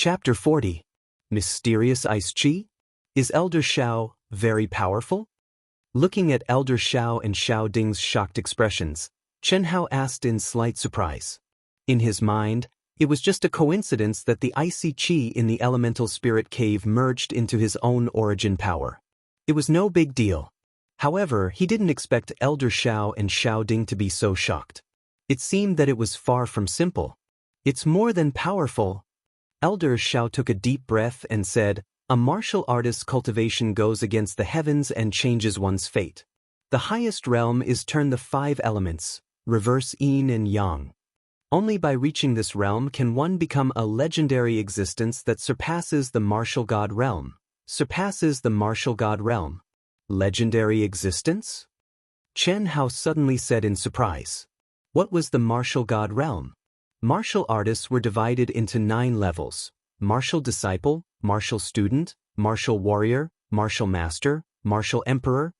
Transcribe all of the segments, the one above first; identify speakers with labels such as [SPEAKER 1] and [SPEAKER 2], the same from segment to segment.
[SPEAKER 1] Chapter 40. Mysterious Ice Chi? Is Elder Xiao very powerful? Looking at Elder Xiao and Xiao Ding's shocked expressions, Chen Hao asked in slight surprise. In his mind, it was just a coincidence that the icy chi in the elemental spirit cave merged into his own origin power. It was no big deal. However, he didn't expect Elder Xiao and Xiao Ding to be so shocked. It seemed that it was far from simple. It's more than powerful. Elder Xiao took a deep breath and said, "A martial artist's cultivation goes against the heavens and changes one's fate. The highest realm is turn the 5 elements, reverse yin and yang. Only by reaching this realm can one become a legendary existence that surpasses the martial god realm. Surpasses the martial god realm. Legendary existence?" Chen Hao suddenly said in surprise. What was the martial god realm? Martial artists were divided into 9 levels: martial disciple, martial student, martial warrior, martial master, martial emperor,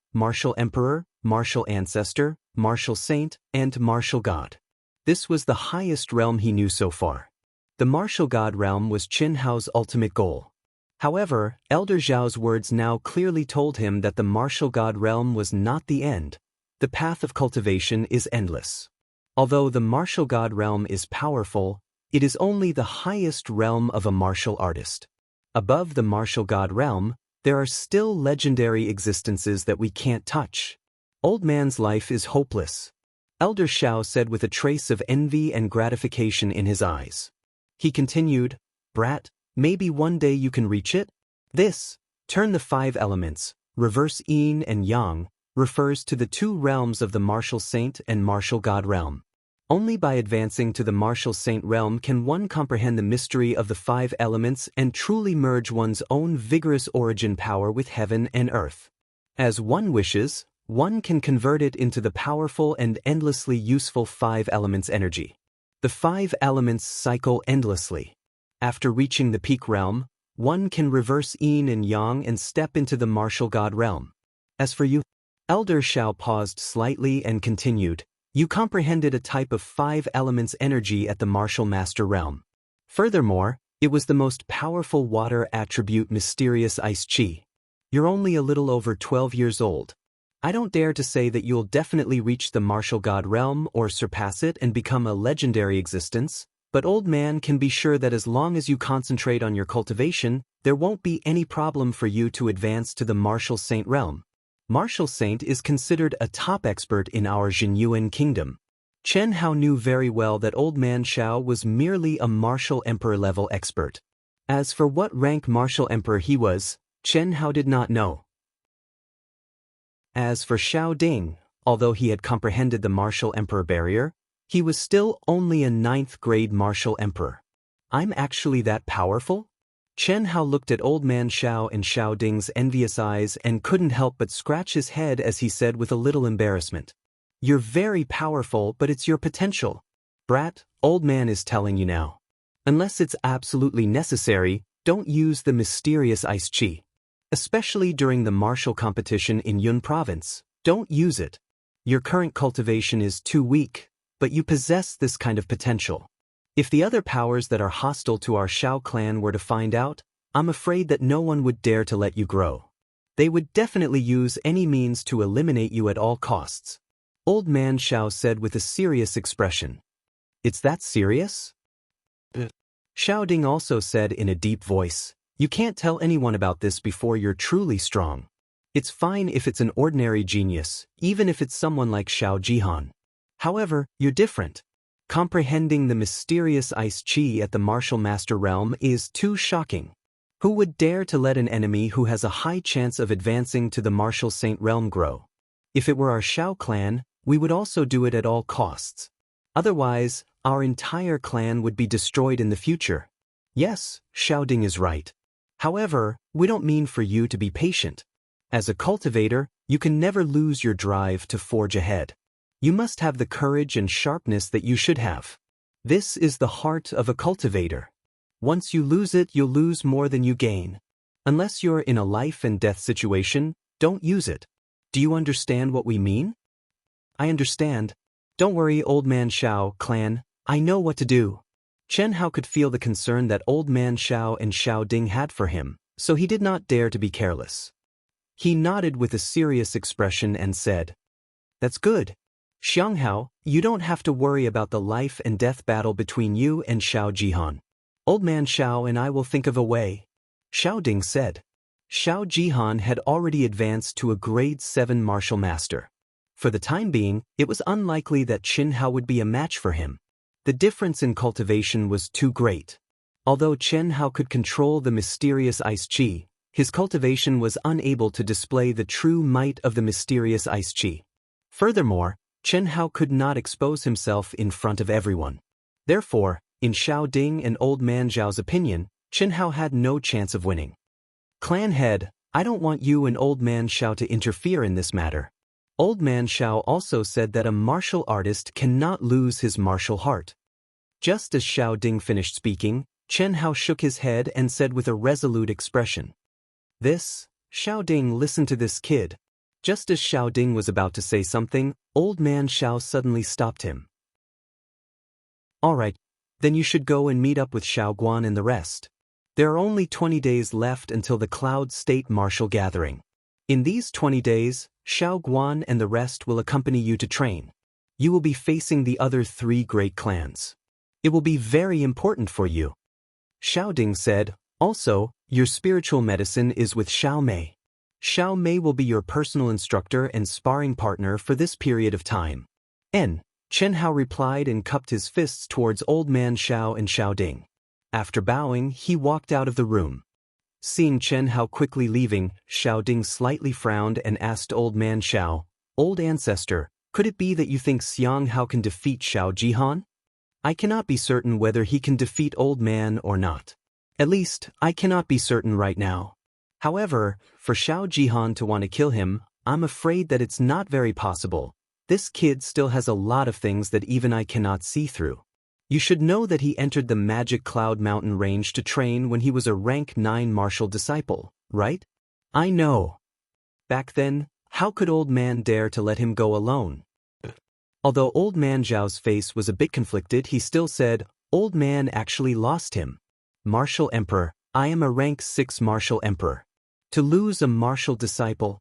[SPEAKER 1] martial ancestor, martial saint, and martial god. This was the highest realm he knew so far. The martial god realm was Chen Hao's ultimate goal. However, Elder Xiao's words now clearly told him that the martial god realm was not the end. The path of cultivation is endless. Although the martial god realm is powerful, it is only the highest realm of a martial artist. Above the martial god realm, there are still legendary existences that we can't touch. Old man's life is hopeless, Elder Xiao said with a trace of envy and gratification in his eyes. He continued, "Brat, maybe one day you can reach it?" This, turn the 5 elements, reverse yin and yang, refers to the 2 realms of the martial saint and martial god realm. Only by advancing to the martial saint realm can one comprehend the mystery of the 5 elements and truly merge one's own vigorous origin power with heaven and earth. As one wishes, one can convert it into the powerful and endlessly useful 5 elements energy. The 5 elements cycle endlessly. After reaching the peak realm, one can reverse yin and yang and step into the martial god realm. As for you, Elder Xiao paused slightly and continued, you comprehended a type of 5 elements energy at the martial master realm. Furthermore, it was the most powerful water attribute mysterious ice chi. You're only a little over 12 years old. I don't dare to say that you'll definitely reach the martial god realm or surpass it and become a legendary existence, but old man can be sure that as long as you concentrate on your cultivation, there won't be any problem for you to advance to the martial saint realm. Martial saint is considered a top expert in our Jinyuan kingdom. Chen Hao knew very well that old man Xiao was merely a martial emperor level expert. As for what rank martial emperor he was, Chen Hao did not know. As for Xiao Ding, although he had comprehended the martial emperor barrier, he was still only a 9th grade martial emperor. I'm actually that powerful? Chen Hao looked at old man Xiao and Xiao Ding's envious eyes and couldn't help but scratch his head as he said with a little embarrassment. You're very powerful, but it's your potential. Brat, old man is telling you now. Unless it's absolutely necessary, don't use the mysterious ice chi. Especially during the martial competition in Yun province, don't use it. Your current cultivation is too weak, but you possess this kind of potential. If the other powers that are hostile to our Xiao clan were to find out, I'm afraid that no one would dare to let you grow. They would definitely use any means to eliminate you at all costs. Old man Xiao said with a serious expression. It's that serious? Xiao Ding also said in a deep voice, you can't tell anyone about this before you're truly strong. It's fine if it's an ordinary genius, even if it's someone like Xiao Jihan. However, you're different. Comprehending the mysterious ice chi at the martial master realm is too shocking. Who would dare to let an enemy who has a high chance of advancing to the martial saint realm grow? If it were our Xiao clan, we would also do it at all costs. Otherwise, our entire clan would be destroyed in the future. Yes, Xiao Ding is right. However, we don't mean for you to be patient. As a cultivator, you can never lose your drive to forge ahead. You must have the courage and sharpness that you should have. This is the heart of a cultivator. Once you lose it, you'll lose more than you gain. Unless you're in a life and death situation, don't use it. Do you understand what we mean? I understand. Don't worry, old man Xiao clan, I know what to do. Chen Hao could feel the concern that old man Xiao and Xiao Ding had for him, so he did not dare to be careless. He nodded with a serious expression and said, "That's good. Xianghao, you don't have to worry about the life and death battle between you and Xiao Jihan. Old man Xiao and I will think of a way," Xiao Ding said. Xiao Jihan had already advanced to a grade 7 martial master. For the time being, it was unlikely that Chen Hao would be a match for him. The difference in cultivation was too great. Although Chen Hao could control the mysterious ice qi, his cultivation was unable to display the true might of the mysterious ice qi. Furthermore, Chen Hao could not expose himself in front of everyone. Therefore, in Xiao Ding and old man Zhao's opinion, Chen Hao had no chance of winning. "Clan head, I don't want you and old man Xiao to interfere in this matter." Old man Xiao also said that a martial artist cannot lose his martial heart. Just as Xiao Ding finished speaking, Chen Hao shook his head and said with a resolute expression, Xiao Ding, listen to this kid." Just as Xiao Ding was about to say something, old man Xiao suddenly stopped him. "All right, then you should go and meet up with Xiao Guan and the rest. There are only 20 days left until the Cloud State Martial Gathering. In these 20 days, Xiao Guan and the rest will accompany you to train. You will be facing the other 3 great clans. It will be very important for you." Xiao Ding said, "Also, your spiritual medicine is with Xiao Mei. Xiao Mei will be your personal instructor and sparring partner for this period of time." Chen Hao replied and cupped his fists towards old man Xiao and Xiao Ding. After bowing, he walked out of the room. Seeing Chen Hao quickly leaving, Xiao Ding slightly frowned and asked old man Xiao, "Old ancestor, could it be that you think Xiang Hao can defeat Xiao Jihan? I cannot be certain whether he can defeat old man or not. At least, I cannot be certain right now. However, for Xiao Jihan to want to kill him, I'm afraid that it's not very possible. This kid still has a lot of things that even I cannot see through. You should know that he entered the Magic Cloud Mountain range to train when he was a rank 9 martial disciple, right? I know. Back then, how could old man dare to let him go alone?" Although old man Zhao's face was a bit conflicted, he still said, "Old man actually lost him. Martial Emperor, I am a rank 6 martial emperor. To lose a martial disciple?"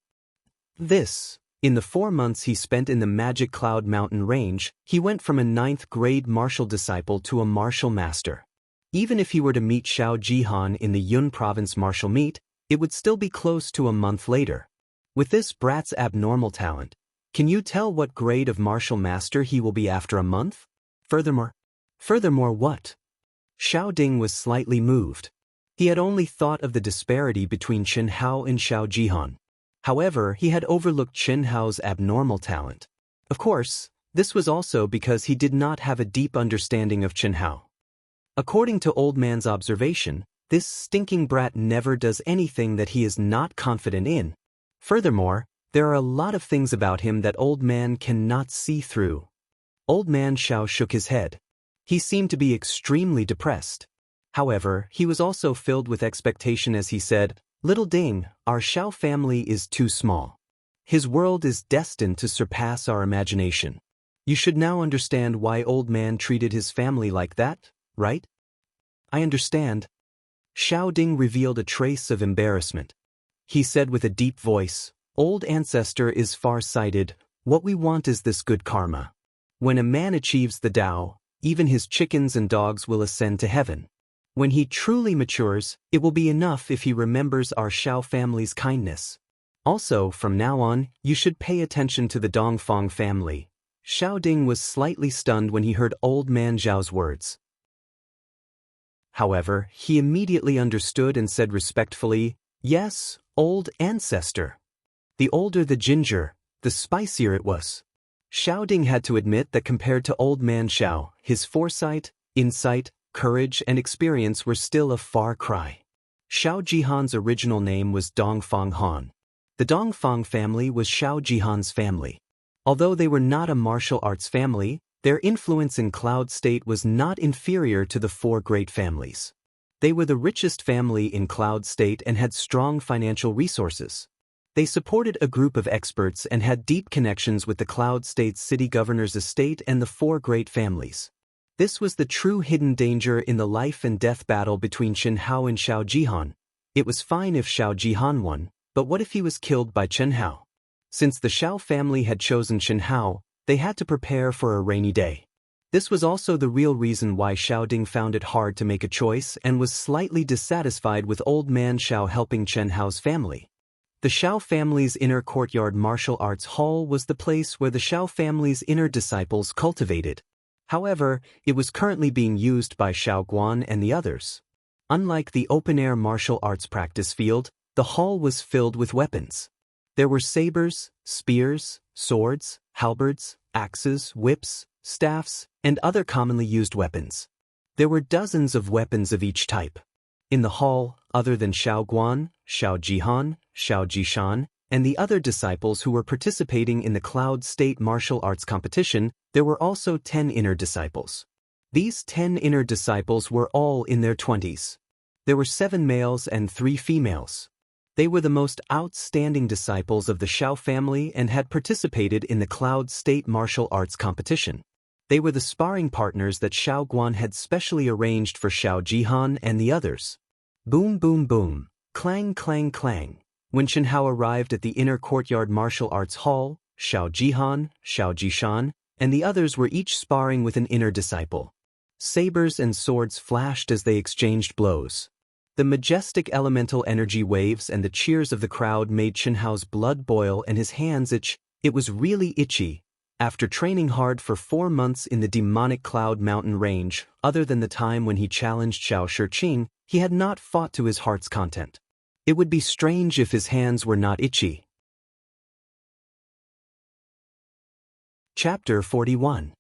[SPEAKER 1] In the 4 months he spent in the Magic Cloud Mountain range, he went from a 9th grade martial disciple to a martial master. Even if he were to meet Xiao Jihan in the Yun province martial meet, it would still be close to a month later. With this brat's abnormal talent, can you tell what grade of martial master he will be after a month? Furthermore what? Xiao Ding was slightly moved. He had only thought of the disparity between Chen Hao and Xiao Jihan. However, he had overlooked Chen Hao's abnormal talent. Of course, this was also because he did not have a deep understanding of Chen Hao. According to old man's observation, this stinking brat never does anything that he is not confident in. Furthermore, there are a lot of things about him that old man cannot see through. Old man Xiao shook his head. He seemed to be extremely depressed. However, he was also filled with expectation as he said, "Little Ding, our Xiao family is too small. His world is destined to surpass our imagination. You should now understand why old man treated his family like that, right?" "I understand." Xiao Ding revealed a trace of embarrassment. He said with a deep voice, "Old ancestor is far-sighted. What we want is this good karma. When a man achieves the Tao, even his chickens and dogs will ascend to heaven. When he truly matures, it will be enough if he remembers our Xiao family's kindness. Also, from now on, you should pay attention to the Dongfang family." Xiao Ding was slightly stunned when he heard old man Zhao's words. However, he immediately understood and said respectfully, "Yes, old ancestor." The older the ginger, the spicier it was. Xiao Ding had to admit that compared to old man Xiao, his foresight, insight, courage and experience were still a far cry. Xiao Jihan's original name was Dongfang Han. The Dongfang family was Xiao Jihan's family. Although they were not a martial arts family, their influence in Cloud State was not inferior to the 4 great families. They were the richest family in Cloud State and had strong financial resources. They supported a group of experts and had deep connections with the Cloud State's city governor's estate and the 4 great families. This was the true hidden danger in the life and death battle between Chen Hao and Xiao Jihan. It was fine if Xiao Jihan won, but what if he was killed by Chen Hao? Since the Xiao family had chosen Chen Hao, they had to prepare for a rainy day. This was also the real reason why Xiao Ding found it hard to make a choice and was slightly dissatisfied with old man Xiao helping Chen Hao's family. The Xiao family's inner courtyard martial arts hall was the place where the Xiao family's inner disciples cultivated. However, it was currently being used by Xiao Guan and the others. Unlike the open-air martial arts practice field, the hall was filled with weapons. There were sabers, spears, swords, halberds, axes, whips, staffs, and other commonly used weapons. There were dozens of weapons of each type. In the hall, other than Xiao Guan, Xiao Jihan, Xiao Jishan, and the other disciples who were participating in the Cloud State martial arts competition, there were also 10 inner disciples. These 10 inner disciples were all in their 20s. There were 7 males and 3 females. They were the most outstanding disciples of the Xiao family and had participated in the Cloud State martial arts competition. They were the sparring partners that Xiao Guan had specially arranged for Xiao Jihan and the others. Boom boom boom, clang clang clang. When Chen Hao arrived at the inner courtyard martial arts hall, Xiao Jihan, Xiao Jishan, and the others were each sparring with an inner disciple. Sabers and swords flashed as they exchanged blows. The majestic elemental energy waves and the cheers of the crowd made Chen Hao's blood boil and his hands itch. It was really itchy. After training hard for 4 months in the demonic Cloud Mountain range, other than the time when he challenged Xiao Shiqing, he had not fought to his heart's content. It would be strange if his hands were not itchy. Chapter 41.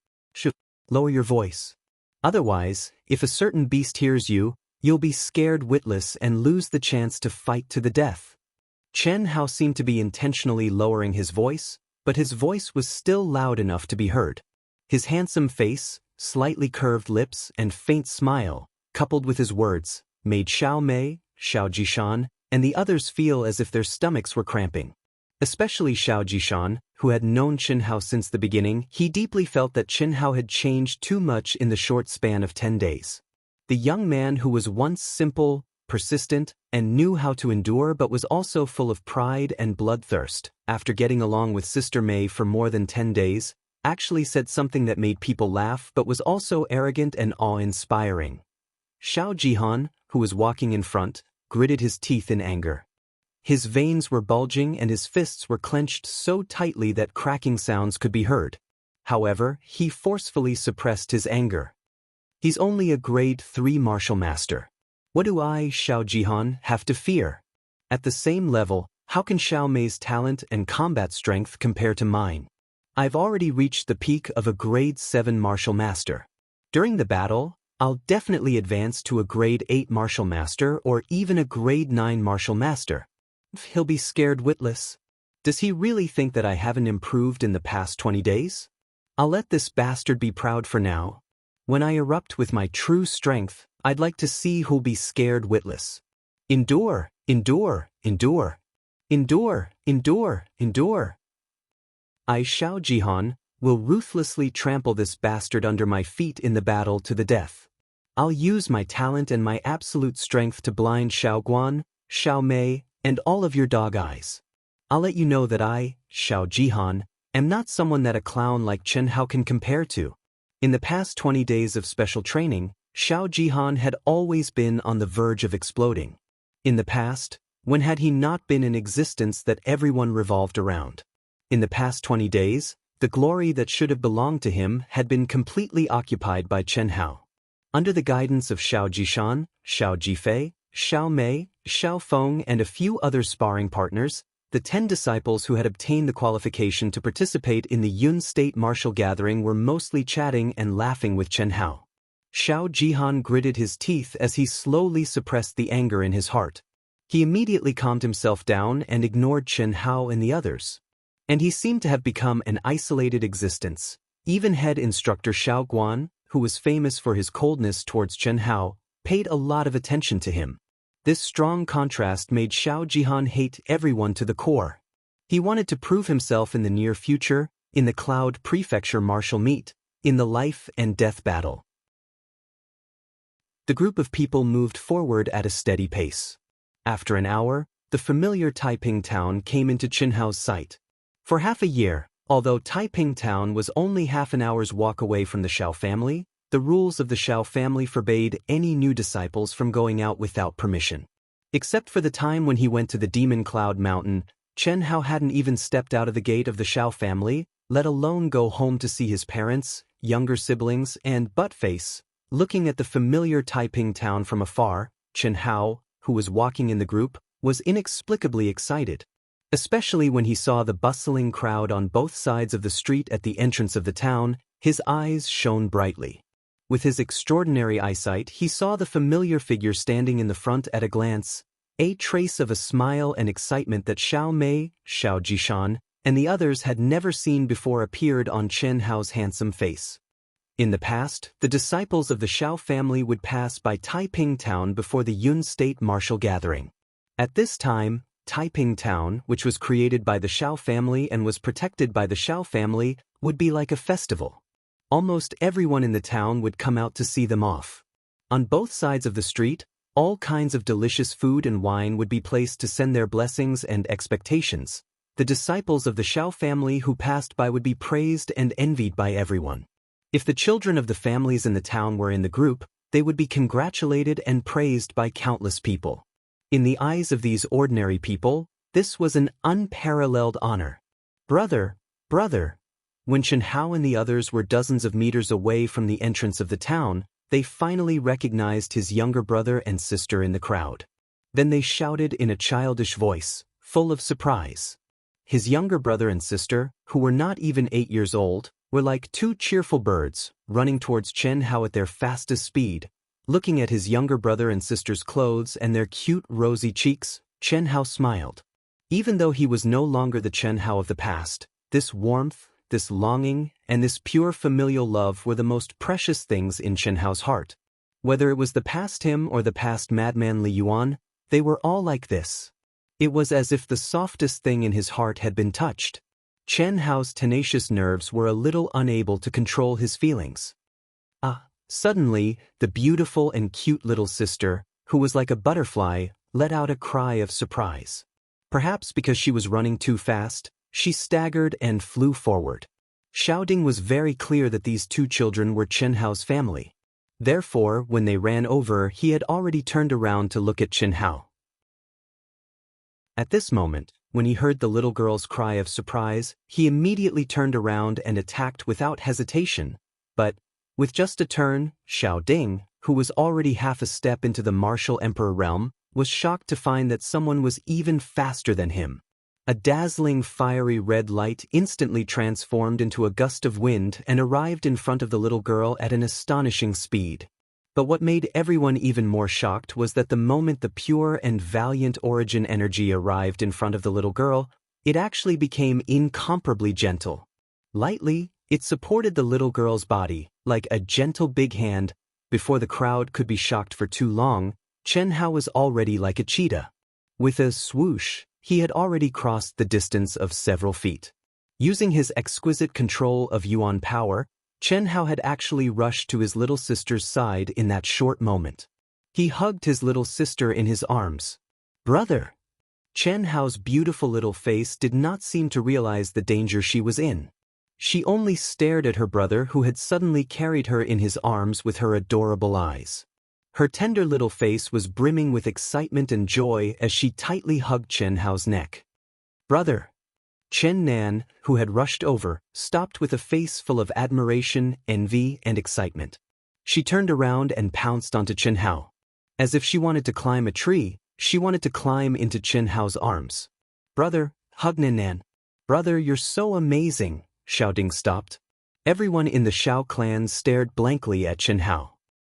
[SPEAKER 1] Lower your voice. Otherwise, if a certain beast hears you, you'll be scared witless and lose the chance to fight to the death. Chen Hao seemed to be intentionally lowering his voice, but his voice was still loud enough to be heard. His handsome face, slightly curved lips, and faint smile, coupled with his words, made Xiao Mei, Xiao Jishan, and the others feel as if their stomachs were cramping. Especially Xiao Jishan, who had known Chen Hao since the beginning, he deeply felt that Chen Hao had changed too much in the short span of 10 days. The young man who was once simple, persistent, and knew how to endure but was also full of pride and bloodthirst, after getting along with Sister Mei for more than 10 days, actually said something that made people laugh but was also arrogant and awe-inspiring. Xiao Jihan, who was walking in front, gritted his teeth in anger. His veins were bulging and his fists were clenched so tightly that cracking sounds could be heard. However, he forcefully suppressed his anger. He's only a grade 3 martial master. What do I, Xiao Jihan, have to fear? At the same level, how can Xiao Mei's talent and combat strength compare to mine? I've already reached the peak of a grade 7 martial master. During the battle, I'll definitely advance to a grade 8 martial master or even a grade 9 martial master. He'll be scared witless. Does he really think that I haven't improved in the past 20 days? I'll let this bastard be proud for now. When I erupt with my true strength, I'd like to see who'll be scared witless. Endure, endure, endure. Endure, endure, endure. I, Xiao Jihan, will ruthlessly trample this bastard under my feet in the battle to the death. I'll use my talent and my absolute strength to blind Xiao Guan, Xiao Mei, and all of your dog eyes. I'll let you know that I, Xiao Jihan, am not someone that a clown like Chen Hao can compare to. In the past 20 days of special training, Xiao Jihan had always been on the verge of exploding. In the past, when had he not been in existence that everyone revolved around? In the past 20 days, the glory that should have belonged to him had been completely occupied by Chen Hao. Under the guidance of Xiao Jishan, Xiao Jifei, Xiao Mei, Xiao Feng and a few other sparring partners, the 10 disciples who had obtained the qualification to participate in the Yun State martial gathering were mostly chatting and laughing with Chen Hao. Xiao Jihan gritted his teeth as he slowly suppressed the anger in his heart. He immediately calmed himself down and ignored Chen Hao and the others. And he seemed to have become an isolated existence. Even head instructor Xiao Guan, who was famous for his coldness towards Chen Hao, paid a lot of attention to him. This strong contrast made Xiao Jihan hate everyone to the core. He wanted to prove himself in the near future, in the Cloud Prefecture martial meet, in the life and death battle. The group of people moved forward at a steady pace. After an hour, the familiar Taiping town came into Qinhao's sight. For half a year, although Taiping town was only half an hour's walk away from the Xiao family, the rules of the Xiao family forbade any new disciples from going out without permission. Except for the time when he went to the Demon Cloud Mountain, Chen Hao hadn't even stepped out of the gate of the Xiao family, let alone go home to see his parents, younger siblings, and Buttface. Looking at the familiar Taiping town from afar, Chen Hao, who was walking in the group, was inexplicably excited. Especially when he saw the bustling crowd on both sides of the street at the entrance of the town, his eyes shone brightly. With his extraordinary eyesight, he saw the familiar figure standing in the front at a glance, a trace of a smile and excitement that Xiao Mei, Xiao Jishan, and the others had never seen before appeared on Chen Hao's handsome face. In the past, the disciples of the Xiao family would pass by Taiping town before the Yun State martial gathering. At this time, Taiping town, which was created by the Xiao family and was protected by the Xiao family, would be like a festival. Almost everyone in the town would come out to see them off. On both sides of the street, all kinds of delicious food and wine would be placed to send their blessings and expectations. The disciples of the Xiao family who passed by would be praised and envied by everyone. If the children of the families in the town were in the group, they would be congratulated and praised by countless people. In the eyes of these ordinary people, this was an unparalleled honor. Brother, brother. When Chen Hao and the others were dozens of meters away from the entrance of the town, they finally recognized his younger brother and sister in the crowd. Then they shouted in a childish voice, full of surprise. His younger brother and sister, who were not even 8 years old, were like two cheerful birds, running towards Chen Hao at their fastest speed. Looking at his younger brother and sister's clothes and their cute rosy cheeks, Chen Hao smiled. Even though he was no longer the Chen Hao of the past, this warmth, this longing, and this pure familial love were the most precious things in Chen Hao's heart. Whether it was the past him or the past madman Li Yuan, they were all like this. It was as if the softest thing in his heart had been touched. Chen Hao's tenacious nerves were a little unable to control his feelings. Suddenly, the beautiful and cute little sister, who was like a butterfly, let out a cry of surprise. Perhaps because she was running too fast, she staggered and flew forward. Xiaoding was very clear that these two children were Chen Hao's family. Therefore, when they ran over, he had already turned around to look at Chen Hao. At this moment, when he heard the little girl's cry of surprise, he immediately turned around and attacked without hesitation. But, with just a turn, Xiaoding, who was already half a step into the martial emperor realm, was shocked to find that someone was even faster than him. A dazzling fiery red light instantly transformed into a gust of wind and arrived in front of the little girl at an astonishing speed. But what made everyone even more shocked was that the moment the pure and valiant origin energy arrived in front of the little girl, it actually became incomparably gentle. Lightly, it supported the little girl's body, like a gentle big hand. Before the crowd could be shocked for too long, Chen Hao was already like a cheetah. With a swoosh, he had already crossed the distance of several feet. Using his exquisite control of Yuan power, Chen Hao had actually rushed to his little sister's side in that short moment. He hugged his little sister in his arms. Brother! Chen Hao's beautiful little face did not seem to realize the danger she was in. She only stared at her brother who had suddenly carried her in his arms with her adorable eyes. Her tender little face was brimming with excitement and joy as she tightly hugged Chen Hao's neck. Brother! Chen Nan, who had rushed over, stopped with a face full of admiration, envy, and excitement. She turned around and pounced onto Chen Hao. As if she wanted to climb a tree, she wanted to climb into Chen Hao's arms. Brother, hug Nan. Brother, you're so amazing, Xiaoding stopped. Everyone in the Xiao clan stared blankly at Chen Hao.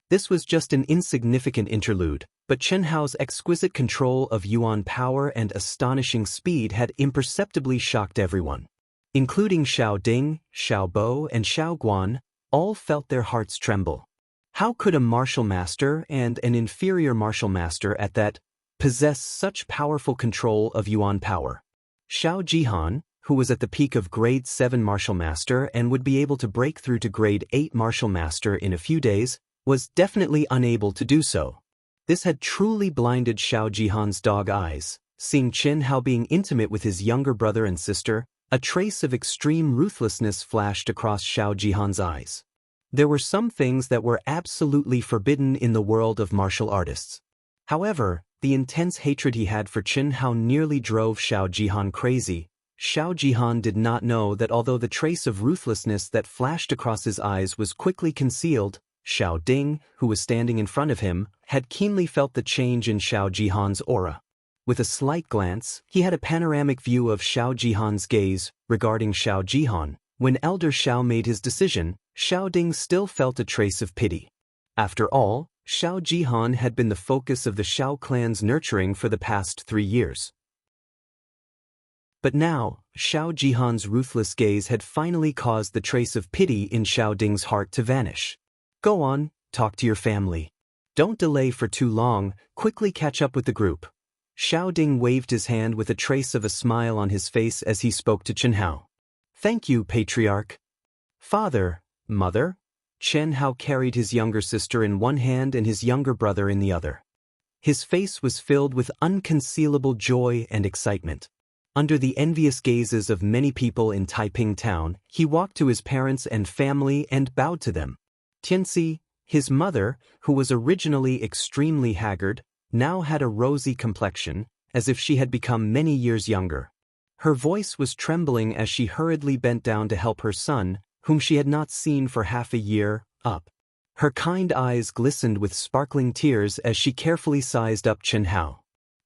[SPEAKER 1] This was just an insignificant interlude, but Chen Hao's exquisite control of Yuan power and astonishing speed had imperceptibly shocked everyone. Including Xiaoding, Xiaobo, and Xiaoguan, all felt their hearts tremble. How could a martial master and an inferior martial master at that possess such powerful control of Yuan power? Xiao Jihan, who was at the peak of grade 7 martial master and would be able to break through to grade 8 martial master in a few days, was definitely unable to do so. This had truly blinded Xiao Jihan's dog eyes. Seeing Chen Hao being intimate with his younger brother and sister, a trace of extreme ruthlessness flashed across Xiao Jihan's eyes. There were some things that were absolutely forbidden in the world of martial artists. However, the intense hatred he had for Chen Hao nearly drove Xiao Jihan crazy. Xiao Jihan did not know that although the trace of ruthlessness that flashed across his eyes was quickly concealed, Xiao Ding, who was standing in front of him, had keenly felt the change in Xiao Jihan's aura. With a slight glance, he had a panoramic view of Xiao Jihan's gaze regarding Xiao Jihan. When Elder Xiao made his decision, Xiao Ding still felt a trace of pity. After all, Xiao Jihan had been the focus of the Xiao clan's nurturing for the past 3 years. But now, Xiao Jihan's ruthless gaze had finally caused the trace of pity in Xiao Ding's heart to vanish. Go on, talk to your family. Don't delay for too long, quickly catch up with the group. Xiao Ding waved his hand with a trace of a smile on his face as he spoke to Chen Hao. Thank you, Patriarch. Father, Mother. Chen Hao carried his younger sister in one hand and his younger brother in the other. His face was filled with unconcealable joy and excitement. Under the envious gazes of many people in Taiping town, he walked to his parents and family and bowed to them. Tianxi, his mother, who was originally extremely haggard, now had a rosy complexion, as if she had become many years younger. Her voice was trembling as she hurriedly bent down to help her son, whom she had not seen for half a year, up. Her kind eyes glistened with sparkling tears as she carefully sized up Chen Hao.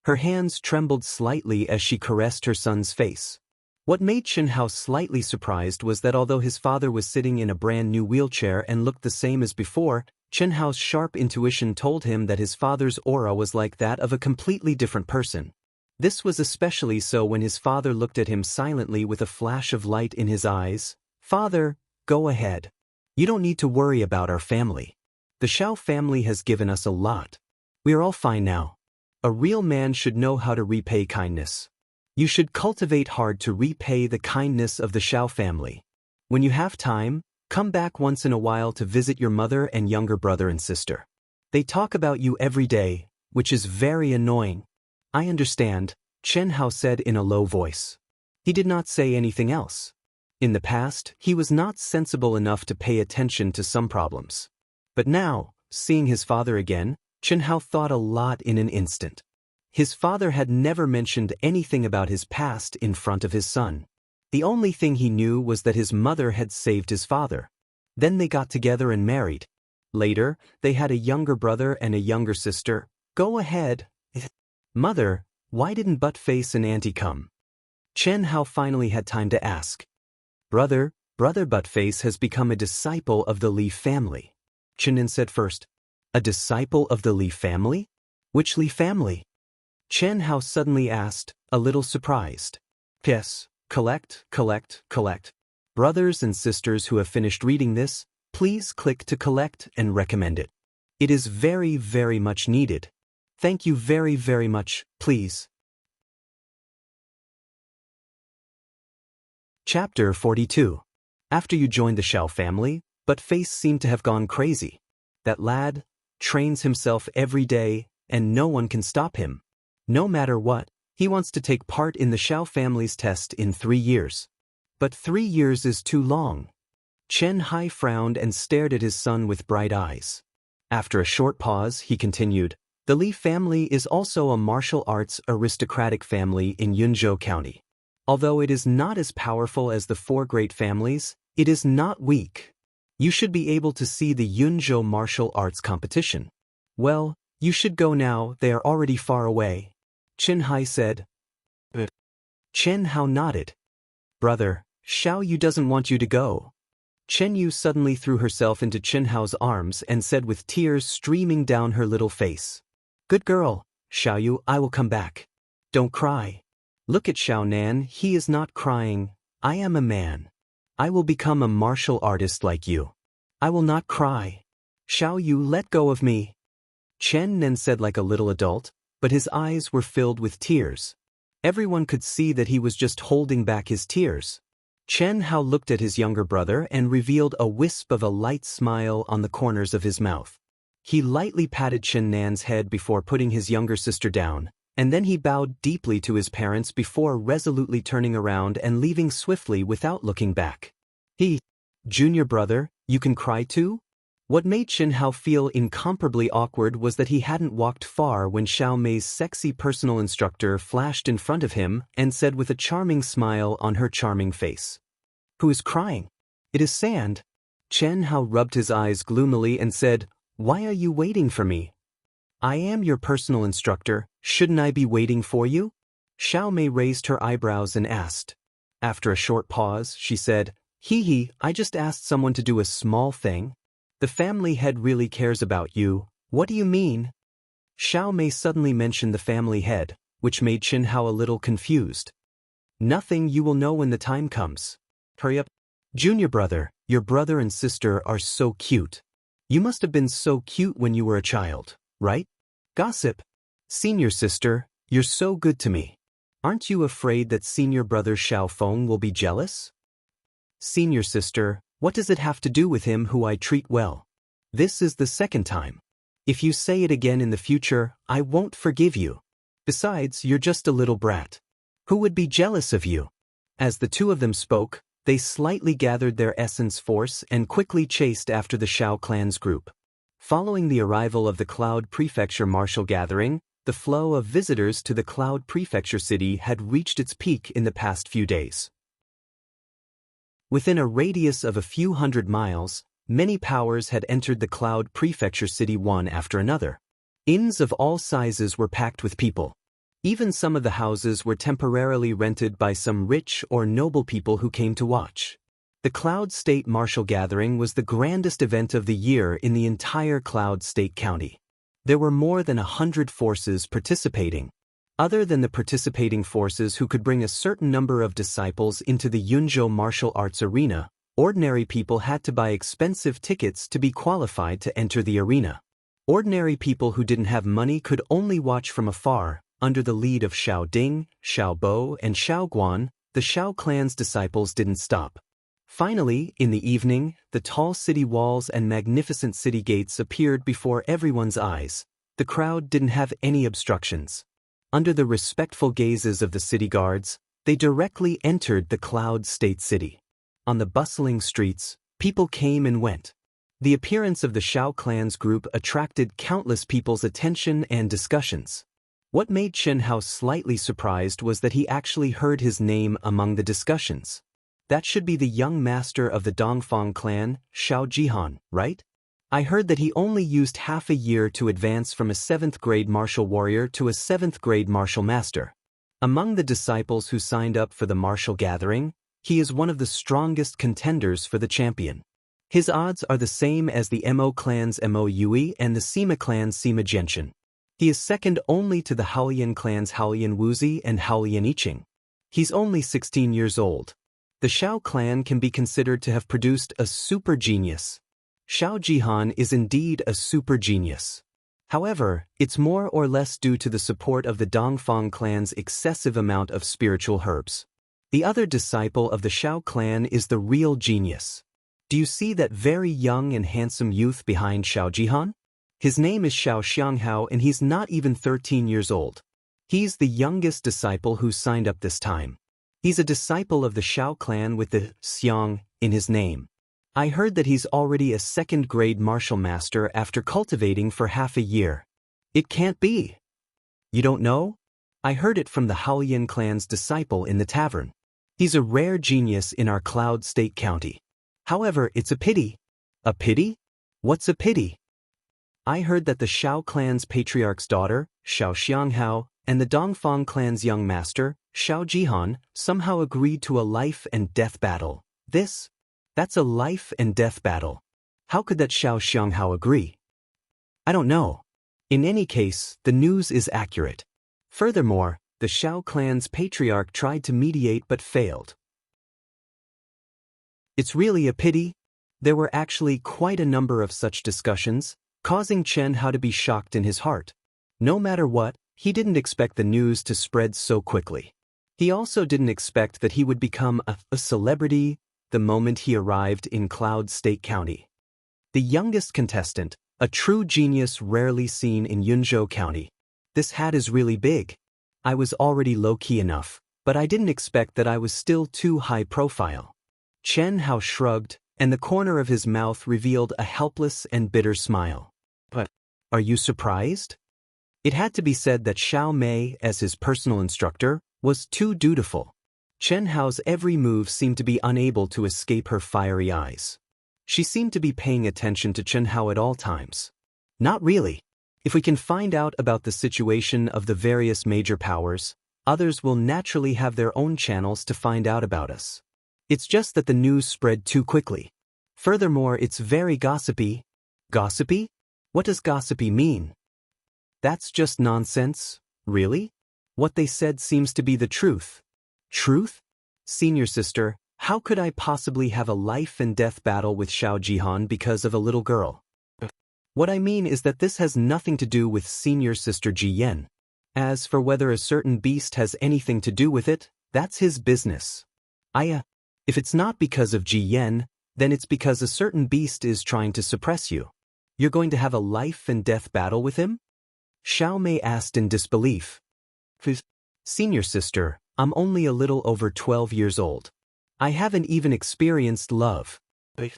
[SPEAKER 1] Her hands trembled slightly as she caressed her son's face. What made Chen Hao slightly surprised was that although his father was sitting in a brand new wheelchair and looked the same as before, Chen Hao's sharp intuition told him that his father's aura was like that of a completely different person. This was especially so when his father looked at him silently with a flash of light in his eyes. Father, go ahead. You don't need to worry about our family. The Xiao family has given us a lot. We are all fine now. A real man should know how to repay kindness. You should cultivate hard to repay the kindness of the Xiao family. When you have time, come back once in a while to visit your mother and younger brother and sister. They talk about you every day, which is very annoying. I understand, Chen Hao said in a low voice. He did not say anything else. In the past, he was not sensible enough to pay attention to some problems. But now, seeing his father again, Chen Hao thought a lot in an instant. His father had never mentioned anything about his past in front of his son. The only thing he knew was that his mother had saved his father. Then they got together and married. Later, they had a younger brother and a younger sister. Go ahead. Mother, why didn't Buttface and Auntie come? Chen Hao finally had time to ask. Brother Buttface has become a disciple of the Li family. Chenin said first. A disciple of the Li family? Which Li family? Chen Hao suddenly asked, a little surprised. Yes. Collect. Brothers and sisters who have finished reading this, please click to collect and recommend it. It is very, very much needed. Thank you very, very much, please. Chapter 42. After you joined the Xiao family, Buttface seemed to have gone crazy. That lad trains himself every day, and no one can stop him. No matter what, he wants to take part in the Xiao family's test in 3 years. But 3 years is too long. Chen Hai frowned and stared at his son with bright eyes. After a short pause, he continued, the Li family is also a martial arts aristocratic family in Yunzhou County. Although it is not as powerful as the 4 great families, it is not weak. You should be able to see the Yunzhou martial arts competition. Well, you should go now, they are already far away. Chen Hai said. But Chen Hao nodded. Brother, Xiao Yu doesn't want you to go. Chen Yu suddenly threw herself into Chen Hao's arms and said with tears streaming down her little face. Good girl, Xiao Yu, I will come back. Don't cry. Look at Xiao Nan, he is not crying. I am a man. I will become a martial artist like you. I will not cry. Xiao Yu, let go of me. Chen Nan said like a little adult, but his eyes were filled with tears. Everyone could see that he was just holding back his tears. Chen Hao looked at his younger brother and revealed a wisp of a light smile on the corners of his mouth. He lightly patted Chen Nan's head before putting his younger sister down, and then he bowed deeply to his parents before resolutely turning around and leaving swiftly without looking back. Junior brother, you can cry too? What made Chen Hao feel incomparably awkward was that he hadn't walked far when Xiao Mei's sexy personal instructor flashed in front of him and said with a charming smile on her charming face. Who is crying? It is Sand. Chen Hao rubbed his eyes gloomily and said, Why are you waiting for me? I am your personal instructor, shouldn't I be waiting for you? Xiao Mei raised her eyebrows and asked. After a short pause, she said, I just asked someone to do a small thing. The family head really cares about you. What do you mean? Xiao Mei suddenly mentioned the family head, which made Chen Hao a little confused. Nothing, you will know when the time comes. Hurry up. Junior brother, your brother and sister are so cute. You must have been so cute when you were a child, right? Gossip. Senior sister, you're so good to me. Aren't you afraid that senior brother Xiao Feng will be jealous? Senior sister, what does it have to do with him who I treat well? This is the second time. If you say it again in the future, I won't forgive you. Besides, you're just a little brat. Who would be jealous of you? As the two of them spoke, they slightly gathered their essence force and quickly chased after the Xiao clan's group. Following the arrival of the Cloud Prefecture martial gathering, the flow of visitors to the Cloud Prefecture city had reached its peak in the past few days. Within a radius of a few hundred miles, many powers had entered the Cloud Prefecture city one after another. Inns of all sizes were packed with people. Even some of the houses were temporarily rented by some rich or noble people who came to watch. The Cloud State Martial Gathering was the grandest event of the year in the entire Cloud State County. There were more than 100 forces participating. Other than the participating forces who could bring a certain number of disciples into the Yunzhou martial arts arena, ordinary people had to buy expensive tickets to be qualified to enter the arena. Ordinary people who didn't have money could only watch from afar. Under the lead of Xiao Ding, Xiao Bo, and Xiao Guan, the Xiao clan's disciples didn't stop. Finally, in the evening, the tall city walls and magnificent city gates appeared before everyone's eyes. The crowd didn't have any obstructions. Under the respectful gazes of the city guards, they directly entered the Cloud State City. On the bustling streets, people came and went. The appearance of the Xiao clan's group attracted countless people's attention and discussions. What made Chen Hao slightly surprised was that he actually heard his name among the discussions. That should be the young master of the Dongfang clan, Xiao Jihan, right? I heard that he only used half a year to advance from a 7th grade martial warrior to a 7th grade martial master. Among the disciples who signed up for the martial gathering, he is one of the strongest contenders for the champion. His odds are the same as the Mo clan's Mo Yui and the Sima clan's Sima Genshin. He is second only to the Haolian clan's Haolian Wuzi and Haolian Iching. He's only 16 years old. The Xiao clan can be considered to have produced a super genius. Xiao Jihan is indeed a super genius. However, it's more or less due to the support of the Dongfang clan's excessive amount of spiritual herbs. The other disciple of the Xiao clan is the real genius. Do you see that very young and handsome youth behind Xiao Jihan? His name is Xiao Xianghao and he's not even 13 years old. He's the youngest disciple who signed up this time. He's a disciple of the Xiao clan with the Xiang in his name. I heard that he's already a 2nd grade martial master after cultivating for half a year. It can't be. You don't know? I heard it from the Haolian clan's disciple in the tavern. He's a rare genius in our Cloud State County. However, it's a pity. A pity? What's a pity? I heard that the Xiao clan's patriarch's daughter, Xiao Xianghao, and the Dongfang clan's young master, Xiao Jihan, somehow agreed to a life and death battle. That's a life and death battle. How could that Xiao Xianghao agree? I don't know. In any case, the news is accurate. Furthermore, the Xiao clan's patriarch tried to mediate but failed. It's really a pity. There were actually quite a number of such discussions, causing Chen Hao to be shocked in his heart. No matter what, he didn't expect the news to spread so quickly. He also didn't expect that he would become a celebrity the moment he arrived in Cloud State County. The youngest contestant, A true genius rarely seen in Yunzhou County. This hat is really big. I was already low-key enough, but I didn't expect that I was still too high profile. Chen Hao shrugged, and the corner of his mouth revealed a helpless and bitter smile. But, are you surprised? It had to be said that Xiao Mei, as his personal instructor, was too dutiful. Chen Hao's every move seemed to be unable to escape her fiery eyes. She seemed to be paying attention to Chen Hao at all times. Not really. If we can find out about the situation of the various major powers, others will naturally have their own channels to find out about us. It's just that the news spread too quickly. Furthermore, it's very gossipy. Gossipy? What does gossipy mean? That's just nonsense, really? What they said seems to be the truth. Truth? Senior sister, how could I possibly have a life and death battle with Xiao Jihan because of a little girl? What I mean is that this has nothing to do with senior sister Ji Yan. As for whether a certain beast has anything to do with it, that's his business. If it's not because of Ji Yan, then it's because a certain beast is trying to suppress you. You're going to have a life and death battle with him? Xiao Mei asked in disbelief. Senior sister, I'm only a little over 12 years old. I haven't even experienced love. Xiao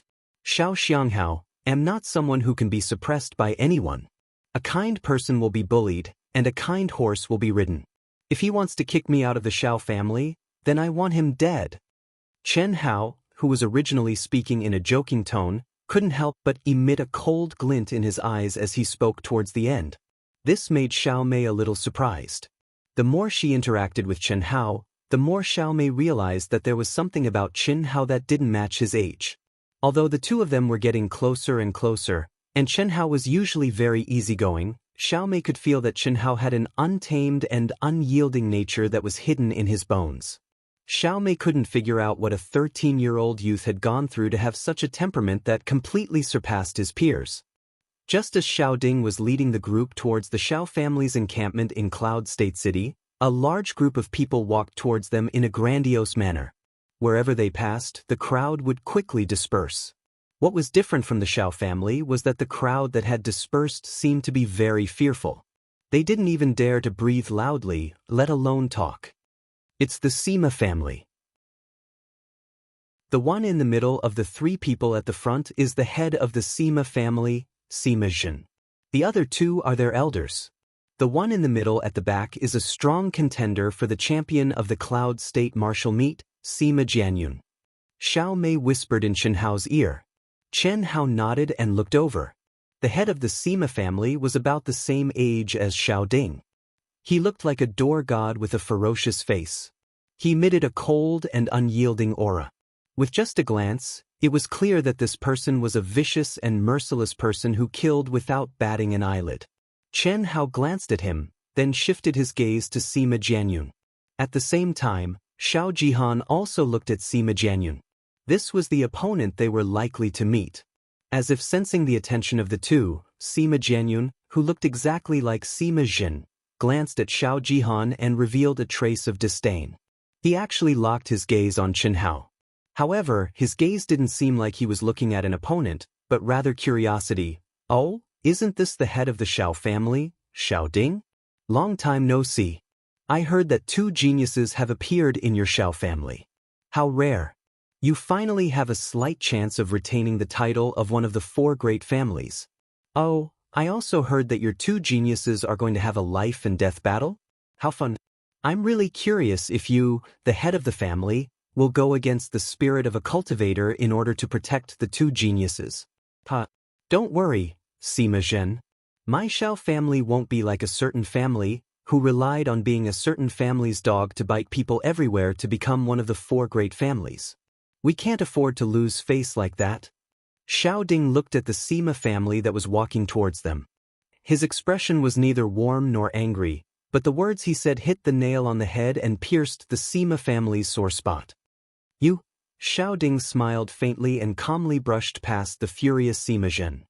[SPEAKER 1] Xianghao, am not someone who can be suppressed by anyone. A kind person will be bullied, and a kind horse will be ridden. If he wants to kick me out of the Xiao family, then I want him dead. Chen Hao, who was originally speaking in a joking tone, couldn't help but emit a cold glint in his eyes as he spoke towards the end. This made Xiao Mei a little surprised. The more she interacted with Chen Hao, the more Xiao Mei realized that there was something about Chen Hao that didn't match his age. Although the two of them were getting closer and closer, and Chen Hao was usually very easygoing, Xiao Mei could feel that Chen Hao had an untamed and unyielding nature that was hidden in his bones. Xiao Mei couldn't figure out what a 13-year-old youth had gone through to have such a temperament that completely surpassed his peers. Just as Xiao Ding was leading the group towards the Xiao family's encampment in Cloud State City, a large group of people walked towards them in a grandiose manner. Wherever they passed, the crowd would quickly disperse. What was different from the Xiao family was that the crowd that had dispersed seemed to be very fearful. They didn't even dare to breathe loudly, let alone talk. It's the Sima family. The one in the middle of the three people at the front is the head of the Sima family, Sima Zhen. The other two are their elders. The one in the middle at the back is a strong contender for the champion of the Cloud State martial meet, Sima Jianyun. Xiao Mei whispered in Chen Hao's ear. Chen Hao nodded and looked over. The head of the Sima family was about the same age as Xiao Ding. He looked like a door god with a ferocious face. He emitted a cold and unyielding aura. With just a glance, it was clear that this person was a vicious and merciless person who killed without batting an eyelid. Chen Hao glanced at him, then shifted his gaze to Sima Jianyun. At the same time, Xiao Jihan also looked at Sima Jianyun. This was the opponent they were likely to meet. As if sensing the attention of the two, Sima Jianyun, who looked exactly like Sima Zhen, glanced at Xiao Jihan and revealed a trace of disdain. He actually locked his gaze on Chen Hao. However, his gaze didn't seem like he was looking at an opponent, but rather curiosity. Oh, isn't this the head of the Xiao family, Xiao Ding? Long time no see. I heard that two geniuses have appeared in your Xiao family. How rare. You finally have a slight chance of retaining the title of one of the four great families. Oh, I also heard that your two geniuses are going to have a life and death battle? How fun. I'm really curious if you, the head of the family, will go against the spirit of a cultivator in order to protect the two geniuses. Don't worry, Sima Zhen. My Xiao family won't be like a certain family who relied on being a certain family's dog to bite people everywhere to become one of the four great families. We can't afford to lose face like that. Xiao Ding looked at the Sima family that was walking towards them. His expression was neither warm nor angry, but the words he said hit the nail on the head and pierced the Sima family's sore spot. You? Xiao Ding smiled faintly and calmly brushed past the furious Sima Zhen.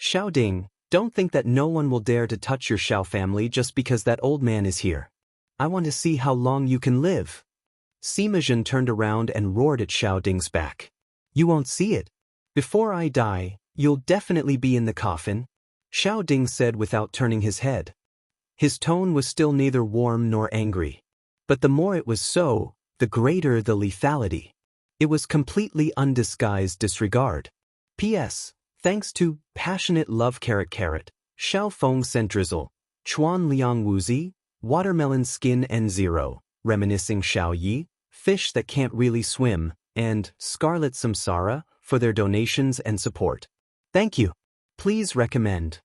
[SPEAKER 1] Xiao Ding, don't think that no one will dare to touch your Xiao family just because that old man is here. I want to see how long you can live. Sima Zhen turned around and roared at Xiao Ding's back. You won't see it. Before I die, you'll definitely be in the coffin. Xiao Ding said without turning his head. His tone was still neither warm nor angry. But the more it was so, the greater the lethality. It was completely undisguised disregard. P.S. Thanks to passionate love Xiao Feng sent drizzle, Chuan Liang Wuzi, watermelon skin N0, reminiscing Xiao Yi, fish that can't really swim, and Scarlet Samsara for their donations and support. Thank you. Please recommend.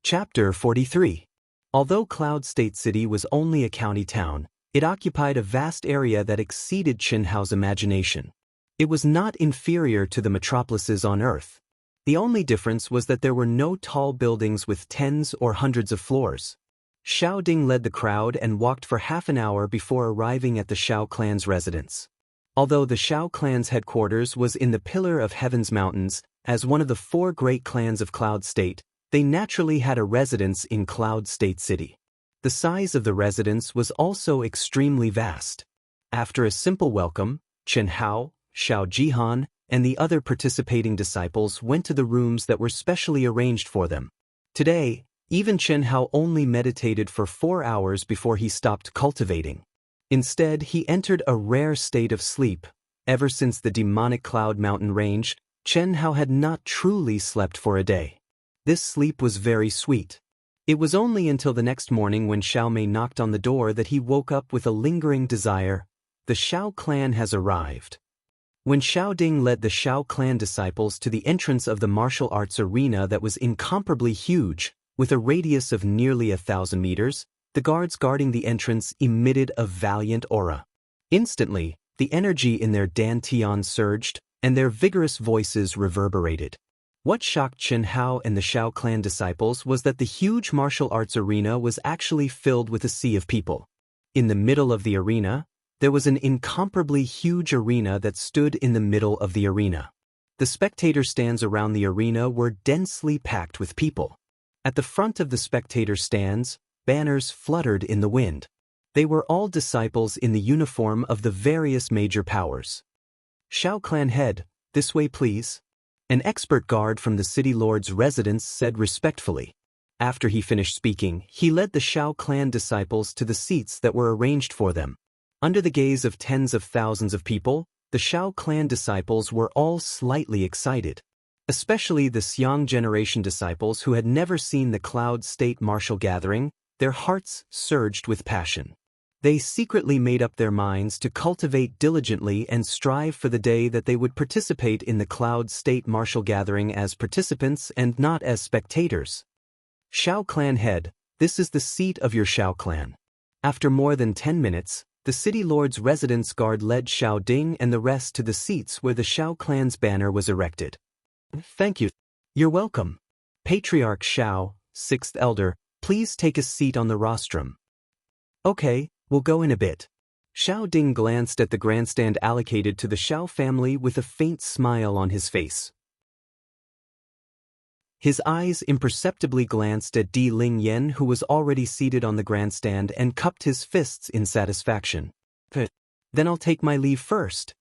[SPEAKER 1] Chapter 43. Although Cloud State City was only a county town, it occupied a vast area that exceeded Qinhao's imagination. It was not inferior to the metropolises on Earth. The only difference was that there were no tall buildings with tens or hundreds of floors. Xiao Ding led the crowd and walked for half an hour before arriving at the Xiao clan's residence. Although the Xiao clan's headquarters was in the Pillar of Heaven's Mountains, as one of the 4 great clans of Cloud State, they naturally had a residence in Cloud State City. The size of the residence was also extremely vast. After a simple welcome, Chen Hao, Xiao Jihan, and the other participating disciples went to the rooms that were specially arranged for them. Today, even Chen Hao only meditated for 4 hours before he stopped cultivating. Instead, he entered a rare state of sleep. Ever since the demonic Cloud Mountain range, Chen Hao had not truly slept for a day. This sleep was very sweet. It was only until the next morning when Xiao Mei knocked on the door that he woke up with a lingering desire. The Xiao clan has arrived. When Xiao Ding led the Xiao clan disciples to the entrance of the martial arts arena that was incomparably huge, with a radius of nearly 1,000 meters, the guards guarding the entrance emitted a valiant aura. Instantly, the energy in their dantian surged, and their vigorous voices reverberated. What shocked Chen Hao and the Xiao clan disciples was that the huge martial arts arena was actually filled with a sea of people. In the middle of the arena, there was an incomparably huge arena that stood in the middle of the arena. The spectator stands around the arena were densely packed with people. At the front of the spectator stands, banners fluttered in the wind. They were all disciples in the uniform of the various major powers. Xiao clan head, this way please. An expert guard from the city lord's residence said respectfully. After he finished speaking, he led the Xiao clan disciples to the seats that were arranged for them. Under the gaze of tens of thousands of people, the Xiao clan disciples were all slightly excited. Especially the Xiang generation disciples who had never seen the Cloud State martial gathering, their hearts surged with passion. They secretly made up their minds to cultivate diligently and strive for the day that they would participate in the Cloud State martial gathering as participants and not as spectators. Xiao clan head, this is the seat of your Xiao clan. After more than 10 minutes, the city lord's residence guard led Xiao Ding and the rest to the seats where the Xiao clan's banner was erected. Thank you. You're welcome. Patriarch Xiao, 6th elder, please take a seat on the rostrum. Okay. We'll go in a bit. Xiao Ding glanced at the grandstand allocated to the Xiao family with a faint smile on his face. His eyes imperceptibly glanced at Di Ling Yan, who was already seated on the grandstand, and cupped his fists in satisfaction. Then I'll take my leave first.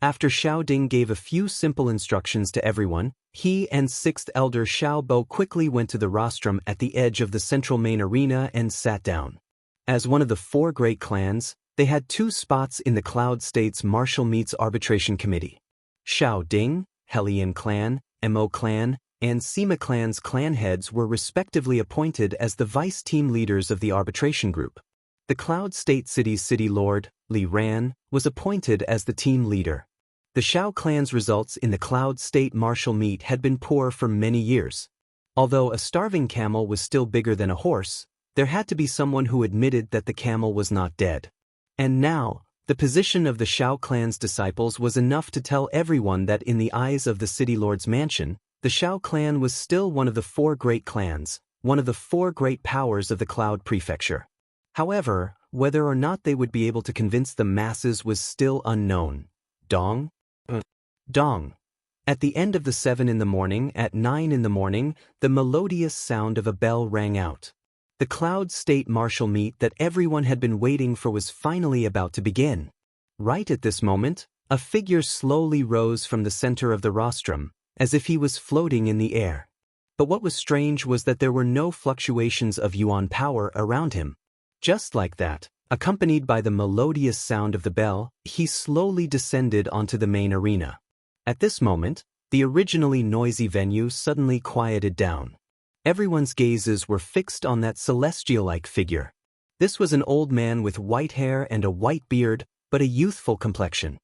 [SPEAKER 1] After Xiao Ding gave a few simple instructions to everyone, he and 6th elder Xiao Bo quickly went to the rostrum at the edge of the central main arena and sat down. As one of the 4 great clans, they had 2 spots in the Cloud State's Martial Meets Arbitration Committee. Xiao Ding, Helian Clan, Mo Clan, and Sima Clan's clan heads were respectively appointed as the vice team leaders of the arbitration group. The Cloud State City's city lord, Li Ran, was appointed as the team leader. The Xiao clan's results in the Cloud State martial meet had been poor for many years. Although a starving camel was still bigger than a horse, there had to be someone who admitted that the camel was not dead. And now, the position of the Xiao clan's disciples was enough to tell everyone that in the eyes of the city lord's mansion, the Xiao clan was still one of the 4 great clans, one of the 4 great powers of the Cloud Prefecture. However, whether or not they would be able to convince the masses was still unknown. Dong? Dong. At the end of the 7 in the morning, at 9 in the morning, the melodious sound of a bell rang out. The Cloud State martial meet that everyone had been waiting for was finally about to begin. Right at this moment, A figure slowly rose from the center of the rostrum, as if he was floating in the air. But what was strange was that there were no fluctuations of yuan power around him. Just like that, accompanied by the melodious sound of the bell, he slowly descended onto the main arena. At this moment, the originally noisy venue suddenly quieted down. Everyone's gazes were fixed on that celestial-like figure. This was an old man with white hair and a white beard, but a youthful complexion.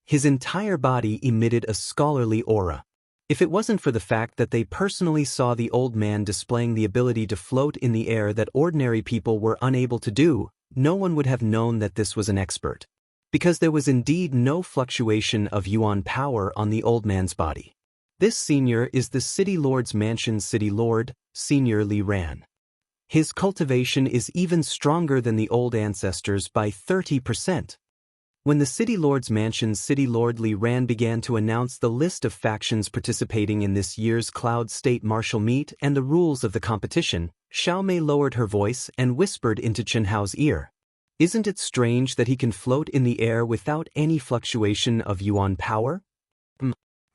[SPEAKER 1] His entire body emitted a scholarly aura. If it wasn't for the fact that they personally saw the old man displaying the ability to float in the air that ordinary people were unable to do, no one would have known that this was an expert. Because there was indeed no fluctuation of yuan power on the old man's body. This senior is the City Lord's Mansion's City Lord, Senior Li Ran. His cultivation is even stronger than the old ancestors by 30%. When the City Lord's Mansion's City Lord Li Ran began to announce the list of factions participating in this year's Cloud State Martial Meet and the rules of the competition, Xiaomei lowered her voice and whispered into Chen Hao's ear. Isn't it strange that he can float in the air without any fluctuation of yuan power?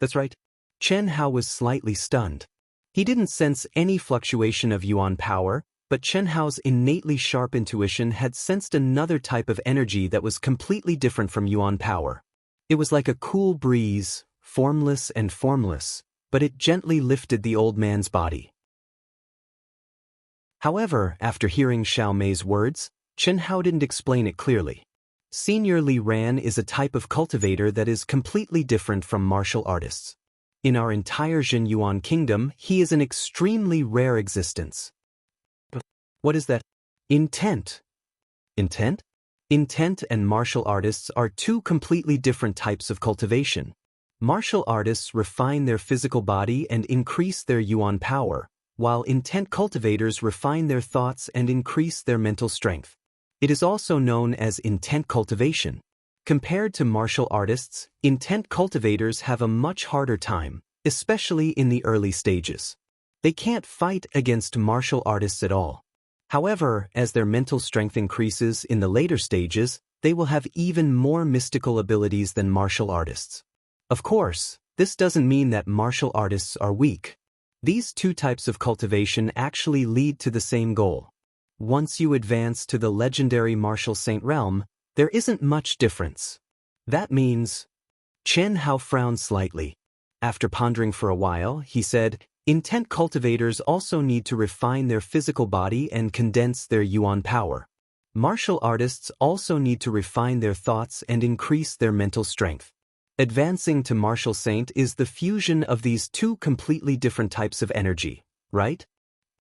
[SPEAKER 1] That's right. Chen Hao was slightly stunned. He didn't sense any fluctuation of yuan power, but Chen Hao's innately sharp intuition had sensed another type of energy that was completely different from yuan power. It was like a cool breeze, formless and formless, but it gently lifted the old man's body. However, after hearing Xiaomei's words, Chen Hao didn't explain it clearly. Senior Li Ran is a type of cultivator that is completely different from martial artists. In our entire Jin Yuan kingdom, he is an extremely rare existence. What is that? Intent. Intent? Intent and martial artists are two completely different types of cultivation. Martial artists refine their physical body and increase their yuan power, while intent cultivators refine their thoughts and increase their mental strength. It is also known as intent cultivation. Compared to martial artists, intent cultivators have a much harder time, especially in the early stages. They can't fight against martial artists at all. However, as their mental strength increases in the later stages, they will have even more mystical abilities than martial artists. Of course, this doesn't mean that martial artists are weak. These two types of cultivation actually lead to the same goal. Once you advance to the legendary martial saint realm, there isn't much difference. That means... Chen Hao frowned slightly. After pondering for a while, he said, intent cultivators also need to refine their physical body and condense their yuan power. Martial artists also need to refine their thoughts and increase their mental strength. Advancing to martial saint is the fusion of these two completely different types of energy, right?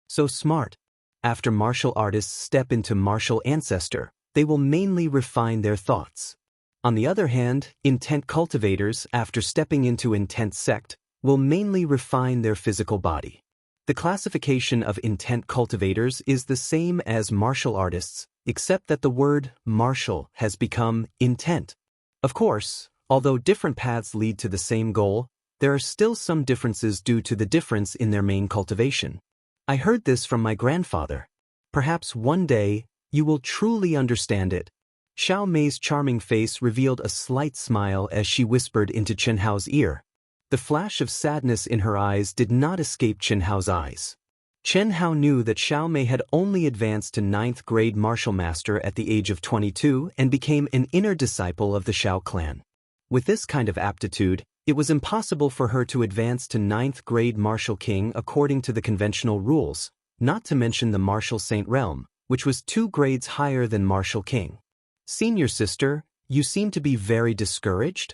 [SPEAKER 1] So smart. After martial artists step into martial ancestor, they will mainly refine their thoughts. On the other hand, intent cultivators, after stepping into intent sect, will mainly refine their physical body. The classification of intent cultivators is the same as martial artists, except that the word martial has become intent. Of course, although different paths lead to the same goal, there are still some differences due to the difference in their main cultivation. I heard this from my grandfather. Perhaps one day, you will truly understand it. Xiaomei's charming face revealed a slight smile as she whispered into Chen Hao's ear. The flash of sadness in her eyes did not escape Chen Hao's eyes. Chen Hao knew that Xiaomei had only advanced to 9th grade martial master at the age of 22 and became an inner disciple of the Xiao clan. With this kind of aptitude, it was impossible for her to advance to 9th grade martial king according to the conventional rules, not to mention the martial saint realm, which was 2 grades higher than martial king. Senior sister, you seem to be very discouraged?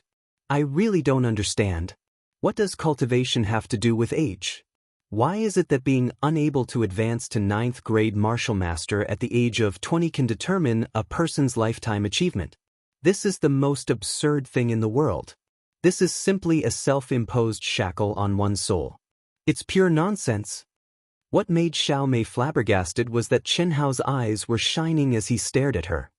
[SPEAKER 1] I really don't understand. What does cultivation have to do with age? Why is it that being unable to advance to 9th grade martial master at the age of 20 can determine a person's lifetime achievement? This is the most absurd thing in the world. This is simply a self-imposed shackle on one's soul. It's pure nonsense. What made Xiaomei flabbergasted was that Chen Hao's eyes were shining as he stared at her.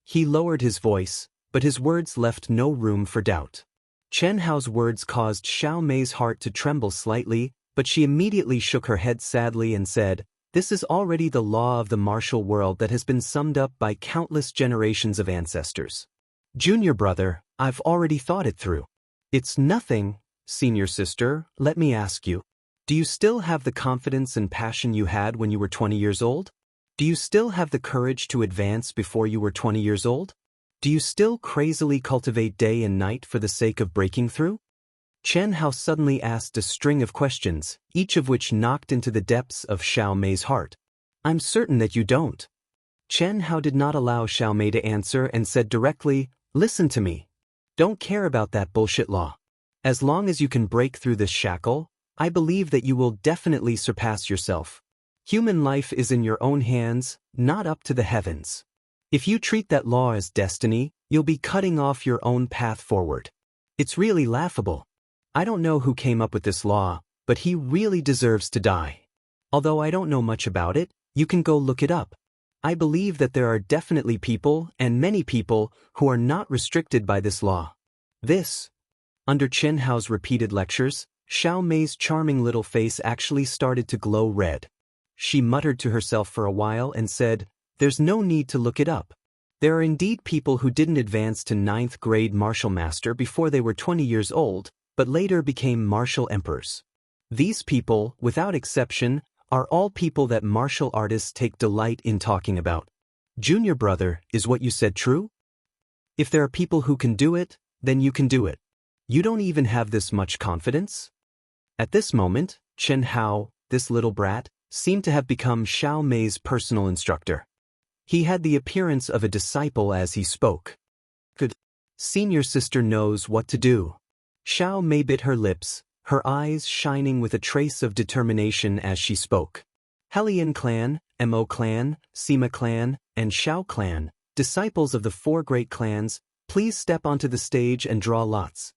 [SPEAKER 1] He lowered his voice, but his words left no room for doubt. Chen Hao's words caused Xiaomei's heart to tremble slightly, but she immediately shook her head sadly and said, "This is already the law of the martial world that has been summed up by countless generations of ancestors. Junior brother, I've already thought it through. It's nothing. Senior sister, let me ask you. Do you still have the confidence and passion you had when you were 20 years old? Do you still have the courage to advance before you were 20 years old? Do you still crazily cultivate day and night for the sake of breaking through? Chen Hao suddenly asked a string of questions, each of which knocked into the depths of Xiao Mei's heart. I'm certain that you don't. Chen Hao did not allow Xiao Mei to answer and said directly, listen to me. Don't care about that bullshit law. As long as you can break through this shackle, I believe that you will definitely surpass yourself. Human life is in your own hands, not up to the heavens. If you treat that law as destiny, you'll be cutting off your own path forward. It's really laughable. I don't know who came up with this law, but he really deserves to die. Although I don't know much about it, you can go look it up. I believe that there are definitely people, and many people, who are not restricted by this law. Under Chen Hao's repeated lectures, Xiao Mei's charming little face actually started to glow red. She muttered to herself for a while and said, there's no need to look it up. There are indeed people who didn't advance to 9th grade martial master before they were 20 years old, but later became martial emperors. These people, without exception, are all people that martial artists take delight in talking about. Junior brother, is what you said true? If there are people who can do it, then you can do it. You don't even have this much confidence? At this moment, Chen Hao, this little brat, seemed to have become Xiao Mei's personal instructor. He had the appearance of a disciple as he spoke. Good. Senior sister knows what to do. Xiao Mei bit her lips, her eyes shining with a trace of determination as she spoke. Hellion clan, Mo clan, Sima clan, and Xiao clan, disciples of the 4 great clans, please step onto the stage and draw lots.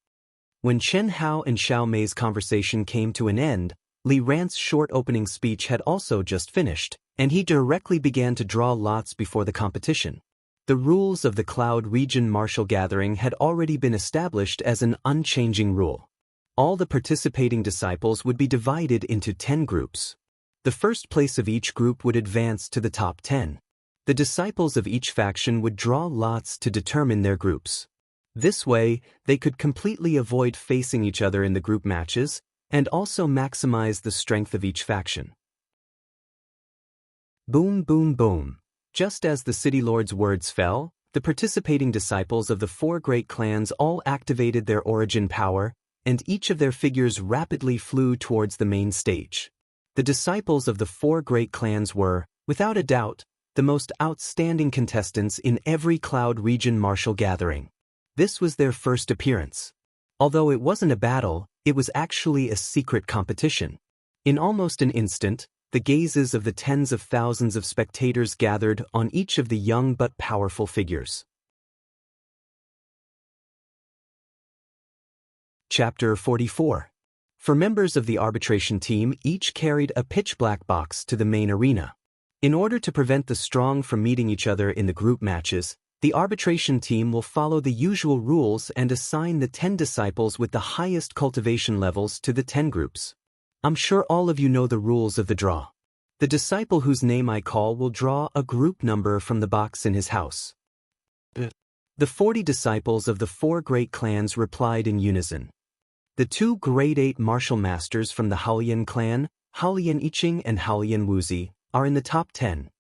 [SPEAKER 1] When Chen Hao and Xiao Mei's conversation came to an end, Li Ran's short opening speech had also just finished, and he directly began to draw lots before the competition. The rules of the Cloud Region Martial Gathering had already been established as an unchanging rule. All the participating disciples would be divided into 10 groups. The first place of each group would advance to the top 10. The disciples of each faction would draw lots to determine their groups. This way, they could completely avoid facing each other in the group matches, and also maximize the strength of each faction. Boom, boom, boom. Just as the city lord's words fell, the participating disciples of the 4 great clans all activated their origin power, and each of their figures rapidly flew towards the main stage. The disciples of the 4 great clans were, without a doubt, the most outstanding contestants in every Cloud Region Martial Gathering. This was their first appearance. Although it wasn't a battle, it was actually a secret competition. In almost an instant, the gazes of the tens of thousands of spectators gathered on each of the young but powerful figures. Chapter 44. For members of the arbitration team, each carried a pitch-black box to the main arena. In order to prevent the strong from meeting each other in the group matches, the arbitration team will follow the usual rules and assign the 10 disciples with the highest cultivation levels to the 10 groups. I'm sure all of you know the rules of the draw. The disciple whose name I call will draw a group number from the box in his house. The 40 disciples of the 4 great clans replied in unison. The 2 grade 8 martial masters from the Haolian clan, Haolian Yiqing and Haolian Wuxi, are in the top 10.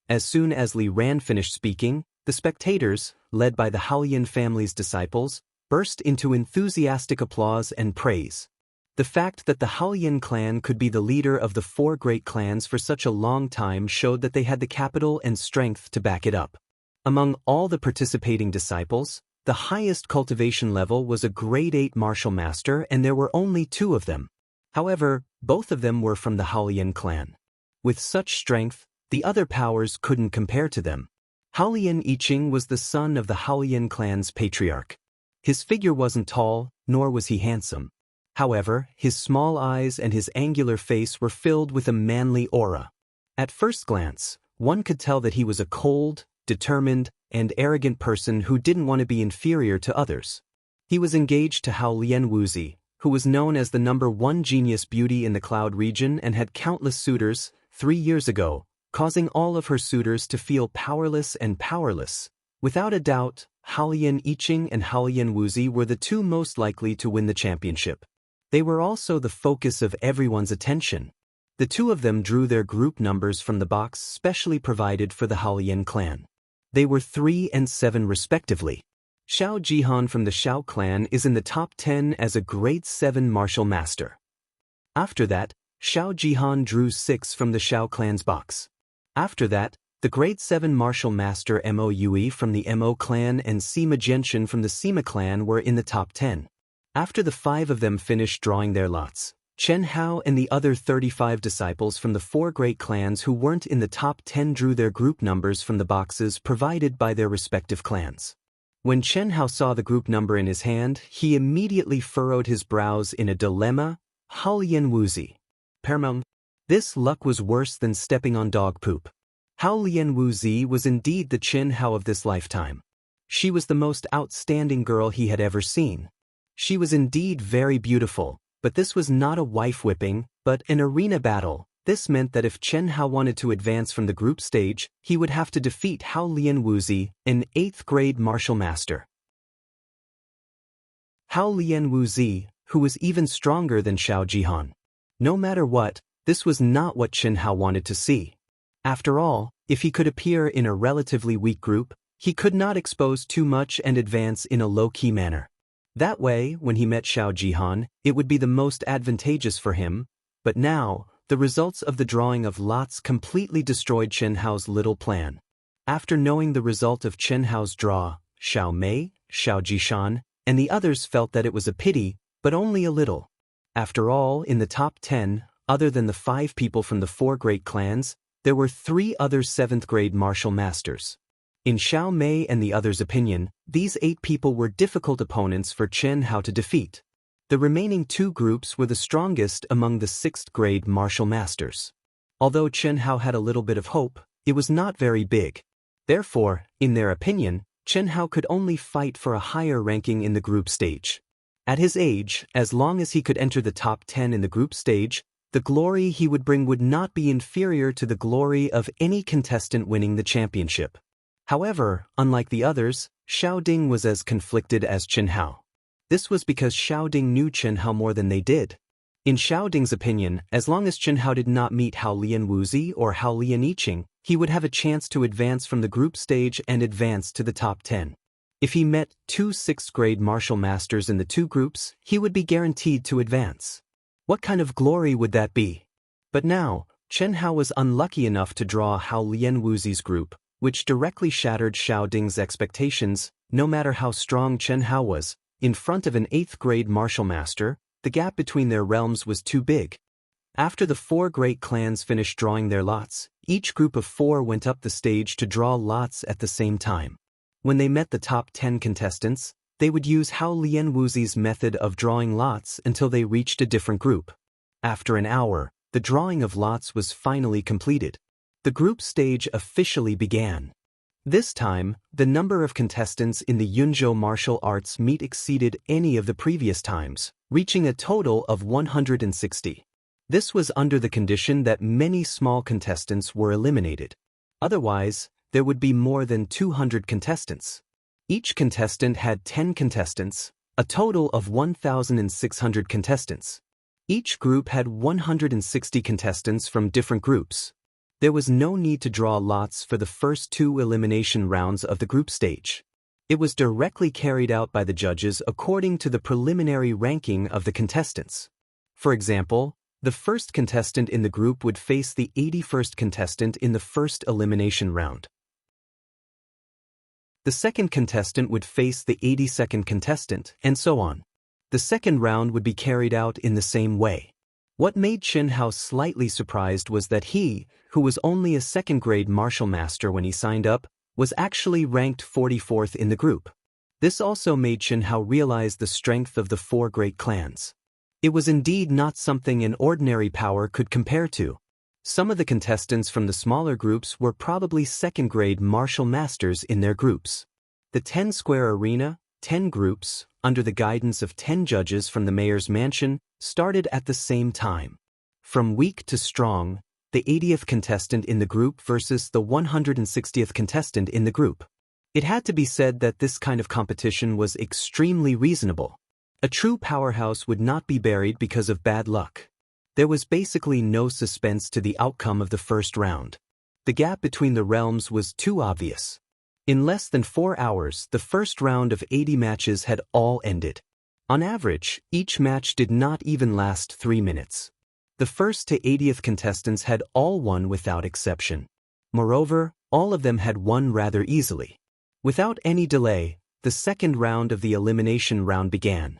[SPEAKER 1] As soon as Li Ran finished speaking, the spectators, led by the Haolian family's disciples, burst into enthusiastic applause and praise. The fact that the Haolian clan could be the leader of the 4 great clans for such a long time showed that they had the capital and strength to back it up. Among all the participating disciples, the highest cultivation level was a grade 8 martial master, and there were only 2 of them. However, both of them were from the Haolian clan. With such strength, the other powers couldn't compare to them. Haolian Yiqing was the son of the Haolian clan's patriarch. His figure wasn't tall, nor was he handsome. However, his small eyes and his angular face were filled with a manly aura. At first glance, one could tell that he was a cold, determined, and arrogant person who didn't want to be inferior to others. He was engaged to Haolian Wuxi, who was known as the #1 genius beauty in the Cloud region and had countless suitors, 3 years ago, causing all of her suitors to feel powerless and powerless. Without a doubt, Haolian Yiqing and Haolian Wuzi were the two most likely to win the championship. They were also the focus of everyone's attention. The two of them drew their group numbers from the box specially provided for the Haolian clan. They were 3 and 7 respectively. Xiao Jihan from the Xiao clan is in the top 10 as a grade 7 martial master. After that, Xiao Jihan drew 6 from the Xiao clan's box. After that, the grade 7 martial master Mo Yui from the Mo clan and Sima Genshin from the Sima clan were in the top 10. After the 5 of them finished drawing their lots, Chen Hao and the other 35 disciples from the 4 great clans who weren't in the top 10 drew their group numbers from the boxes provided by their respective clans. When Chen Hao saw the group number in his hand, he immediately furrowed his brows in a dilemma. Haolian Wuzi. Permum. This luck was worse than stepping on dog poop. Haolian Wuzi was indeed the Chen Hao of this lifetime. She was the most outstanding girl he had ever seen. She was indeed very beautiful, but this was not a wife whipping, but an arena battle. This meant that if Chen Hao wanted to advance from the group stage, he would have to defeat Haolian Wuzi, an 8th grade martial master. Haolian Wuzi, who was even stronger than Xiao Jihan. No matter what, this was not what Chen Hao wanted to see. After all, if he could appear in a relatively weak group, he could not expose too much and advance in a low-key manner. That way, when he met Xiao Jihan, it would be the most advantageous for him, but now, the results of the drawing of lots completely destroyed Chen Hao's little plan. After knowing the result of Chen Hao's draw, Xiao Mei, Xiao Jishan, and the others felt that it was a pity, but only a little. After all, in the top 10, other than the 5 people from the 4 great clans, there were 3 other 7th grade martial masters. In Xiao Mei and the others' opinion, these 8 people were difficult opponents for Chen Hao to defeat. The remaining 2 groups were the strongest among the 6th grade martial masters. Although Chen Hao had a little bit of hope, it was not very big. Therefore, in their opinion, Chen Hao could only fight for a higher ranking in the group stage. At his age, as long as he could enter the top 10 in the group stage, the glory he would bring would not be inferior to the glory of any contestant winning the championship. However, unlike the others, Xiao Ding was as conflicted as Chen Hao. This was because Xiao Ding knew Chen Hao more than they did. In Xiao Ding's opinion, as long as Chen Hao did not meet Haolian Wuzi or Haolian Yiqing, he would have a chance to advance from the group stage and advance to the top 10. If he met 2 6th grade martial masters in the 2 groups, he would be guaranteed to advance. What kind of glory would that be? But now, Chen Hao was unlucky enough to draw Haolian Wuzi's group, which directly shattered Xiao Ding's expectations. No matter how strong Chen Hao was, in front of an 8th grade martial master, the gap between their realms was too big. After the 4 great clans finished drawing their lots, each group of 4 went up the stage to draw lots at the same time. When they met the top 10 contestants, they would use Haolian Wuzi's method of drawing lots until they reached a different group. After an hour, the drawing of lots was finally completed. The group stage officially began. This time, the number of contestants in the Yunzhou martial arts meet exceeded any of the previous times, reaching a total of 160. This was under the condition that many small contestants were eliminated. Otherwise, there would be more than 200 contestants. Each contestant had 10 contestants, a total of 1,600 contestants. Each group had 160 contestants from different groups. There was no need to draw lots for the first 2 elimination rounds of the group stage. It was directly carried out by the judges according to the preliminary ranking of the contestants. For example, the first contestant in the group would face the 81st contestant in the first elimination round. The second contestant would face the 82nd contestant, and so on. The second round would be carried out in the same way. What made Chen Hao slightly surprised was that he, who was only a 2nd grade martial master when he signed up, was actually ranked 44th in the group. This also made Chen Hao realize the strength of the 4 great clans. It was indeed not something an ordinary power could compare to. Some of the contestants from the smaller groups were probably 2nd grade martial masters in their groups. The 10-square arena, 10 groups, under the guidance of 10 judges from the mayor's mansion, started at the same time. From weak to strong, the 80th contestant in the group versus the 160th contestant in the group. It had to be said that this kind of competition was extremely reasonable. A true powerhouse would not be buried because of bad luck. There was basically no suspense to the outcome of the first round. The gap between the realms was too obvious. In less than 4 hours, the first round of 80 matches had all ended. On average, each match did not even last 3 minutes. The first to 80th contestants had all won without exception. Moreover, all of them had won rather easily. Without any delay, the second round of the elimination round began.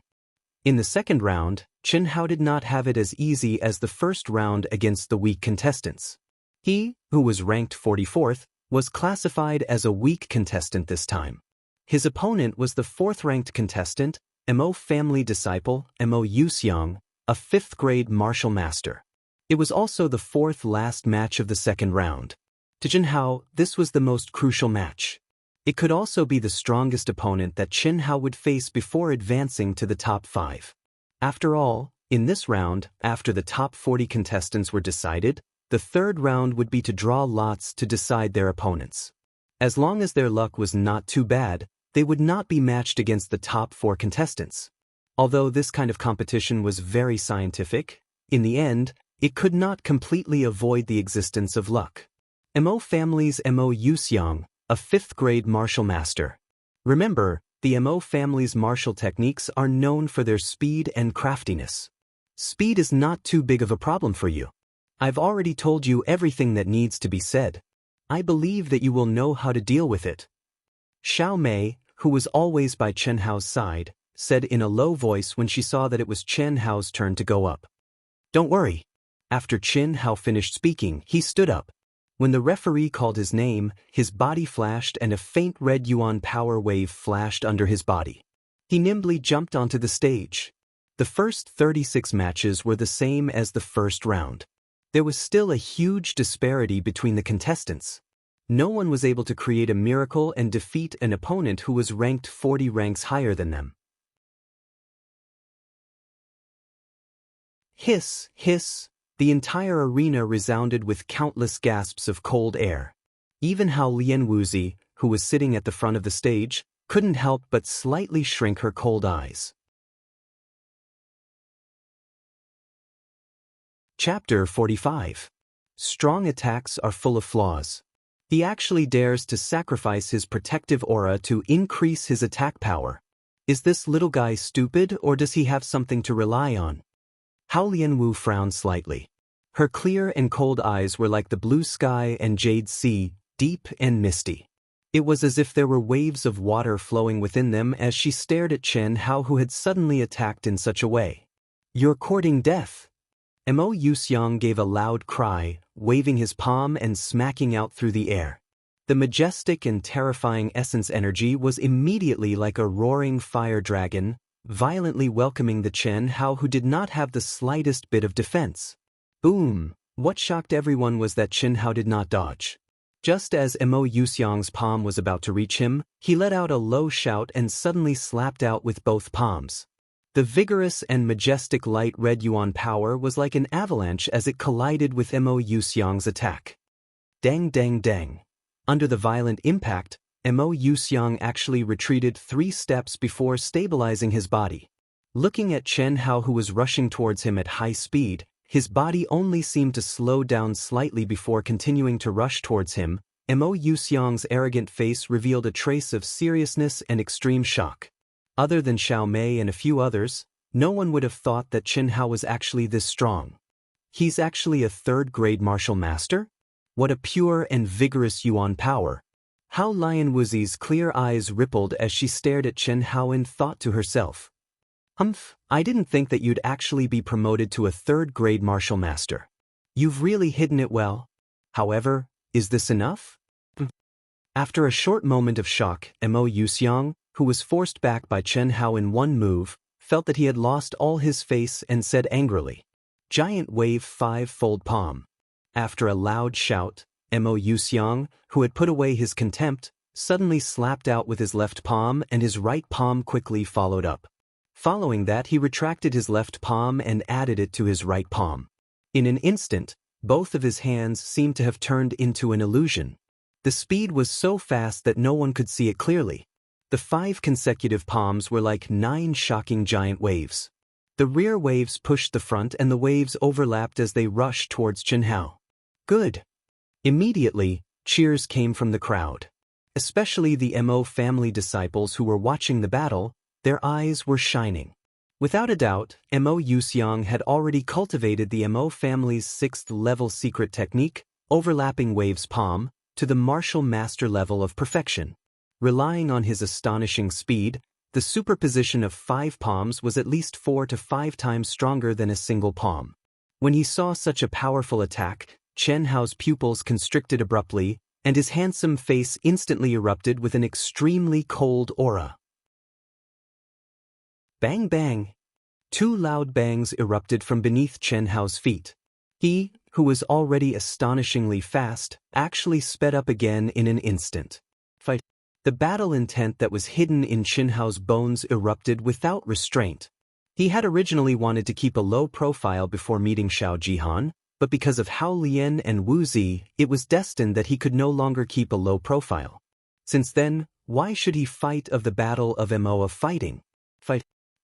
[SPEAKER 1] In the second round, Qianhao did not have it as easy as the first round against the weak contestants. He, who was ranked 44th, was classified as a weak contestant this time. His opponent was the 4th-ranked contestant, Mo family disciple, Mo Yuxiang, a 5th-grade martial master. It was also the 4th last match of the second round. To Qianhao, this was the most crucial match. It could also be the strongest opponent that Qianhao would face before advancing to the top 5. After all, in this round, after the top 40 contestants were decided, the third round would be to draw lots to decide their opponents. As long as their luck was not too bad, they would not be matched against the top 4 contestants. Although this kind of competition was very scientific, in the end, it could not completely avoid the existence of luck. Mo family's Mo Yuxiang, a 5th-grade martial master. Remember, the Mo family's martial techniques are known for their speed and craftiness. Speed is not too big of a problem for you. I've already told you everything that needs to be said. I believe that you will know how to deal with it. Xiao Mei, who was always by Qianhao's side, said in a low voice when she saw that it was Qianhao's turn to go up. Don't worry. After Qianhao finished speaking, he stood up. When the referee called his name, his body flashed and a faint red yuan power wave flashed under his body. He nimbly jumped onto the stage. The first 36 matches were the same as the first round. There was still a huge disparity between the contestants. No one was able to create a miracle and defeat an opponent who was ranked 40 ranks higher than them. Hiss, hiss. The entire arena resounded with countless gasps of cold air. Even Hao Lianwuzi, who was sitting at the front of the stage, couldn't help but slightly shrink her cold eyes. Chapter 45. Strong attacks are full of flaws. He actually dares to sacrifice his protective aura to increase his attack power. Is this little guy stupid, or does he have something to rely on? Hao Lianwu frowned slightly. Her clear and cold eyes were like the blue sky and jade sea, deep and misty. It was as if there were waves of water flowing within them as she stared at Qianhao, who had suddenly attacked in such a way. You're courting death. Mo Yuxiang gave a loud cry, waving his palm and smacking out through the air. The majestic and terrifying essence energy was immediately like a roaring fire dragon, violently welcoming the Qianhao, who did not have the slightest bit of defense. Boom! What shocked everyone was that Qianhao did not dodge. Just as Mo Yuxiang's palm was about to reach him, he let out a low shout and suddenly slapped out with both palms. The vigorous and majestic light red yuan power was like an avalanche as it collided with Mo Yuxiang's attack. Dang dang dang. Under the violent impact, Mo Yuxiang actually retreated 3 steps before stabilizing his body. Looking at Qianhao, who was rushing towards him at high speed, his body only seemed to slow down slightly before continuing to rush towards him. Mo Yuxiang's arrogant face revealed a trace of seriousness and extreme shock. Other than Xiao Mei and a few others, no one would have thought that Qianhao was actually this strong. He's actually a 3rd-grade martial master? What a pure and vigorous yuan power. Hao Lianwuzi's clear eyes rippled as she stared at Qianhao and thought to herself. I didn't think that you'd actually be promoted to a 3rd-grade martial master. You've really hidden it well. However, is this enough? After a short moment of shock, Mo Yuxiang, who was forced back by Qianhao in one move, felt that he had lost all his face and said angrily, "Giant wave 5-fold palm." After a loud shout, Mo Yuxiang, who had put away his contempt, suddenly slapped out with his left palm, and his right palm quickly followed up. Following that, he retracted his left palm and added it to his right palm. In an instant, both of his hands seemed to have turned into an illusion. The speed was so fast that no one could see it clearly. The 5 consecutive palms were like 9 shocking giant waves. The rear waves pushed the front and the waves overlapped as they rushed towards Qianhao. Good. Immediately, cheers came from the crowd. Especially the Mo family disciples who were watching the battle, their eyes were shining. Without a doubt, Mo Wuxiang had already cultivated the Mo family's 6th-level secret technique, overlapping waves palm, to the martial master level of perfection. Relying on his astonishing speed, the superposition of 5 palms was at least 4 to 5 times stronger than a single palm. When he saw such a powerful attack, Qianhao's pupils constricted abruptly, and his handsome face instantly erupted with an extremely cold aura. Bang bang! 2 loud bangs erupted from beneath Qianhao's feet. He, who was already astonishingly fast, actually sped up again in an instant. The battle intent that was hidden in Qianhao's bones erupted without restraint. He had originally wanted to keep a low profile before meeting Xiao Jihan, but because of Hao Lian and Wu Zi, it was destined that he could no longer keep a low profile. Since then, why should he fight of the battle of Mo of fighting?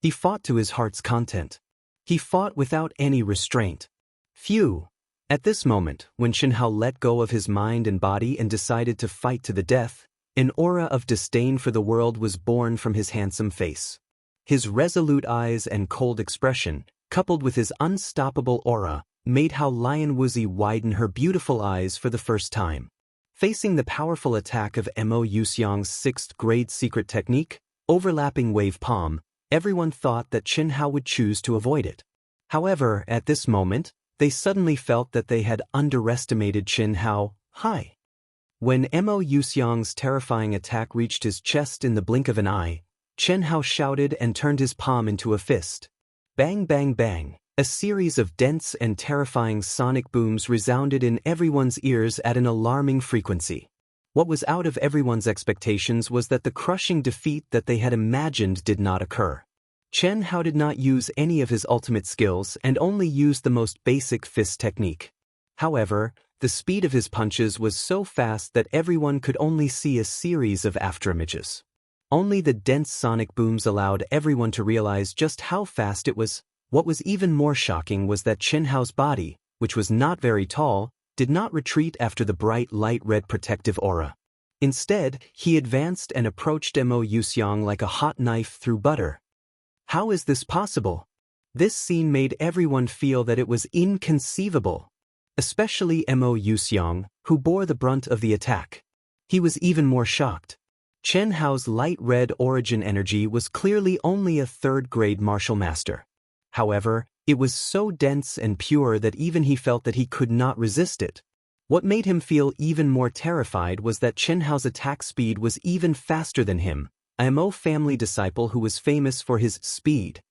[SPEAKER 1] He fought to his heart's content. He fought without any restraint. Phew! At this moment, when Qianhao let go of his mind and body and decided to fight to the death, an aura of disdain for the world was born from his handsome face. His resolute eyes and cold expression, coupled with his unstoppable aura, made Hao Lian Wuzi widen her beautiful eyes for the first time. Facing the powerful attack of Mo Wuxiang's 6th-grade secret technique, overlapping wave palm, everyone thought that Qianhao would choose to avoid it. However, at this moment, they suddenly felt that they had underestimated Qianhao. When Mo Wuxiang's terrifying attack reached his chest in the blink of an eye, Qianhao shouted and turned his palm into a fist. Bang bang bang! A series of dense and terrifying sonic booms resounded in everyone's ears at an alarming frequency. What was out of everyone's expectations was that the crushing defeat that they had imagined did not occur. Qianhao did not use any of his ultimate skills and only used the most basic fist technique. However, the speed of his punches was so fast that everyone could only see a series of afterimages. Only the dense sonic booms allowed everyone to realize just how fast it was. What was even more shocking was that Qianhao's body, which was not very tall, did not retreat after the bright light red protective aura. Instead, he advanced and approached Mo Wuxiang like a hot knife through butter. How is this possible? This scene made everyone feel that it was inconceivable. Especially Mo Wuxiang, who bore the brunt of the attack. He was even more shocked. Qianhao's light red origin energy was clearly only a 3rd-grade martial master. However, it was so dense and pure that even he felt that he could not resist it. What made him feel even more terrified was that Qianhao's attack speed was even faster than him, a Mo family disciple who was famous for his speed.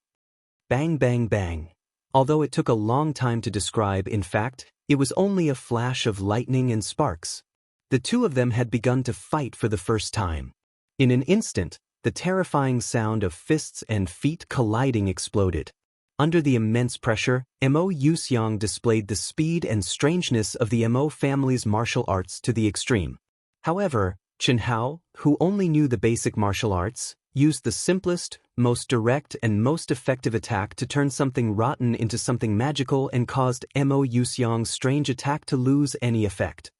[SPEAKER 1] Bang bang bang. Although it took a long time to describe, in fact, it was only a flash of lightning and sparks. The two of them had begun to fight for the first time. In an instant, the terrifying sound of fists and feet colliding exploded. Under the immense pressure, Mo Wuxiang displayed the speed and strangeness of the Mo family's martial arts to the extreme. However, Qianhao, who only knew the basic martial arts, used the simplest, most direct and most effective attack to turn something rotten into something magical and caused Mo Wuxiang's strange attack to lose any effect.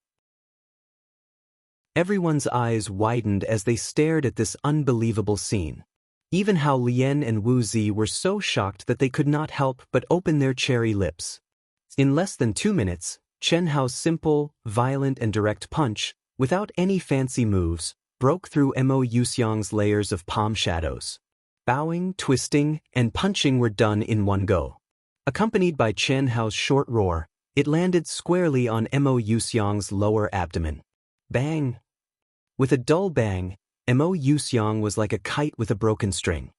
[SPEAKER 1] Everyone's eyes widened as they stared at this unbelievable scene. Even Hao Lian and Wu Zi were so shocked that they could not help but open their cherry lips. In less than 2 minutes, Qianhao's simple, violent and direct punch, without any fancy moves, broke through Mo Wuxiang's layers of palm shadows. Bowing, twisting, and punching were done in one go. Accompanied by Qianhao's short roar, it landed squarely on Mo Wuxiang's lower abdomen. Bang! With a dull bang, Mo Wuxiang was like a kite with a broken string.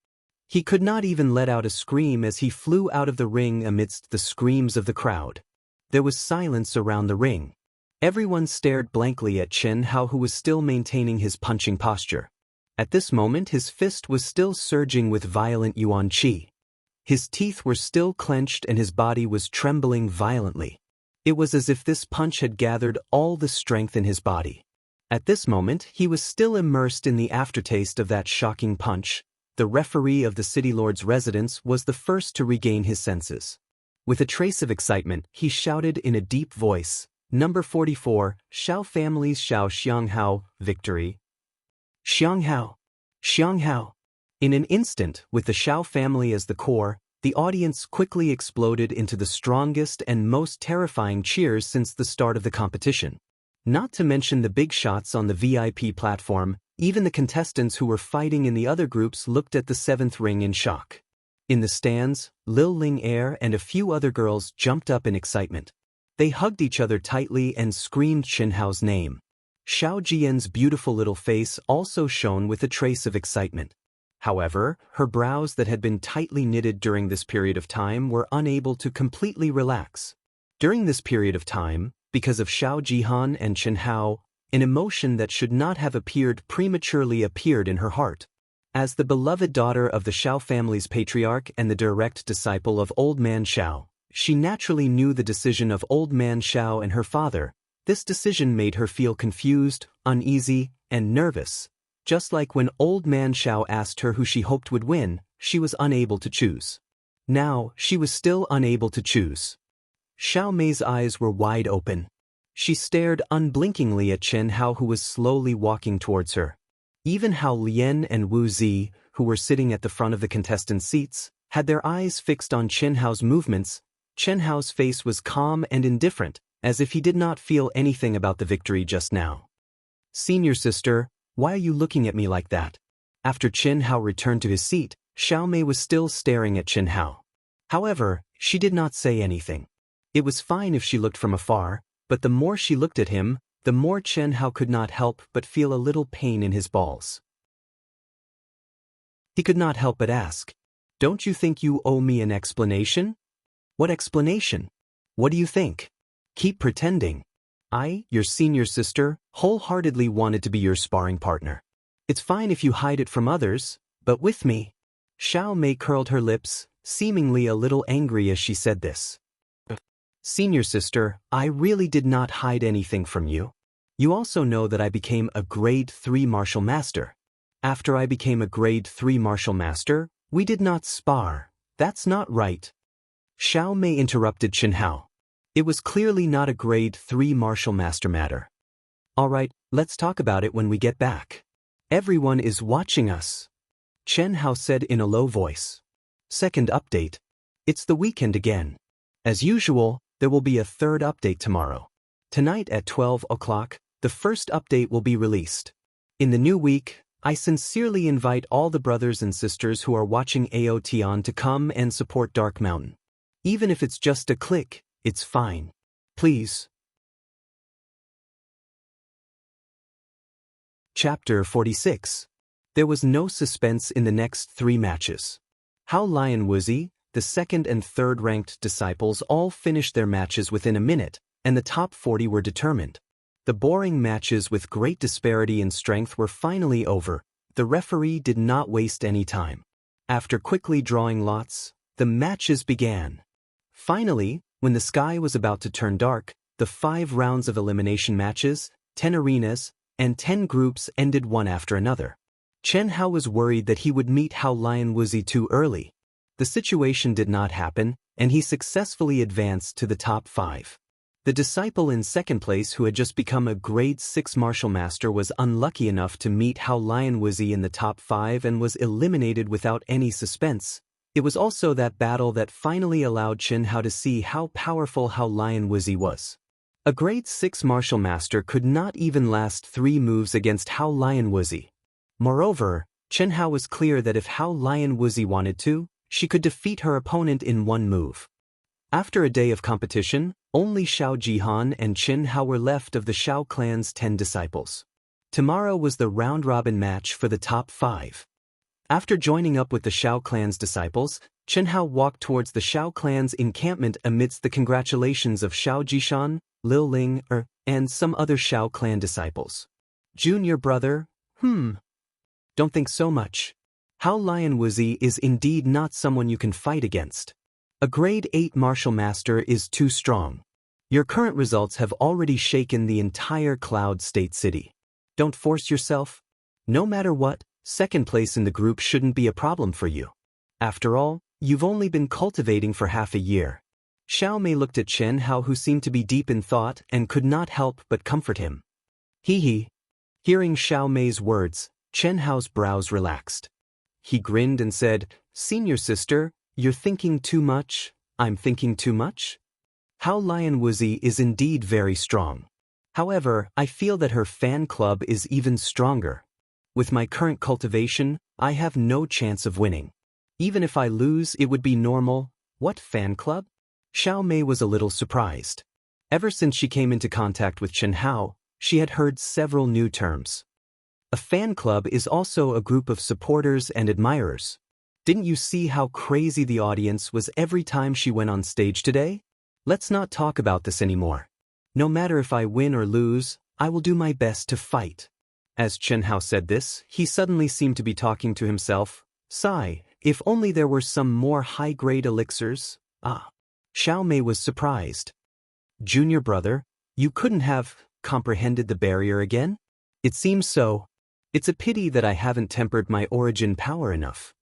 [SPEAKER 1] He could not even let out a scream as he flew out of the ring amidst the screams of the crowd. There was silence around the ring. Everyone stared blankly at Qianhao, who was still maintaining his punching posture. At this moment his fist was still surging with violent yuan qi. His teeth were still clenched and his body was trembling violently. It was as if this punch had gathered all the strength in his body. At this moment, he was still immersed in the aftertaste of that shocking punch. The referee of the city lord's residence was the first to regain his senses. With a trace of excitement, he shouted in a deep voice, "Number 44, Xiao family's Xiao Xianghao, victory. Xianghao! Xianghao!" In an instant, with the Xiao family as the core, the audience quickly exploded into the strongest and most terrifying cheers since the start of the competition. Not to mention the big shots on the VIP platform, even the contestants who were fighting in the other groups looked at the seventh ring in shock. In the stands, Lil Ling Er and a few other girls jumped up in excitement. They hugged each other tightly and screamed Xinhao's name. Xiao Jian's beautiful little face also shone with a trace of excitement. However, her brows that had been tightly knitted during this period of time were unable to completely relax. During this period of time, because of Xiao Jihan and Xinhao, an emotion that should not have appeared prematurely appeared in her heart. As the beloved daughter of the Xiao family's patriarch and the direct disciple of Old Man Xiao, she naturally knew the decision of Old Man Xiao and her father. This decision made her feel confused, uneasy, and nervous. Just like when Old Man Xiao asked her who she hoped would win, she was unable to choose. Now, she was still unable to choose. Xiao Mei's eyes were wide open. She stared unblinkingly at Chen Hao, who was slowly walking towards her. Even Hao Lian and Wu Zi, who were sitting at the front of the contestant seats, had their eyes fixed on Chen Hao's movements. Chen Hao's face was calm and indifferent, as if he did not feel anything about the victory just now. "Senior sister, why are you looking at me like that?" After Chen Hao returned to his seat, Xiao Mei was still staring at Chen Hao. However, she did not say anything. It was fine if she looked from afar, but the more she looked at him, the more Chen Hao could not help but feel a little pain in his balls. He could not help but ask, "Don't you think you owe me an explanation?" "What explanation? What do you think?" "Keep pretending. I, your senior sister, wholeheartedly wanted to be your sparring partner. It's fine if you hide it from others, but with me." Xiao Mei curled her lips, seemingly a little angry as she said this. "Senior sister, I really did not hide anything from you. You also know that I became a grade 3 martial master. After I became a grade 3 martial master, we did not spar. That's not right." Xiao Mei interrupted Chen Hao. It was clearly not a grade 3 martial master matter. "All right, let's talk about it when we get back. Everyone is watching us," Chen Hao said in a low voice. Second update. It's the weekend again. As usual, there will be a third update tomorrow. Tonight at 12 o'clock, the first update will be released. In the new week, I sincerely invite all the brothers and sisters who are watching AOT to come and support Dark Mountain. Even if it's just a click, it's fine. Please. Chapter 46. There was no suspense in the next 3 matches. Hao Lian Wuzi, the second and third ranked disciples all finished their matches within a minute, and the top 40 were determined. The boring matches with great disparity in strength were finally over. The referee did not waste any time. After quickly drawing lots, the matches began. Finally, when the sky was about to turn dark, the 5 rounds of elimination matches, 10 arenas, and 10 groups ended one after another. Chen Hao was worried that he would meet Hao Lian Wuzi too early. The situation did not happen, and he successfully advanced to the top 5. The disciple in second place, who had just become a grade 6 martial master, was unlucky enough to meet Hao Lian Wuzi in the top 5 and was eliminated without any suspense. It was also that battle that finally allowed Chen Hao to see how powerful Hao Lian Wuzi was. A grade 6 martial master could not even last 3 moves against Hao Lian Wuzi. Moreover, Chen Hao was clear that if Hao Lian Wuzi wanted to, she could defeat her opponent in 1 move. After a day of competition, only Xiao Jihan and Chen Hao were left of the Xiao clan's 10 disciples. Tomorrow was the round-robin match for the top 5. After joining up with the Xiao clan's disciples, Chen Hao walked towards the Xiao clan's encampment amidst the congratulations of Xiao Jishan, Lil Ling Er, and some other Xiao clan disciples. "Junior brother, don't think so much. Hao Lian Wuzi is indeed not someone you can fight against. A grade 8 martial master is too strong. Your current results have already shaken the entire Cloud State City. Don't force yourself. No matter what, second place in the group shouldn't be a problem for you. After all, you've only been cultivating for half a year. Xiao Mei looked at Chen Hao, who seemed to be deep in thought and could not help but comfort him. Hee. Hearing Xiao Mei's words, Chen Hao's brows relaxed. He grinned and said, "Senior sister, you're thinking too much. I'm thinking too much?" Hao Lian Wuzi is indeed very strong. However, I feel that her fan club is even stronger. With my current cultivation, I have no chance of winning. Even if I lose, it would be normal. What fan club? Xiao Mei was a little surprised. Ever since she came into contact with Chen Hao, she had heard several new terms. A fan club is also a group of supporters and admirers. Didn't you see how crazy the audience was every time she went on stage today? Let's not talk about this anymore. No matter if I win or lose, I will do my best to fight. As Chen Hao said this, he suddenly seemed to be talking to himself. Sigh, if only there were some more high-grade elixirs. Xiao Mei was surprised. Junior brother, you couldn't have comprehended the barrier again? It seems so. It's a pity that I haven't tempered my origin power enough.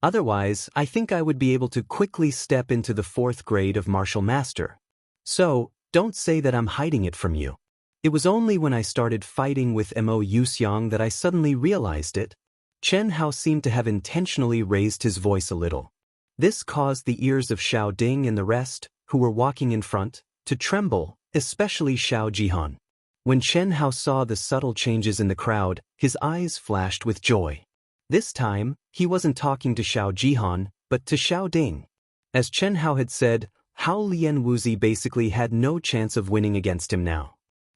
[SPEAKER 1] Otherwise, I think I would be able to quickly step into the 4th grade of martial master. So, don't say that I'm hiding it from you. It was only when I started fighting with Mo Yuxiang that I suddenly realized it. Chen Hao seemed to have intentionally raised his voice a little. This caused the ears of Xiao Ding and the rest, who were walking in front, to tremble, especially Xiao Jihan. When Chen Hao saw the subtle changes in the crowd, his eyes flashed with joy. This time, he wasn't talking to Xiao Jihan, but to Xiao Ding. As Chen Hao had said, Hao Lian Wuzi basically had no chance of winning against him now.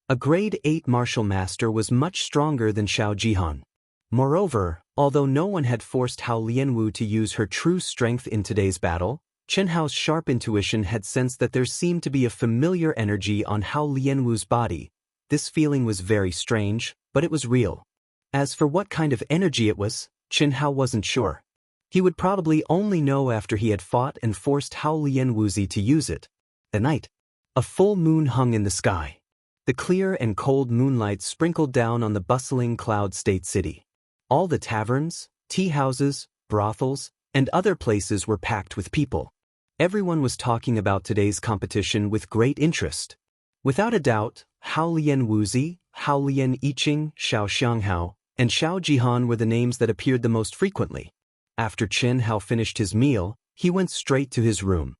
[SPEAKER 1] A grade 8 martial master was much stronger than Xiao Jihan. Moreover, although no one had forced Hao Lianwu to use her true strength in today's battle, Chen Hao's sharp intuition had sensed that there seemed to be a familiar energy on Hao Lianwu's body. This feeling was very strange, but it was real. As for what kind of energy it was, Chen Hao wasn't sure. He would probably only know after he had fought and forced Hao Lianwuzi to use it. At night, a full moon hung in the sky. The clear and cold moonlight sprinkled down on the bustling cloud state city. All the taverns, tea houses, brothels, and other places were packed with people. Everyone was talking about today's competition with great interest. Without a doubt, Hao Lian Wuzi, Hao Lian Yiqing, Xiao Xianghao, and Xiao Jihan were the names that appeared the most frequently. After Chen Hao finished his meal, he went straight to his room.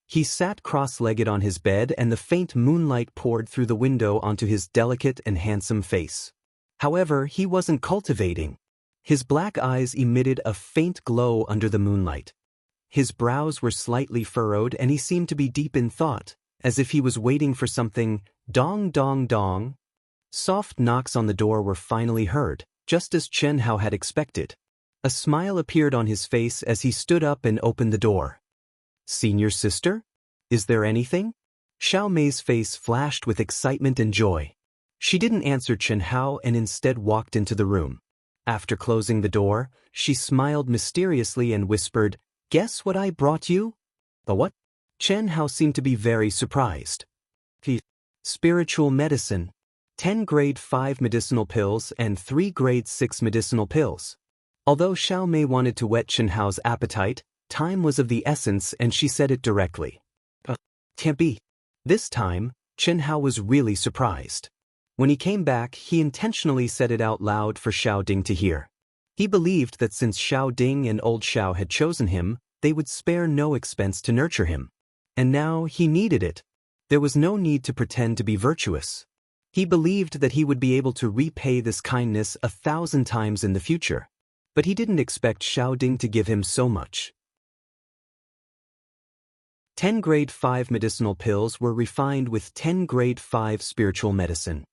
[SPEAKER 1] He sat cross-legged on his bed and the faint moonlight poured through the window onto his delicate and handsome face. However, he wasn't cultivating. His black eyes emitted a faint glow under the moonlight. His brows were slightly furrowed and he seemed to be deep in thought, as if he was waiting for something. Dong dong dong. Soft knocks on the door were finally heard, just as Chen Hao had expected. A smile appeared on his face as he stood up and opened the door. Senior sister? Is there anything? Xiao Mei's face flashed with excitement and joy. She didn't answer Chen Hao and instead walked into the room. After closing the door, she smiled mysteriously and whispered, "Guess what I brought you?" "The what?" Chen Hao seemed to be very surprised. Spiritual medicine. 10 grade 5 medicinal pills and 3 grade 6 medicinal pills. Although Xiao Mei wanted to whet Chen Hao's appetite, time was of the essence and she said it directly. Can't be. This time, Chen Hao was really surprised. When he came back, he intentionally said it out loud for Xiao Ding to hear. He believed that since Xiao Ding and old Xiao had chosen him, they would spare no expense to nurture him. And now he needed it. There was no need to pretend to be virtuous. He believed that he would be able to repay this kindness 1,000 times in the future. But he didn't expect Xiao Ding to give him so much. 10 grade 5 medicinal pills were refined with 10 grade 5 spiritual medicine.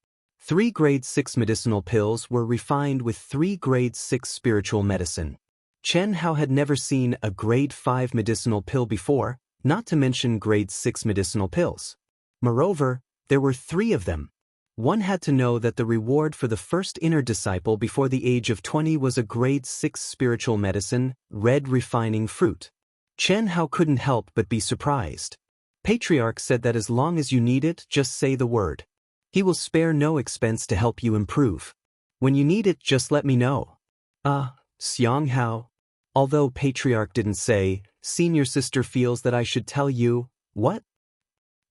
[SPEAKER 1] 3 grade 6 medicinal pills were refined with 3 grade 6 spiritual medicine. Chen Hao had never seen a grade 5 medicinal pill before, not to mention grade 6 medicinal pills. Moreover, there were 3 of them. One had to know that the reward for the first inner disciple before the age of 20 was a grade 6 spiritual medicine, red refining fruit. Chen Hao couldn't help but be surprised. Patriarch said that as long as you need it, just say the word. He will spare no expense to help you improve. When you need it, just let me know. Xianghao. Although Patriarch didn't say, senior sister feels that I should tell you, what?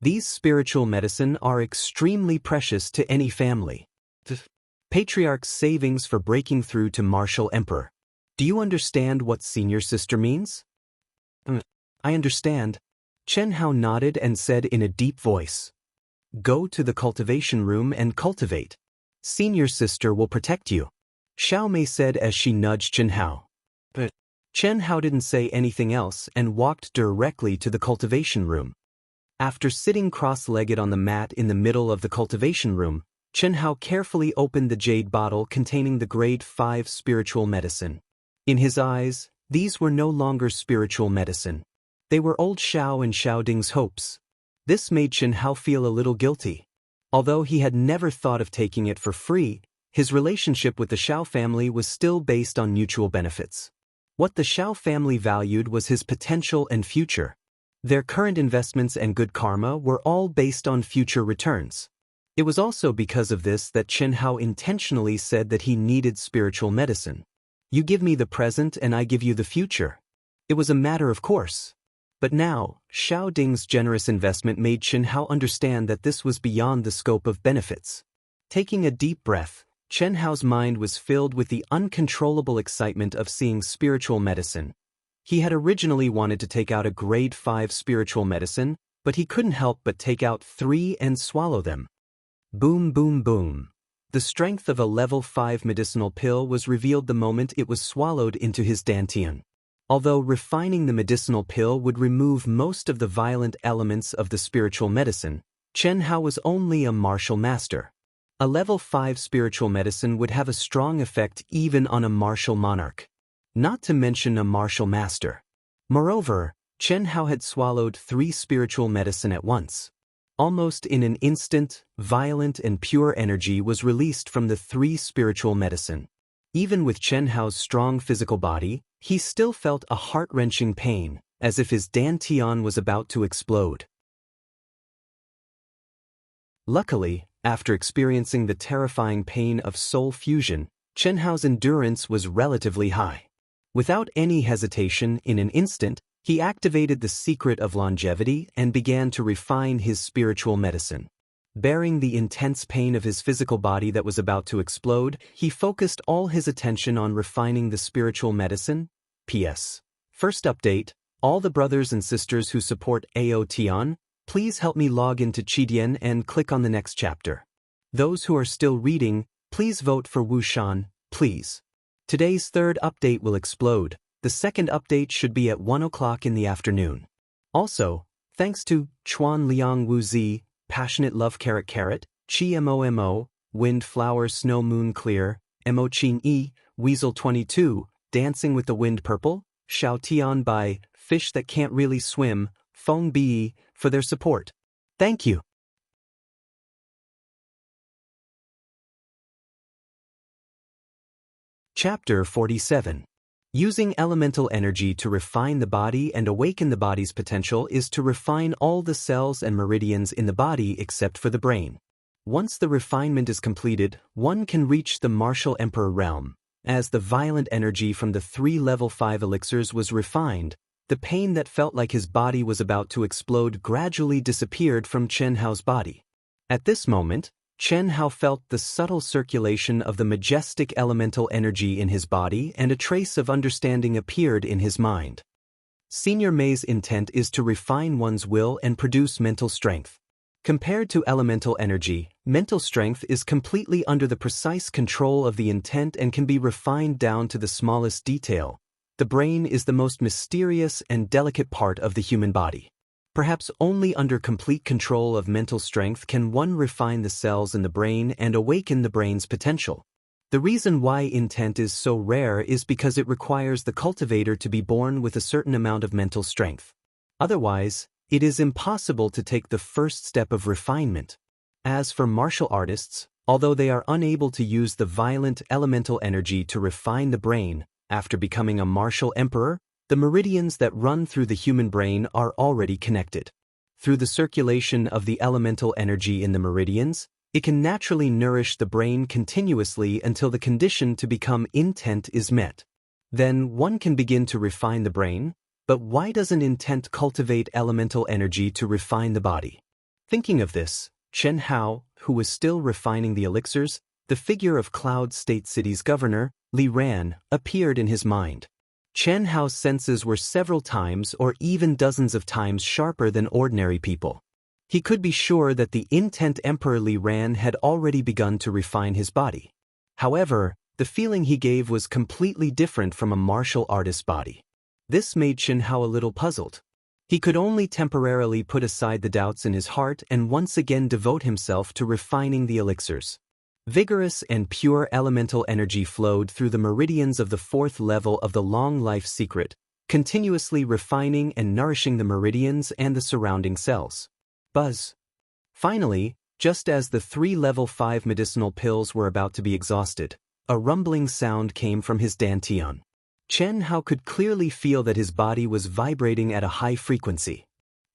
[SPEAKER 1] These spiritual medicine are extremely precious to any family. Patriarch's savings for breaking through to martial emperor. Do you understand what senior sister means? I understand. Chen Hao nodded and said in a deep voice. Go to the cultivation room and cultivate. Senior sister will protect you. Xiao Mei said as she nudged Chen Hao. But Chen Hao didn't say anything else and walked directly to the cultivation room. After sitting cross-legged on the mat in the middle of the cultivation room, Chen Hao carefully opened the jade bottle containing the grade 5 spiritual medicine. In his eyes, these were no longer spiritual medicine. They were old Xiao and Xiao Ding's hopes. This made Chen Hao feel a little guilty. Although he had never thought of taking it for free, his relationship with the Xiao family was still based on mutual benefits. What the Xiao family valued was his potential and future. Their current investments and good karma were all based on future returns. It was also because of this that Chen Hao intentionally said that he needed spiritual medicine. You give me the present and I give you the future. It was a matter of course. But now, Xiao Ding's generous investment made Chen Hao understand that this was beyond the scope of benefits. Taking a deep breath, Chen Hao's mind was filled with the uncontrollable excitement of seeing spiritual medicine. He had originally wanted to take out a grade 5 spiritual medicine, but he couldn't help but take out 3 and swallow them. Boom, boom, boom. The strength of a level 5 medicinal pill was revealed the moment it was swallowed into his dantian. Although refining the medicinal pill would remove most of the violent elements of the spiritual medicine, Chen Hao was only a martial master. A level 5 spiritual medicine would have a strong effect even on a martial monarch. Not to mention a martial master. Moreover, Chen Hao had swallowed 3 spiritual medicine at once. Almost in an instant, violent and pure energy was released from the 3 spiritual medicine. Even with Chen Hao's strong physical body, he still felt a heart-wrenching pain, as if his dantian was about to explode. Luckily, after experiencing the terrifying pain of soul fusion, Chen Hao's endurance was relatively high. Without any hesitation, in an instant, he activated the secret of longevity and began to refine his spiritual medicine. Bearing the intense pain of his physical body that was about to explode, he focused all his attention on refining the spiritual medicine. P.S. First update, all the brothers and sisters who support AOTian, please help me log into Qidian and click on the next chapter. Those who are still reading, please vote for Wushan, please. Today's third update will explode. The second update should be at 1 o'clock in the afternoon. Also, thanks to Chuan Liang Wu Zi, Passionate Love Carrot, Chi Momo, Wind Flower Snow Moon Clear, Mo Chin E, Weasel 22, Dancing with the Wind Purple, Xiao Tian by Fish That Can't Really Swim, Feng Bi, for their support. Thank you. Chapter 47. Using elemental energy to refine the body and awaken the body's potential is to refine all the cells and meridians in the body except for the brain. Once the refinement is completed, one can reach the martial emperor realm. As the violent energy from the 3 level 5 elixirs was refined, the pain that felt like his body was about to explode gradually disappeared from Chen Hao's body. At this moment, Chen Hao felt the subtle circulation of the majestic elemental energy in his body, and a trace of understanding appeared in his mind. Senior Mei's intent is to refine one's will and produce mental strength. Compared to elemental energy, mental strength is completely under the precise control of the intent and can be refined down to the smallest detail. The brain is the most mysterious and delicate part of the human body. Perhaps only under complete control of mental strength can one refine the cells in the brain and awaken the brain's potential. The reason why intent is so rare is because it requires the cultivator to be born with a certain amount of mental strength. Otherwise, it is impossible to take the first step of refinement. As for martial artists, although they are unable to use the violent elemental energy to refine the brain, after becoming a martial emperor, the meridians that run through the human brain are already connected. Through the circulation of the elemental energy in the meridians, It can naturally nourish the brain continuously until the condition to become intent is met. Then one can begin to refine the brain, but why doesn't intent cultivate elemental energy to refine the body? Thinking of this, Chen Hao, who was still refining the elixirs, the figure of Cloud State City's governor, Li Ran, appeared in his mind. Chen Hao's senses were several times or even dozens of times sharper than ordinary people. He could be sure that the intent Emperor Li Ran had already begun to refine his body. However, the feeling he gave was completely different from a martial artist's body. This made Chen Hao a little puzzled. He could only temporarily put aside the doubts in his heart and once again devote himself to refining the elixirs. Vigorous and pure elemental energy flowed through the meridians of the fourth level of the long life secret, continuously refining and nourishing the meridians and the surrounding cells. Buzz. Finally, just as the 3 level 5 medicinal pills were about to be exhausted, a rumbling sound came from his dantian. Chen Hao could clearly feel that his body was vibrating at a high frequency.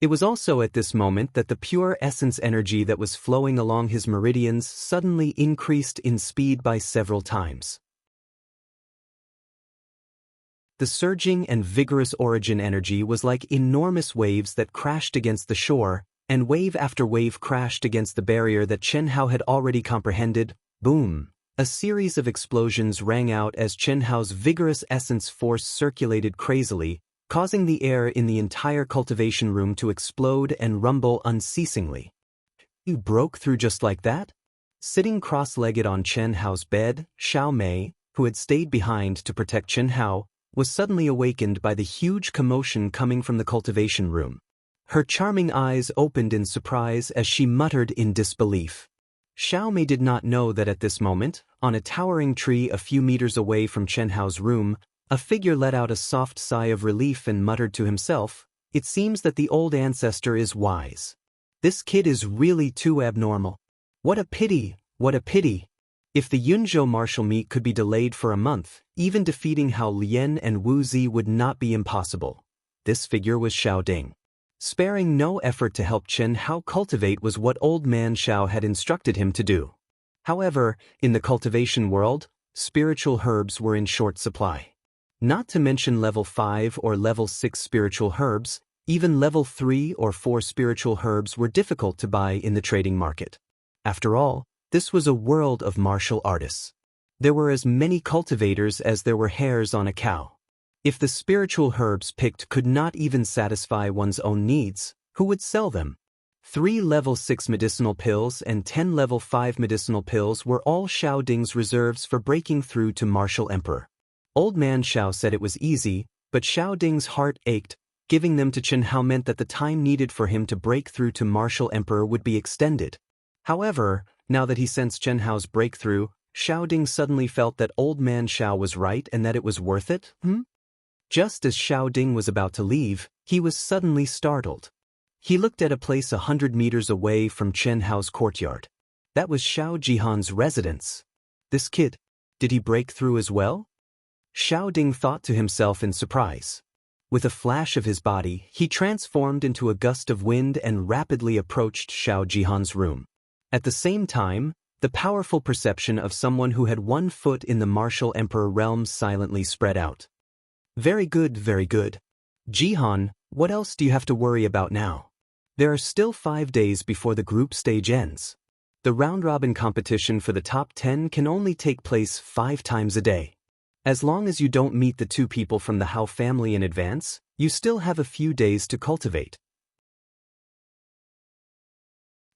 [SPEAKER 1] It was also at this moment that the pure essence energy that was flowing along his meridians suddenly increased in speed by several times. The surging and vigorous origin energy was like enormous waves that crashed against the shore, and wave after wave crashed against the barrier that Chen Hao had already comprehended. Boom! A series of explosions rang out as Chen Hao's vigorous essence force circulated crazily, causing the air in the entire cultivation room to explode and rumble unceasingly. You broke through just like that? Sitting cross-legged on Chen Hao's bed, Xiao Mei, who had stayed behind to protect Chen Hao, was suddenly awakened by the huge commotion coming from the cultivation room. Her charming eyes opened in surprise as she muttered in disbelief. Xiao Mei did not know that at this moment, on a towering tree a few meters away from Chen Hao's room, a figure let out a soft sigh of relief and muttered to himself, "It seems that the old ancestor is wise. This kid is really too abnormal. What a pity, what a pity." If the Yunzhou martial meet could be delayed for a month, even defeating Hao Lian and Wu Zi would not be impossible. This figure was Xiao Ding. Sparing no effort to help Chen Hao cultivate was what old man Xiao had instructed him to do. However, in the cultivation world, spiritual herbs were in short supply. Not to mention level 5 or level 6 spiritual herbs, even level 3 or 4 spiritual herbs were difficult to buy in the trading market. After all, this was a world of martial artists. There were as many cultivators as there were hairs on a cow. If the spiritual herbs picked could not even satisfy one's own needs, who would sell them? 3 level 6 medicinal pills and 10 level 5 medicinal pills were all Xiao Ding's reserves for breaking through to Martial Emperor. Old man Xiao said it was easy, but Xiao Ding's heart ached. Giving them to Chen Hao meant that the time needed for him to break through to Martial Emperor would be extended. However, now that he sensed Chen Hao's breakthrough, Xiao Ding suddenly felt that old man Xiao was right and that it was worth it. Just as Xiao Ding was about to leave, he was suddenly startled. He looked at a place 100 meters away from Chen Hao's courtyard. That was Xiao Jihan's residence. This kid, did he break through as well? Xiao Ding thought to himself in surprise. With a flash of his body, he transformed into a gust of wind and rapidly approached Xiao Jihan's room. At the same time, the powerful perception of someone who had one foot in the Martial Emperor realm silently spread out. Very good, very good. Jihan, what else do you have to worry about now? There are still 5 days before the group stage ends. The round-robin competition for the top 10 can only take place 5 times a day. As long as you don't meet the 2 people from the Hao family in advance, you still have a few days to cultivate.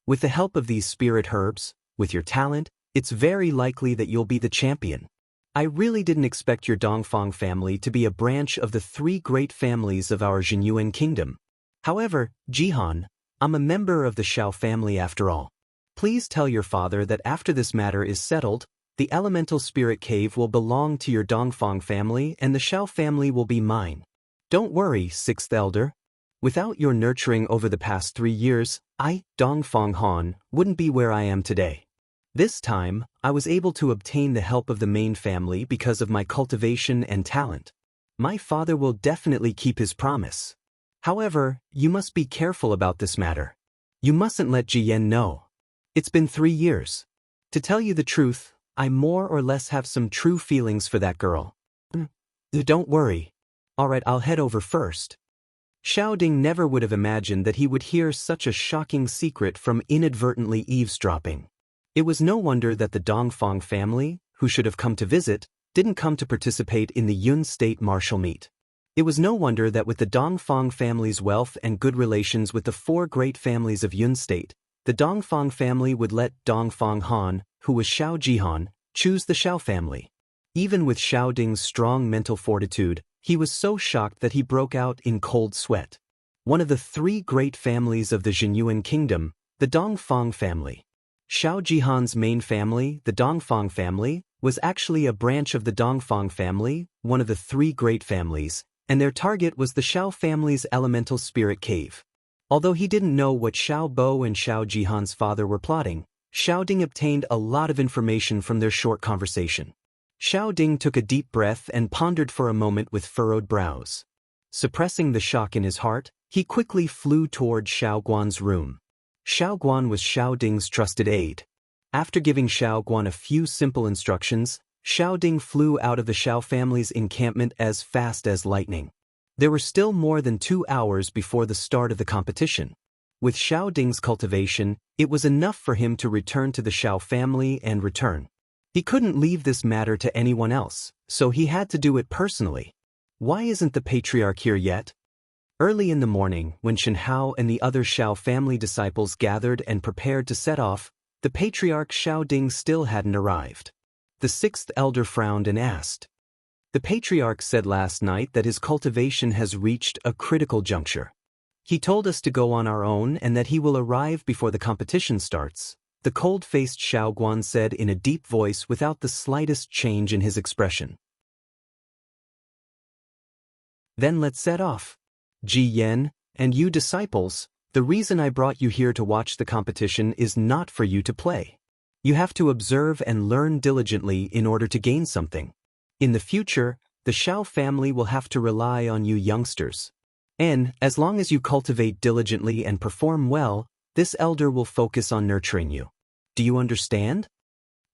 [SPEAKER 1] With the help of these spirit herbs, with your talent, it's very likely that you'll be the champion. I really didn't expect your Dongfang family to be a branch of the 3 great families of our Jinyuan kingdom. However, Jihan, I'm a member of the Xiao family after all. Please tell your father that after this matter is settled, the elemental spirit cave will belong to your Dongfang family and the Xiao family will be mine. Don't worry, 6th elder. Without your nurturing over the past 3 years, I, Dongfang Han, wouldn't be where I am today. This time, I was able to obtain the help of the main family because of my cultivation and talent. My father will definitely keep his promise. However, you must be careful about this matter. You mustn't let Jiyan know. It's been 3 years. To tell you the truth, I more or less have some true feelings for that girl. Don't worry. Alright, I'll head over first. Xiao Ding never would have imagined that he would hear such a shocking secret from inadvertently eavesdropping. It was no wonder that the Dongfang family, who should have come to visit, didn't come to participate in the Yun State martial meet. It was no wonder that with the Dongfang family's wealth and good relations with the four great families of Yun State, the Dongfang family would let Dongfang Han, who was Xiao Jihan, choose the Xiao family. Even with Xiao Ding's strong mental fortitude, he was so shocked that he broke out in cold sweat. One of the three great families of the Zhenyuan kingdom, the Dongfang family. Xiao Jihan's main family, the Dongfang family, was actually a branch of the Dongfang family, one of the three great families, and their target was the Xiao family's elemental spirit cave. Although he didn't know what Xiao Bo and Xiao Jihan's father were plotting, Xiao Ding obtained a lot of information from their short conversation. Xiao Ding took a deep breath and pondered for a moment with furrowed brows. Suppressing the shock in his heart, he quickly flew toward Xiao Guan's room. Xiao Guan was Xiao Ding's trusted aide. After giving Xiao Guan a few simple instructions, Xiao Ding flew out of the Xiao family's encampment as fast as lightning. There were still more than 2 hours before the start of the competition. With Xiao Ding's cultivation, it was enough for him to return to the Xiao family and return. He couldn't leave this matter to anyone else, so he had to do it personally. Why isn't the patriarch here yet? Early in the morning, when Shen Hao and the other Xiao family disciples gathered and prepared to set off, the patriarch Xiao Ding still hadn't arrived. The sixth elder frowned and asked. The patriarch said last night that his cultivation has reached a critical juncture. He told us to go on our own and that he will arrive before the competition starts, the cold-faced Xiao Guan said in a deep voice without the slightest change in his expression. Then let's set off. Ji Yan, and you disciples, the reason I brought you here to watch the competition is not for you to play. You have to observe and learn diligently in order to gain something. In the future, the Xiao family will have to rely on you youngsters. And, as long as you cultivate diligently and perform well, this elder will focus on nurturing you. Do you understand?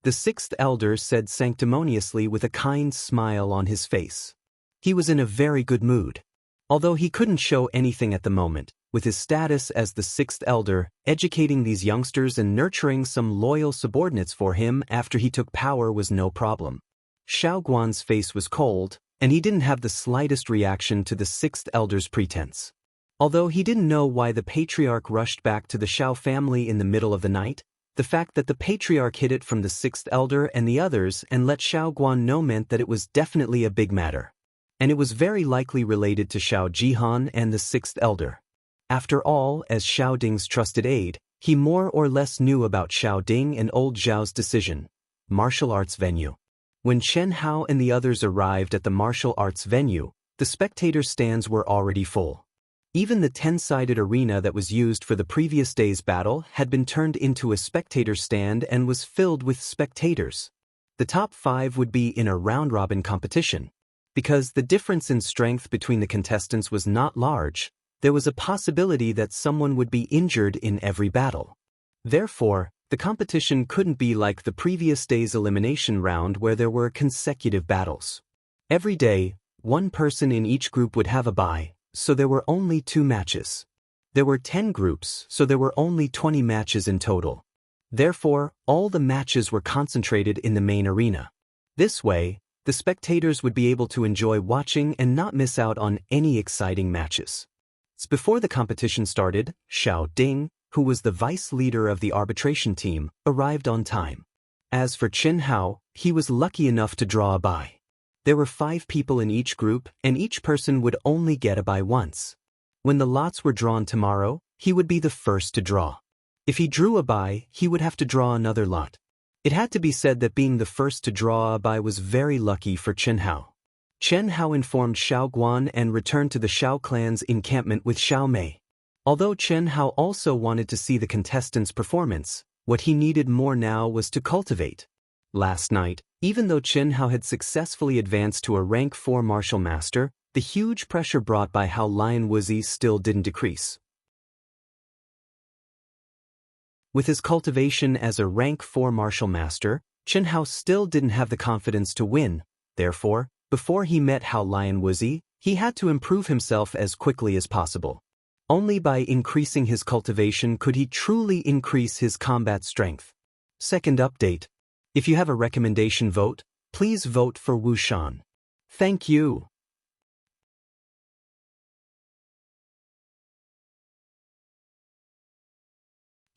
[SPEAKER 1] The sixth elder said sanctimoniously with a kind smile on his face. He was in a very good mood. Although he couldn't show anything at the moment, with his status as the sixth elder, educating these youngsters and nurturing some loyal subordinates for him after he took power was no problem. Xiao Guan's face was cold, and he didn't have the slightest reaction to the sixth elder's pretense. Although he didn't know why the patriarch rushed back to the Xiao family in the middle of the night, the fact that the patriarch hid it from the sixth elder and the others and let Xiao Guan know meant that it was definitely a big matter. And it was very likely related to Xiao Jihan and the sixth elder. After all, as Xiao Ding's trusted aide, he more or less knew about Xiao Ding and old Zhao's decision, martial arts venue. When Chen Hao and the others arrived at the martial arts venue, the spectator stands were already full. Even the 10-sided arena that was used for the previous day's battle had been turned into a spectator stand and was filled with spectators. The top 5 would be in a round-robin competition. Because the difference in strength between the contestants was not large, there was a possibility that someone would be injured in every battle. Therefore, the competition couldn't be like the previous day's elimination round where there were consecutive battles. Every day, one person in each group would have a bye, so there were only 2 matches. There were 10 groups, so there were only 20 matches in total. Therefore, all the matches were concentrated in the main arena. This way, the spectators would be able to enjoy watching and not miss out on any exciting matches. Before the competition started, Xiao Ding, who was the vice leader of the arbitration team, arrived on time. As for Chen Hao, he was lucky enough to draw a bye. There were 5 people in each group, and each person would only get a bye once. When the lots were drawn tomorrow, he would be the first to draw. If he drew a bye, he would have to draw another lot. It had to be said that being the first to draw a bye was very lucky for Chen Hao. Chen Hao informed Xiao Guan and returned to the Xiao clan's encampment with Xiao Mei. Although Chen Hao also wanted to see the contestants' performance, what he needed more now was to cultivate. Last night, even though Chen Hao had successfully advanced to a rank 4 martial master, the huge pressure brought by Hao Lion Wuzi still didn't decrease. With his cultivation as a rank 4 martial master, Chen Hao still didn't have the confidence to win. Therefore, before he met Hao Lian Wuzi, he had to improve himself as quickly as possible. Only by increasing his cultivation could he truly increase his combat strength. Second update. If you have a recommendation vote, please vote for Wushan. Thank you.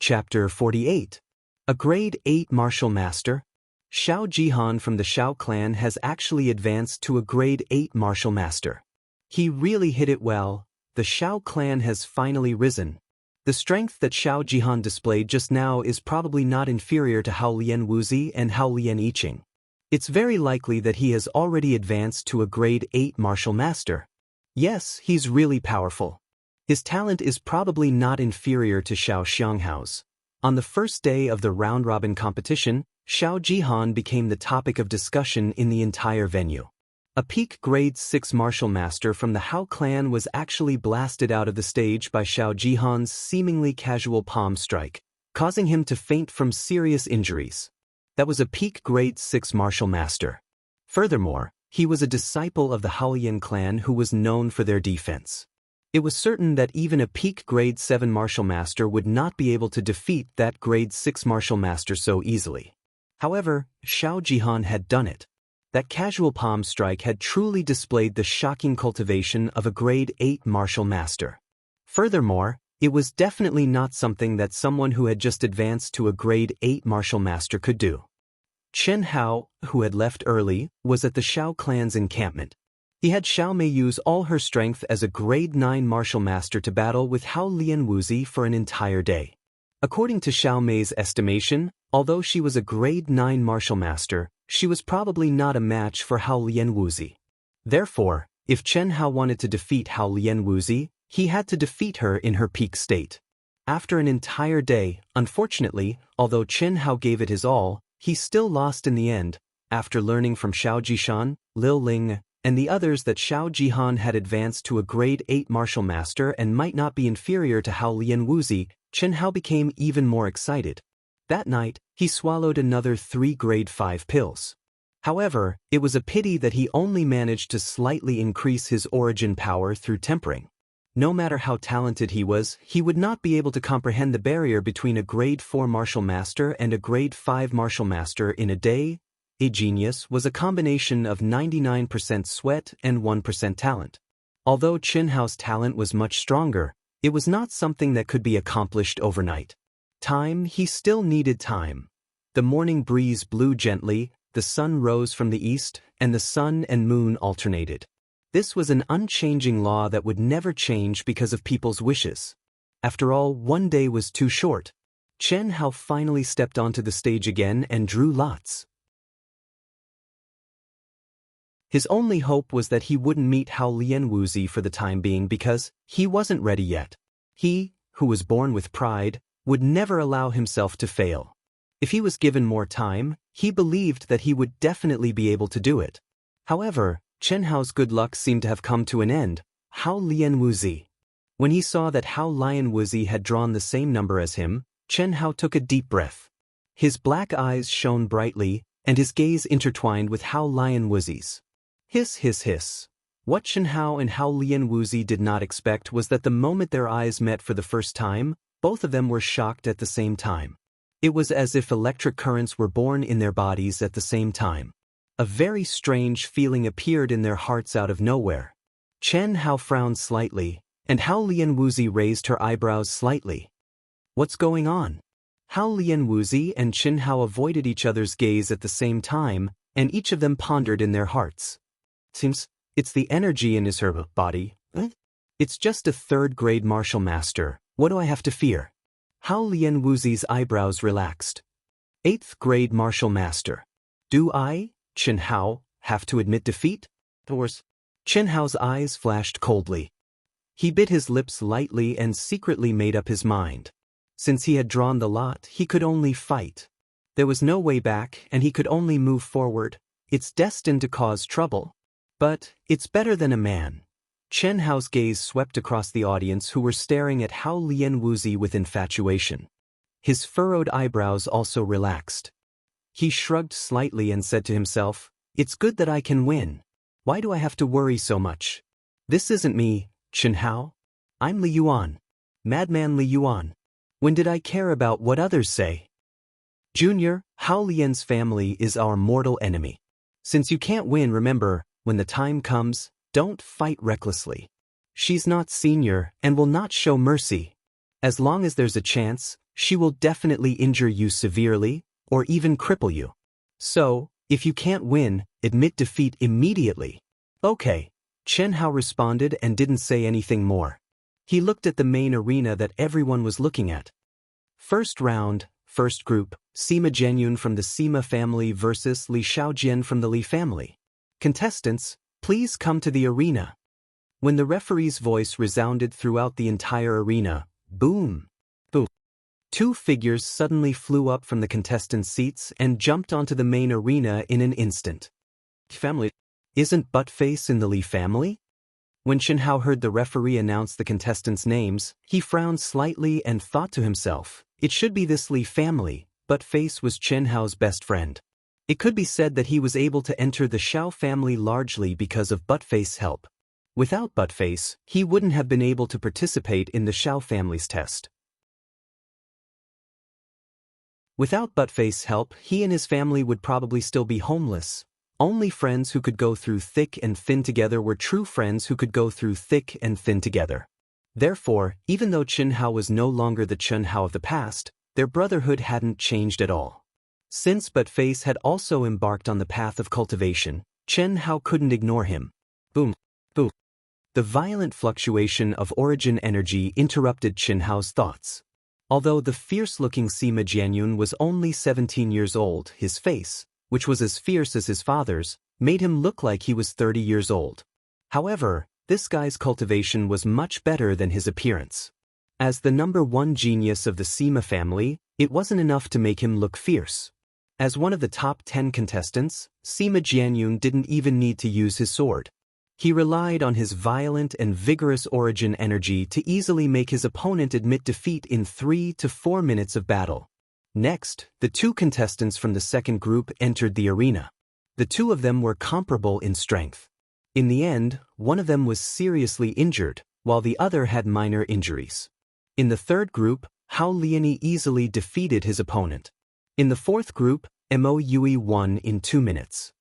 [SPEAKER 1] Chapter 48. A Grade 8 Martial Master. Xiao Jihan from the Xiao clan has actually advanced to a Grade 8 Martial Master. He really hit it well. The Xiao clan has finally risen. The strength that Xiao Jihan displayed just now is probably not inferior to Hao Lian Wuzi and Hao Lian Yiqing. It's very likely that he has already advanced to a Grade 8 Martial Master. Yes, he's really powerful. His talent is probably not inferior to Xiao Xianghao's. On the first day of the round-robin competition, Xiao Jihan became the topic of discussion in the entire venue. A peak Grade 6 martial master from the Hao clan was actually blasted out of the stage by Xiao Jihan's seemingly casual palm strike, causing him to faint from serious injuries. That was a peak Grade 6 martial master. Furthermore, he was a disciple of the Haolian clan who was known for their defense. It was certain that even a peak Grade 7 martial master would not be able to defeat that Grade 6 martial master so easily. However, Xiao Jihan had done it. That casual palm strike had truly displayed the shocking cultivation of a Grade 8 martial master. Furthermore, it was definitely not something that someone who had just advanced to a Grade 8 martial master could do. Chen Hao, who had left early, was at the Xiao clan's encampment. He had Xiao Mei use all her strength as a Grade 9 martial master to battle with Hao Lian Wuzi for an entire day. According to Xiao Mei's estimation, although she was a Grade 9 martial master, she was probably not a match for Hao Lian Wuzi. Therefore, if Chen Hao wanted to defeat Hao Lian Wuzi, he had to defeat her in her peak state. After an entire day, unfortunately, although Chen Hao gave it his all, he still lost in the end. After learning from Xiao Jishan, Liu Ling, and the others that Xiao Jihan had advanced to a Grade 8 martial master and might not be inferior to Hao Lian Wuzi, Chen Hao became even more excited. That night, he swallowed another 3 Grade 5 pills. However, it was a pity that he only managed to slightly increase his origin power through tempering. No matter how talented he was, he would not be able to comprehend the barrier between a Grade 4 martial master and a Grade 5 martial master in a day. A genius was a combination of 99% sweat and 1% talent. Although Chen Hao's talent was much stronger, it was not something that could be accomplished overnight. He still needed time. The morning breeze blew gently, the sun rose from the east, and the sun and moon alternated. This was an unchanging law that would never change because of people's wishes. After all, one day was too short. Chen Hao finally stepped onto the stage again and drew lots. His only hope was that he wouldn't meet Hao Lian Wuzi for the time being because he wasn't ready yet. He, who was born with pride, would never allow himself to fail. If he was given more time, he believed that he would definitely be able to do it. However, Chen Hao's good luck seemed to have come to an end. Hao Lian Wuzi. When he saw that Hao Lian Wuzi had drawn the same number as him, Chen Hao took a deep breath. His black eyes shone brightly, and his gaze intertwined with Hao Lian Wuzi's. Hiss, hiss, hiss. What Chen Hao and Hao Lian Wuzi did not expect was that the moment their eyes met for the first time, both of them were shocked at the same time. It was as if electric currents were born in their bodies at the same time. A very strange feeling appeared in their hearts out of nowhere. Chen Hao frowned slightly, and Hao Lian Wuzi raised her eyebrows slightly. What's going on? Hao Lian Wuzi and Chen Hao avoided each other's gaze at the same time, and each of them pondered in their hearts. Seems it's the energy in his her body. It's just a 3rd grade martial master. What do I have to fear? Hao Lian Wuzi's eyebrows relaxed. 8th grade martial master. Do I, Chen Hao, have to admit defeat? Chen Hao's eyes flashed coldly. He bit his lips lightly and secretly made up his mind. Since he had drawn the lot, he could only fight. There was no way back, and he could only move forward. It's destined to cause trouble. But it's better than a man. Chen Hao's gaze swept across the audience who were staring at Hao Lian Wuzi with infatuation. His furrowed eyebrows also relaxed. He shrugged slightly and said to himself, "It's good that I can win. Why do I have to worry so much? This isn't me, Chen Hao. I'm Li Yuan. Madman Li Yuan. When did I care about what others say? Junior, Hao Lian's family is our mortal enemy. Since you can't win, remember, when the time comes, don't fight recklessly. She's not senior and will not show mercy. As long as there's a chance, she will definitely injure you severely, or even cripple you. So, if you can't win, admit defeat immediately." "Okay," Chen Hao responded and didn't say anything more. He looked at the main arena that everyone was looking at. First round, first group, Sima Jianyun from the Sima family versus Li Shaojian from the Li family. "Contestants, please come to the arena." When the referee's voice resounded throughout the entire arena, boom, boom, two figures suddenly flew up from the contestants' seats and jumped onto the main arena in an instant. "Family, isn't Buttface in the Li family?" When Chen Hao heard the referee announce the contestants' names, he frowned slightly and thought to himself, it should be this Li family. Buttface was Chen Hao's best friend. It could be said that he was able to enter the Xiao family largely because of Buttface's help. Without Buttface, he wouldn't have been able to participate in the Xiao family's test. Without Buttface's help, he and his family would probably still be homeless. Only friends who could go through thick and thin together were true friends who could go through thick and thin together. Therefore, even though Chen Hao was no longer the Chen Hao of the past, their brotherhood hadn't changed at all. Since Buttface had also embarked on the path of cultivation, Chen Hao couldn't ignore him. Boom, boom. The violent fluctuation of origin energy interrupted Chen Hao's thoughts. Although the fierce-looking Sima Jianyun was only 17 years old, his face, which was as fierce as his father's, made him look like he was 30 years old. However, this guy's cultivation was much better than his appearance. As the number one genius of the Sima family, it wasn't enough to make him look fierce. As one of the top 10 contestants, Sima Jianyun didn't even need to use his sword. He relied on his violent and vigorous origin energy to easily make his opponent admit defeat in 3 to 4 minutes of battle. Next, the two contestants from the second group entered the arena. The two of them were comparable in strength. In the end, one of them was seriously injured, while the other had minor injuries. In the third group, Hao Liani easily defeated his opponent. In the fourth group, Mo Yui won in 2 minutes.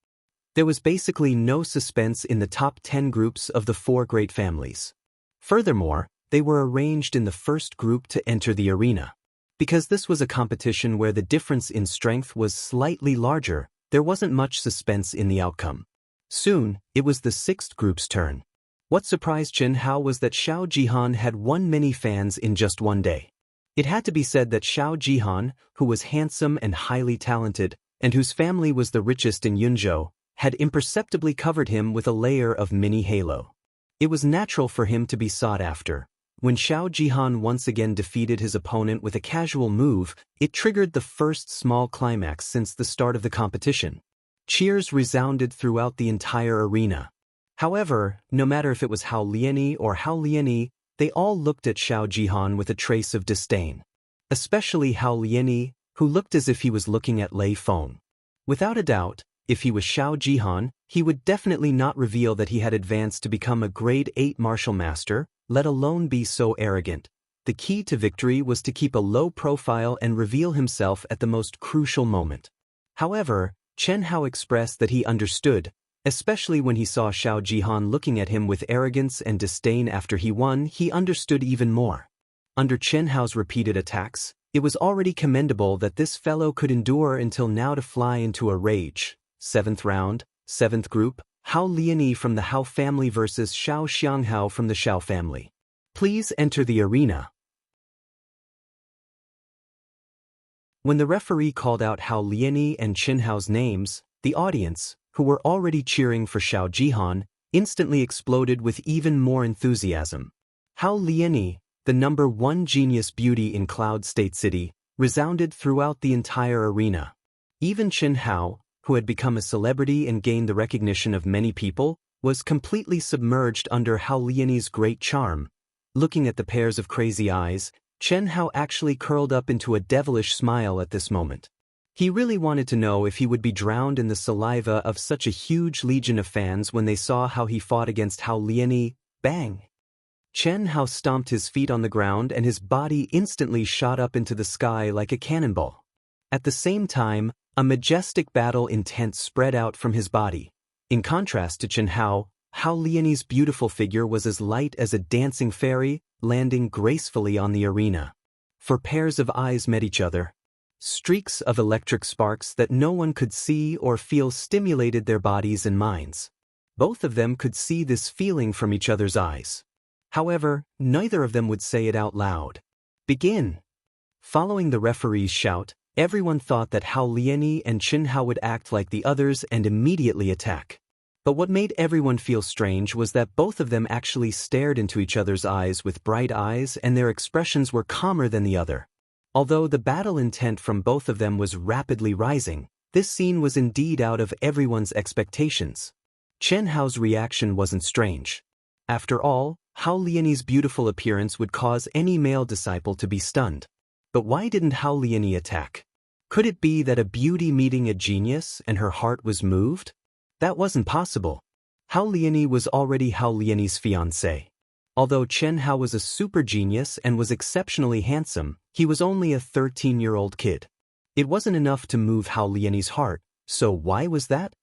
[SPEAKER 1] There was basically no suspense in the top 10 groups of the 4 great families. Furthermore, they were arranged in the first group to enter the arena. Because this was a competition where the difference in strength was slightly larger, there wasn't much suspense in the outcome. Soon, it was the sixth group's turn. What surprised Chen Hao was that Xiao Jihan had won many fans in just one day. It had to be said that Xiao Jihan, who was handsome and highly talented, and whose family was the richest in Yunzhou, had imperceptibly covered him with a layer of mini halo. It was natural for him to be sought after. When Xiao Jihan once again defeated his opponent with a casual move, it triggered the first small climax since the start of the competition. Cheers resounded throughout the entire arena. However, no matter if it was Hao Liani or Hao Liani, they all looked at Xiao Jihan with a trace of disdain. Especially Hao Liani, who looked as if he was looking at Lei Feng. Without a doubt, if he was Xiao Jihan, he would definitely not reveal that he had advanced to become a grade 8 martial master, let alone be so arrogant. The key to victory was to keep a low profile and reveal himself at the most crucial moment. However, Chen Hao expressed that he understood, especially when he saw Xiao Jihan looking at him with arrogance and disdain after he won. He understood even more. Under Chen Hao's repeated attacks, it was already commendable that this fellow could endure until now to fly into a rage. 7th round, 7th group, Hao Liani from the Hao family versus Xiao Xianghao from the Xiao family. Please enter the arena. When the referee called out Hao Liani and Chen Hao's names, the audience, who were already cheering for Xiao Jihan, instantly exploded with even more enthusiasm. Hao Liani, the number one genius beauty in Cloud State City, resounded throughout the entire arena. Even Chen Hao, who had become a celebrity and gained the recognition of many people, was completely submerged under Hao Liani's great charm. Looking at the pairs of crazy eyes, Chen Hao actually curled up into a devilish smile at this moment. He really wanted to know if he would be drowned in the saliva of such a huge legion of fans when they saw how he fought against Hao Liani. Bang! Chen Hao stomped his feet on the ground and his body instantly shot up into the sky like a cannonball. At the same time, a majestic battle intent spread out from his body. In contrast to Chen Hao, Hao Liani's beautiful figure was as light as a dancing fairy, landing gracefully on the arena. For pairs of eyes met each other. Streaks of electric sparks that no one could see or feel stimulated their bodies and minds. Both of them could see this feeling from each other's eyes. However, neither of them would say it out loud. Begin! Following the referee's shout, everyone thought that Hao Liani and Chen Hao would act like the others and immediately attack. But what made everyone feel strange was that both of them actually stared into each other's eyes with bright eyes and their expressions were calmer than the other. Although the battle intent from both of them was rapidly rising, this scene was indeed out of everyone's expectations. Chen Hao's reaction wasn't strange. After all, Hao Liani's beautiful appearance would cause any male disciple to be stunned. But why didn't Hao Liani attack? Could it be that a beauty meeting a genius and her heart was moved? That wasn't possible. Hao Liani was already Hao Liani's fiancé. Although Chen Hao was a super genius and was exceptionally handsome, he was only a 13-year-old kid. It wasn't enough to move Hao Liani's heart, so why was that?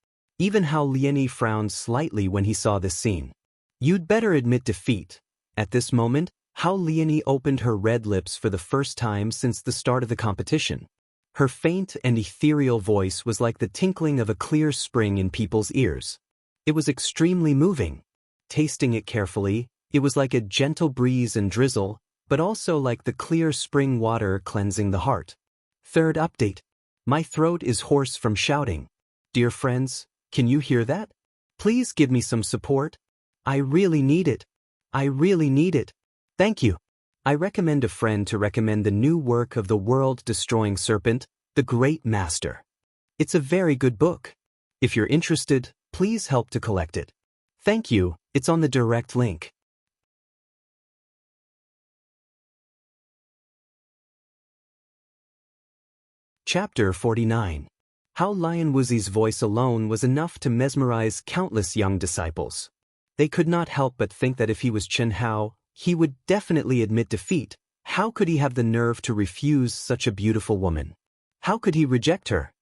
[SPEAKER 1] Even Hao Liani frowned slightly when he saw this scene. You'd better admit defeat. At this moment, Hao Liani opened her red lips for the first time since the start of the competition. Her faint and ethereal voice was like the tinkling of a clear spring in people's ears. It was extremely moving. Tasting it carefully, it was like a gentle breeze and drizzle, but also like the clear spring water cleansing the heart. Third update. My throat is hoarse from shouting. Dear friends, can you hear that? Please give me some support. I really need it. I really need it. Thank you. I recommend a friend to recommend the new work of the world-destroying serpent, The Great Master. It's a very good book. If you're interested, please help to collect it. Thank you, it's on the direct link. Chapter 49. How Lion Wuxi's voice alone was enough to mesmerize countless young disciples. They could not help but think that if he was Chen Hao, he would definitely admit defeat. How could he have the nerve to refuse such a beautiful woman? How could he reject her?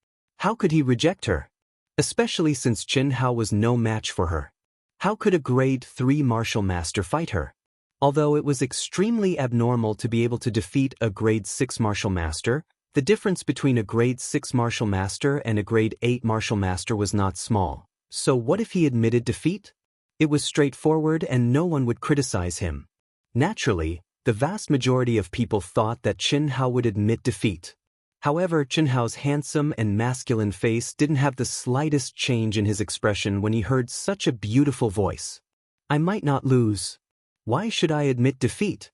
[SPEAKER 1] How could he reject her? Especially since Chen Hao was no match for her. How could a grade 3 martial master fight her? Although it was extremely abnormal to be able to defeat a grade 6 martial master, the difference between a grade 6 martial master and a grade 8 martial master was not small. So what if he admitted defeat? It was straightforward and no one would criticize him. Naturally, the vast majority of people thought that Chen Hao would admit defeat. However, Chen Hao's handsome and masculine face didn't have the slightest change in his expression when he heard such a beautiful voice. I might not lose. Why should I admit defeat?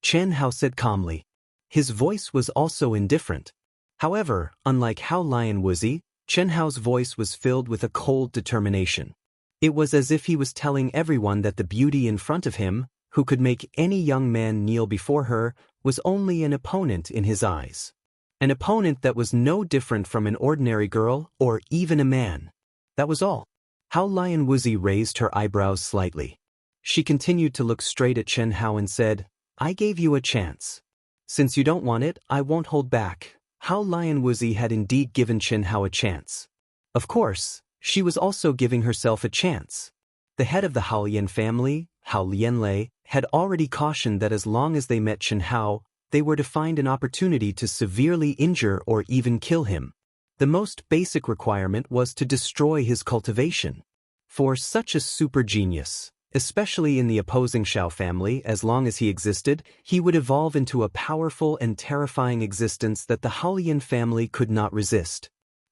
[SPEAKER 1] Chen Hao said calmly. His voice was also indifferent. However, unlike Hao Lion Wuxi, Chen Hao's voice was filled with a cold determination. It was as if he was telling everyone that the beauty in front of him, who could make any young man kneel before her, was only an opponent in his eyes. An opponent that was no different from an ordinary girl or even a man. That was all. Hao Lion Wuxi raised her eyebrows slightly. She continued to look straight at Chen Hao and said, I gave you a chance. Since you don't want it, I won't hold back. Hao Lion Wuxi had indeed given Chen Hao a chance. Of course, she was also giving herself a chance. The head of the Hao Lian family, Hao Lianlei, had already cautioned that as long as they met Chen Hao, they were to find an opportunity to severely injure or even kill him. The most basic requirement was to destroy his cultivation. For such a super genius, especially in the opposing Xiao family, as long as he existed, he would evolve into a powerful and terrifying existence that the Hao Lian family could not resist.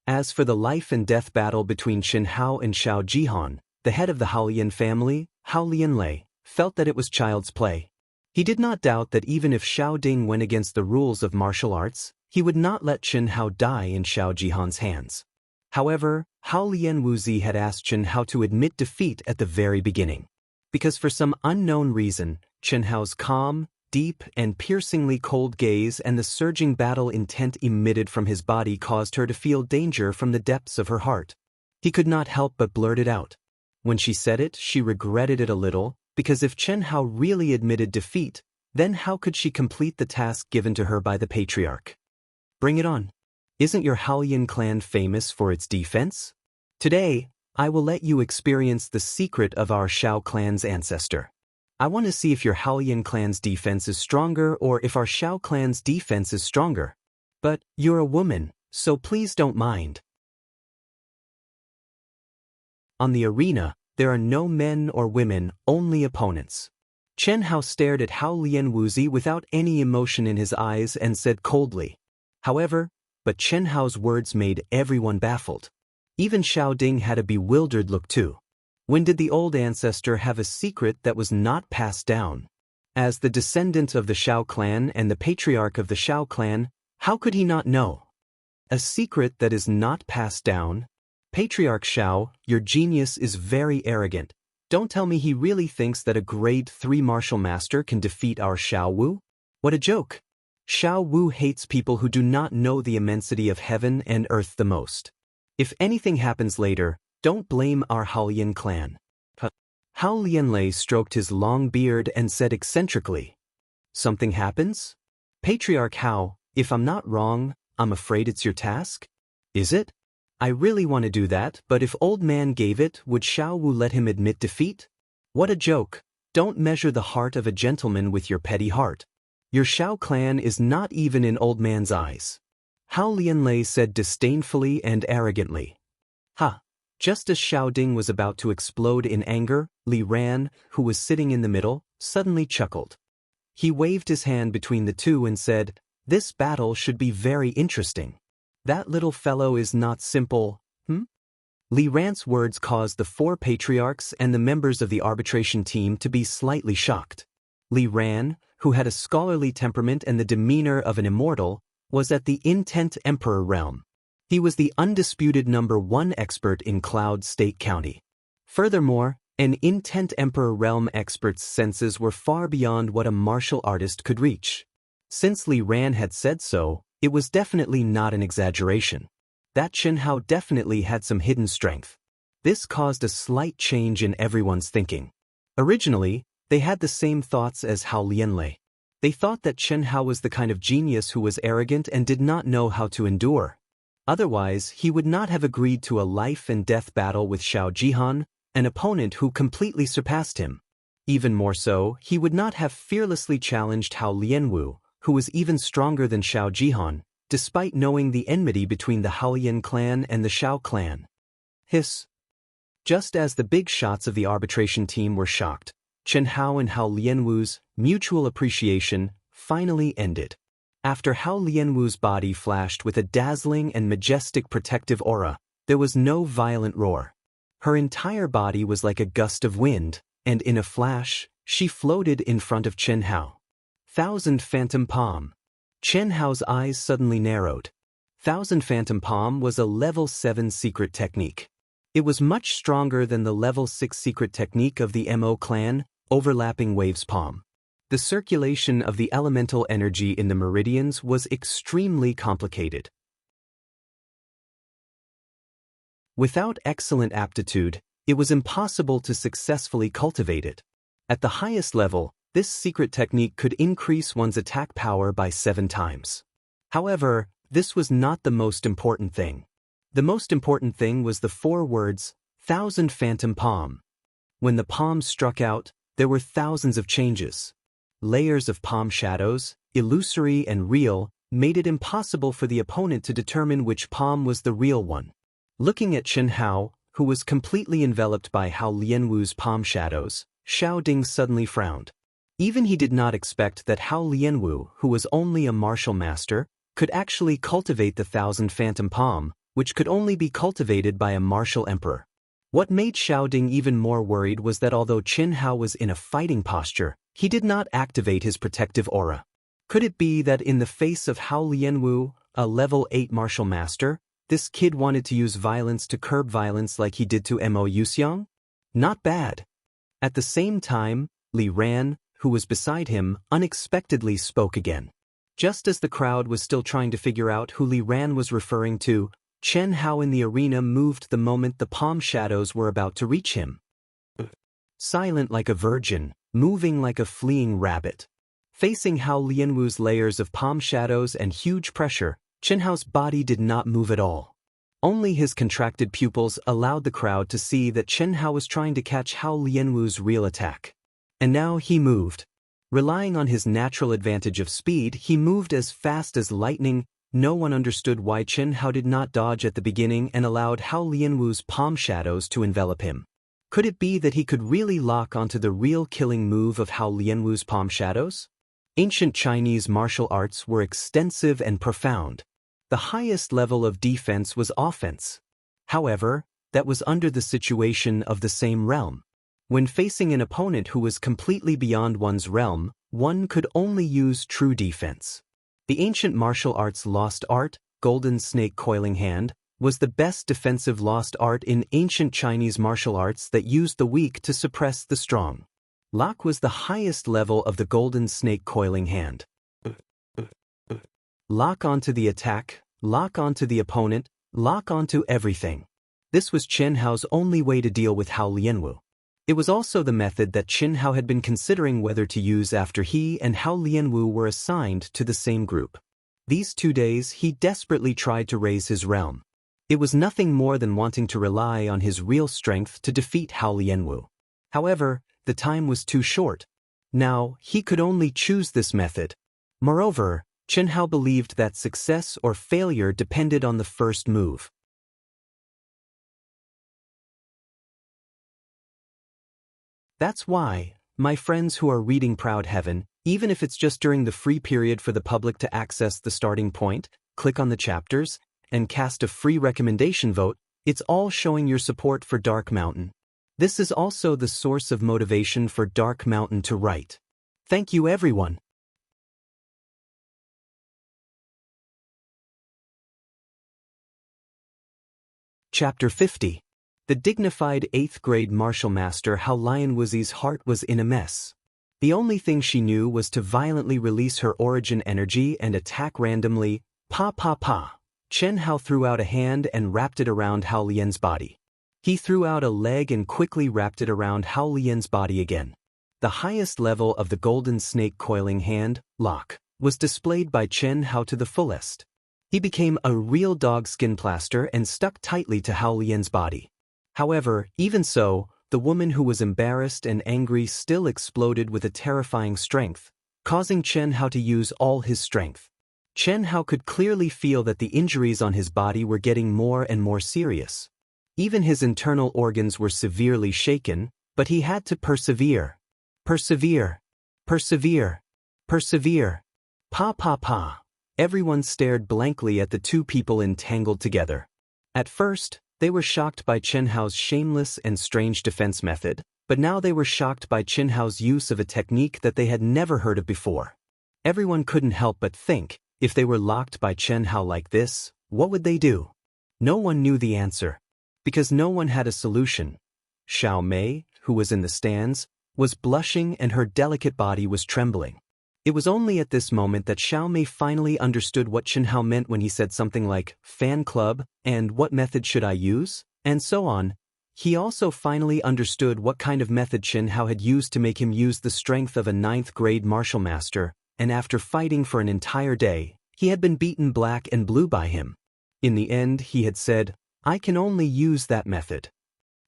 [SPEAKER 1] As for the life and death battle between Chen Hao and Xiao Jihan, the head of the Hao Lian family, Hao Lianlei, felt that it was child's play. He did not doubt that even if Xiao Ding went against the rules of martial arts, he would not let Chen Hao die in Xiao Jihan's hands. However, Hao Lian Wuxi had asked Chen Hao to admit defeat at the very beginning. Because for some unknown reason, Chen Hao's calm, deep and piercingly cold gaze and the surging battle intent emitted from his body caused her to feel danger from the depths of her heart. He could not help but blurt it out. When she said it, she regretted it a little, because if Chen Hao really admitted defeat, then how could she complete the task given to her by the patriarch? Bring it on. Isn't your Haolian clan famous for its defense? Today, I will let you experience the secret of our Shao clan's ancestor. I want to see if your Haolian clan's defense is stronger or if our Shao clan's defense is stronger. But you're a woman, so please don't mind. On the arena, there are no men or women, only opponents. Chen Hao stared at Hao Lianwuzi without any emotion in his eyes and said coldly. But Chen Hao's words made everyone baffled. Even Xiao Ding had a bewildered look too. When did the old ancestor have a secret that was not passed down? As the descendant of the Shao clan and the patriarch of the Shao clan, how could he not know? A secret that is not passed down? Patriarch Xiao, your genius is very arrogant. Don't tell me he really thinks that a grade 3 martial master can defeat our Xiao Wu? What a joke! Xiao Wu hates people who do not know the immensity of heaven and earth the most. If anything happens later, don't blame our Haolian clan. Hao Lianlei stroked his long beard and said eccentrically. Something happens? Patriarch Hao, if I'm not wrong, I'm afraid it's your task? Is it? I really want to do that, but if old man gave it, would Xiao Wu let him admit defeat? What a joke. Don't measure the heart of a gentleman with your petty heart. Your Shao clan is not even in old man's eyes. Hao Lianlei said disdainfully and arrogantly. Ha! Just as Xiao Ding was about to explode in anger, Li Ran, who was sitting in the middle, suddenly chuckled. He waved his hand between the two and said, "This battle should be very interesting. That little fellow is not simple, Li Ran's words caused the 4 patriarchs and the members of the arbitration team to be slightly shocked. Li Ran, who had a scholarly temperament and the demeanor of an immortal, was at the Intent Emperor realm. He was the undisputed #1 expert in Cloud State County. Furthermore, an Intent Emperor realm expert's senses were far beyond what a martial artist could reach. Since Li Ran had said so, it was definitely not an exaggeration. That Chen Hao definitely had some hidden strength. This caused a slight change in everyone's thinking. Originally, they had the same thoughts as Hao Lianlei. They thought that Chen Hao was the kind of genius who was arrogant and did not know how to endure. Otherwise, he would not have agreed to a life-and-death battle with Xiao Jihan, an opponent who completely surpassed him. Even more so, he would not have fearlessly challenged Hao Lianwu, who was even stronger than Xiao Jihan, despite knowing the enmity between the Haolian clan and the Xiao clan. Hiss. Just as the big shots of the arbitration team were shocked, Chen Hao and Hao Lianwu's mutual appreciation finally ended. After Hao Lianwu's body flashed with a dazzling and majestic protective aura, there was no violent roar. Her entire body was like a gust of wind, and in a flash, she floated in front of Chen Hao. Thousand Phantom Palm. Chen Hao's eyes suddenly narrowed. Thousand Phantom Palm was a level 7 secret technique. It was much stronger than the level 6 secret technique of the Mo clan, Overlapping Waves Palm. The circulation of the elemental energy in the meridians was extremely complicated. Without excellent aptitude, it was impossible to successfully cultivate it. At the highest level, this secret technique could increase one's attack power by 7 times. However, this was not the most important thing. The most important thing was the 4 words, Thousand Phantom Palm. When the palm struck out, there were thousands of changes. Layers of palm shadows, illusory and real, made it impossible for the opponent to determine which palm was the real one. Looking at Chen Hao, who was completely enveloped by Hao Lianwu's palm shadows, Xiao Ding suddenly frowned. Even he did not expect that Hao Lianwu, who was only a martial master, could actually cultivate the Thousand Phantom Palm, which could only be cultivated by a martial emperor. What made Xiao Ding even more worried was that although Chen Hao was in a fighting posture, he did not activate his protective aura. Could it be that in the face of Hao Lianwu, a level 8 martial master, this kid wanted to use violence to curb violence like he did to Mo Yuxiang? Not bad. At the same time, Li Ran, who was beside him, unexpectedly spoke again. Just as the crowd was still trying to figure out who Li Ran was referring to, Chen Hao in the arena moved the moment the palm shadows were about to reach him. Silent like a virgin, moving like a fleeing rabbit. Facing Hao Lianwu's layers of palm shadows and huge pressure, Chen Hao's body did not move at all. Only his contracted pupils allowed the crowd to see that Chen Hao was trying to catch Hao Lianwu's real attack. And now he moved. Relying on his natural advantage of speed, he moved as fast as lightning. No one understood why Chen Hao did not dodge at the beginning and allowed Hao Lianwu's palm shadows to envelop him. Could it be that he could really lock onto the real killing move of Hao Lianwu's palm shadows? Ancient Chinese martial arts were extensive and profound. The highest level of defense was offense. However, that was under the situation of the same realm. When facing an opponent who was completely beyond one's realm, one could only use true defense. The ancient martial arts lost art, golden snake coiling hand, was the best defensive lost art in ancient Chinese martial arts that used the weak to suppress the strong. Lock was the highest level of the golden snake coiling hand. Lock onto the attack, lock onto the opponent, lock onto everything. This was Chen Hao's only way to deal with Hao Lianwu. It was also the method that Chen Hao had been considering whether to use after he and Hao Lianwu were assigned to the same group. These 2 days he desperately tried to raise his realm. It was nothing more than wanting to rely on his real strength to defeat Hao Lianwu. However, the time was too short. Now, he could only choose this method. Moreover, Chen Hao believed that success or failure depended on the first move. That's why, my friends who are reading Proud Heaven, even if it's just during the free period for the public to access the starting point, click on the chapters, and cast a free recommendation vote, it's all showing your support for Dark Mountain. This is also the source of motivation for Dark Mountain to write. Thank you everyone. Chapter 50. The dignified 8th grade martial master Hao Lianwu's heart was in a mess. The only thing she knew was to violently release her origin energy and attack randomly. Pa pa pa. Chen Hao threw out a hand and wrapped it around Hao Lian's body. He threw out a leg and quickly wrapped it around Hao Lian's body again. The highest level of the golden snake coiling hand, lock, was displayed by Chen Hao to the fullest. He became a real dog skin plaster and stuck tightly to Hao Lian's body. However, even so, the woman who was embarrassed and angry still exploded with a terrifying strength, causing Chen Hao to use all his strength. Chen Hao could clearly feel that the injuries on his body were getting more and more serious. Even his internal organs were severely shaken, but he had to persevere. Persevere. Persevere. Persevere. Pa pa pa. Everyone stared blankly at the two people entangled together. At first, they were shocked by Chen Hao's shameless and strange defense method, but now they were shocked by Chen Hao's use of a technique that they had never heard of before. Everyone couldn't help but think, if they were locked by Chen Hao like this, what would they do? No one knew the answer. Because no one had a solution. Xiao Mei, who was in the stands, was blushing and her delicate body was trembling. It was only at this moment that Xiao Mei finally understood what Chen Hao meant when he said something like, fan club, and what method should I use, and so on. He also finally understood what kind of method Chen Hao had used to make him use the strength of a 9th grade martial master, and after fighting for an entire day, he had been beaten black and blue by him. In the end, he had said, I can only use that method.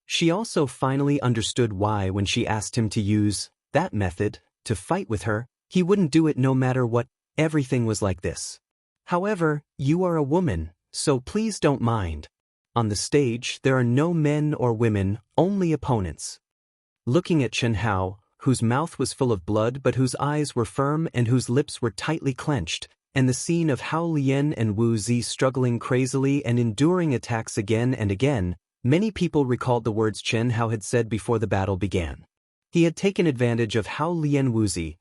[SPEAKER 1] She also finally understood why when she asked him to use that method to fight with her, he wouldn't do it no matter what. Everything was like this. However, you are a woman, so please don't mind. On the stage, there are no men or women, only opponents. Looking at Chen Hao, whose mouth was full of blood but whose eyes were firm and whose lips were tightly clenched, and the scene of Hao Lian and Wu Zi struggling crazily and enduring attacks again and again, many people recalled the words Chen Hao had said before the battle began. He had taken advantage of Hao Lian Wu Zi,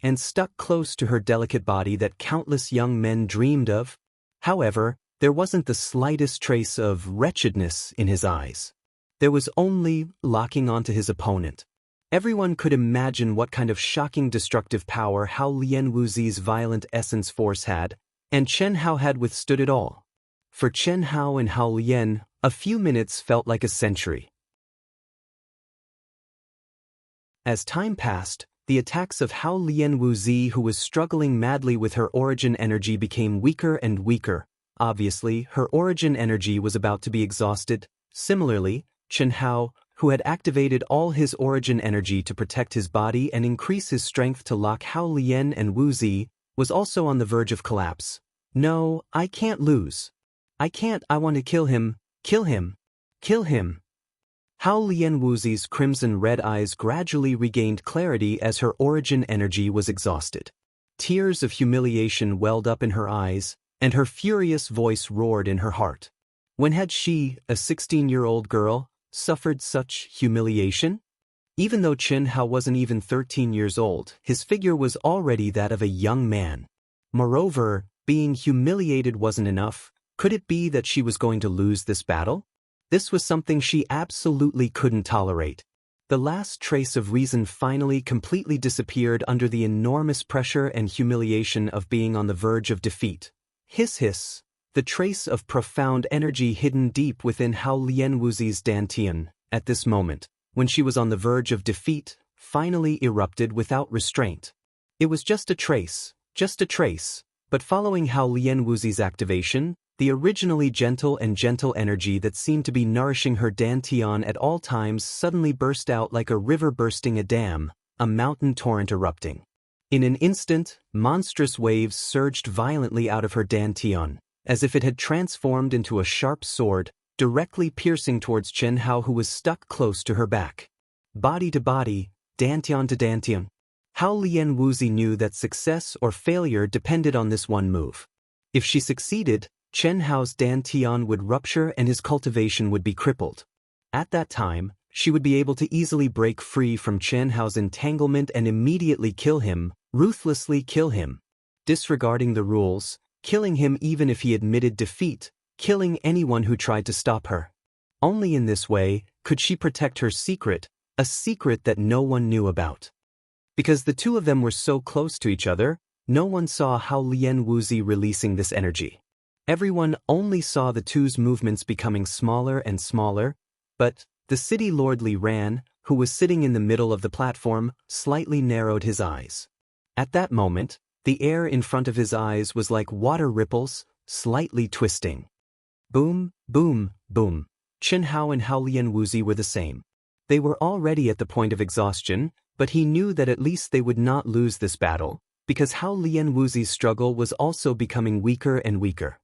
[SPEAKER 1] and stuck close to her delicate body that countless young men dreamed of. However, there wasn't the slightest trace of wretchedness in his eyes. There was only locking onto his opponent. Everyone could imagine what kind of shocking destructive power Hao Lian Wuzi's violent essence force had, and Chen Hao had withstood it all. For Chen Hao and Hao Lian, a few minutes felt like a century. As time passed, the attacks of Hao Lian Wuzi, who was struggling madly with her origin energy, became weaker and weaker. Obviously, her origin energy was about to be exhausted. Similarly, Chen Hao, who had activated all his origin energy to protect his body and increase his strength to lock Hao Lian and Wuzi, was also on the verge of collapse. No, I can't lose. I can't, I want to kill him, kill him, kill him. Hao Lian Wuzi's crimson-red eyes gradually regained clarity as her origin energy was exhausted. Tears of humiliation welled up in her eyes, and her furious voice roared in her heart. When had she, a 16-year-old girl, suffered such humiliation? Even though Chen Hao wasn't even 13 years old, his figure was already that of a young man. Moreover, being humiliated wasn't enough. Could it be that she was going to lose this battle? This was something she absolutely couldn't tolerate. The last trace of reason finally completely disappeared under the enormous pressure and humiliation of being on the verge of defeat. Hiss hiss. The trace of profound energy hidden deep within Hao Lian Wuzi's dantian, at this moment, when she was on the verge of defeat, finally erupted without restraint. It was just a trace, but following Hao Lian Wuzi's activation, the originally gentle energy that seemed to be nourishing her dantian at all times suddenly burst out like a river bursting a dam, a mountain torrent erupting. In an instant, monstrous waves surged violently out of her dantian, as if it had transformed into a sharp sword, directly piercing towards Chen Hao, who was stuck close to her back. Body to body, dantian to dantian. Hao Lian Wuzi knew that success or failure depended on this one move. If she succeeded, Chen Hao's dantian would rupture and his cultivation would be crippled. At that time, she would be able to easily break free from Chen Hao's entanglement and immediately kill him, ruthlessly kill him. Disregarding the rules, killing him even if he admitted defeat, killing anyone who tried to stop her. Only in this way could she protect her secret, a secret that no one knew about. Because the two of them were so close to each other, no one saw Hao Lian Wuzi releasing this energy. Everyone only saw the two's movements becoming smaller and smaller, but the city lord Li Ran, who was sitting in the middle of the platform, slightly narrowed his eyes. At that moment, the air in front of his eyes was like water ripples, slightly twisting. Boom, boom, boom. Chen Hao and Hao Lian Wuzi were the same. They were already at the point of exhaustion, but he knew that at least they would not lose this battle, because Hao Lian Wuzi's struggle was also becoming weaker and weaker.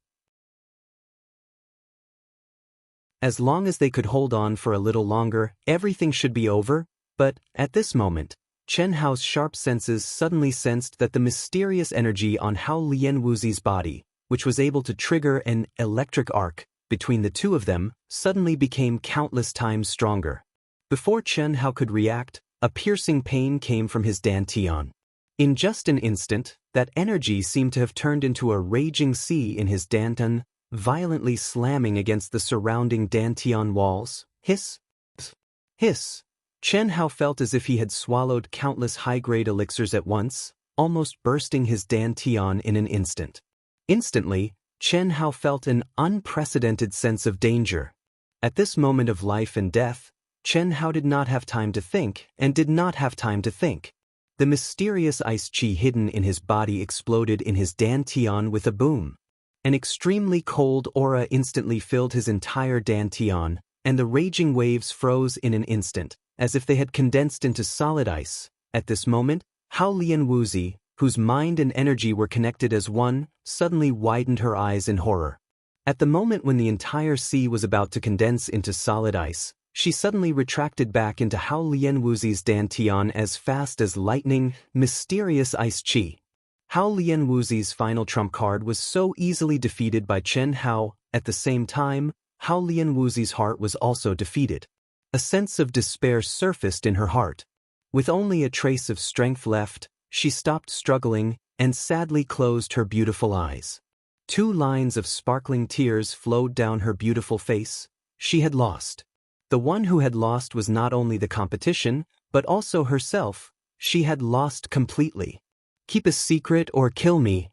[SPEAKER 1] As long as they could hold on for a little longer, everything should be over, but, at this moment, Chen Hao's sharp senses suddenly sensed that the mysterious energy on Hao Lian Wuzi's body, which was able to trigger an electric arc between the two of them, suddenly became countless times stronger. Before Chen Hao could react, a piercing pain came from his dantian. In just an instant, that energy seemed to have turned into a raging sea in his dantian, violently slamming against the surrounding dantian walls. Hiss! Hiss! Chen Hao felt as if he had swallowed countless high-grade elixirs at once, almost bursting his dantian in an instant. Instantly, Chen Hao felt an unprecedented sense of danger. At this moment of life and death, Chen Hao did not have time to think and did not have time to think. The mysterious ice chi hidden in his body exploded in his dantian with a boom. An extremely cold aura instantly filled his entire dantian, and the raging waves froze in an instant, as if they had condensed into solid ice. At this moment, Hao Lian Wuzi, whose mind and energy were connected as one, suddenly widened her eyes in horror. At the moment when the entire sea was about to condense into solid ice, she suddenly retracted back into Hao Lian Wuzi's dantian as fast as lightning, mysterious ice chi. Hao Lian Wuzi's final trump card was so easily defeated by Chen Hao. At the same time, Hao Lian Wuzi's heart was also defeated. A sense of despair surfaced in her heart. With only a trace of strength left, she stopped struggling and sadly closed her beautiful eyes. 2 lines of sparkling tears flowed down her beautiful face. She had lost. The one who had lost was not only the competition, but also herself, she had lost completely. Keep a secret or kill me.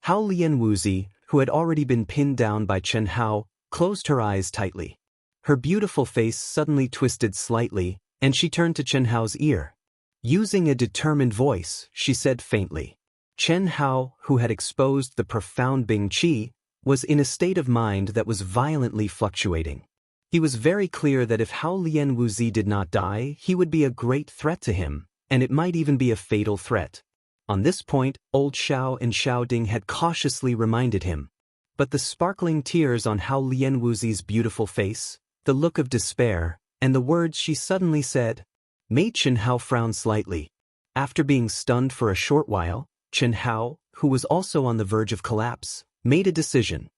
[SPEAKER 1] Hao Lianwuzi, who had already been pinned down by Chen Hao, closed her eyes tightly. Her beautiful face suddenly twisted slightly, and she turned to Chen Hao's ear. Using a determined voice, she said faintly. Chen Hao, who had exposed the profound Bing Qi, was in a state of mind that was violently fluctuating. He was very clear that if Hao Lianwuzi did not die, he would be a great threat to him, and it might even be a fatal threat. On this point, old Xiao and Xiaoding had cautiously reminded him. But the sparkling tears on Hao Lianwuzi's beautiful face, the look of despair, and the words she suddenly said, made Chen Hao frown slightly. After being stunned for a short while, Chen Hao, who was also on the verge of collapse, made a decision.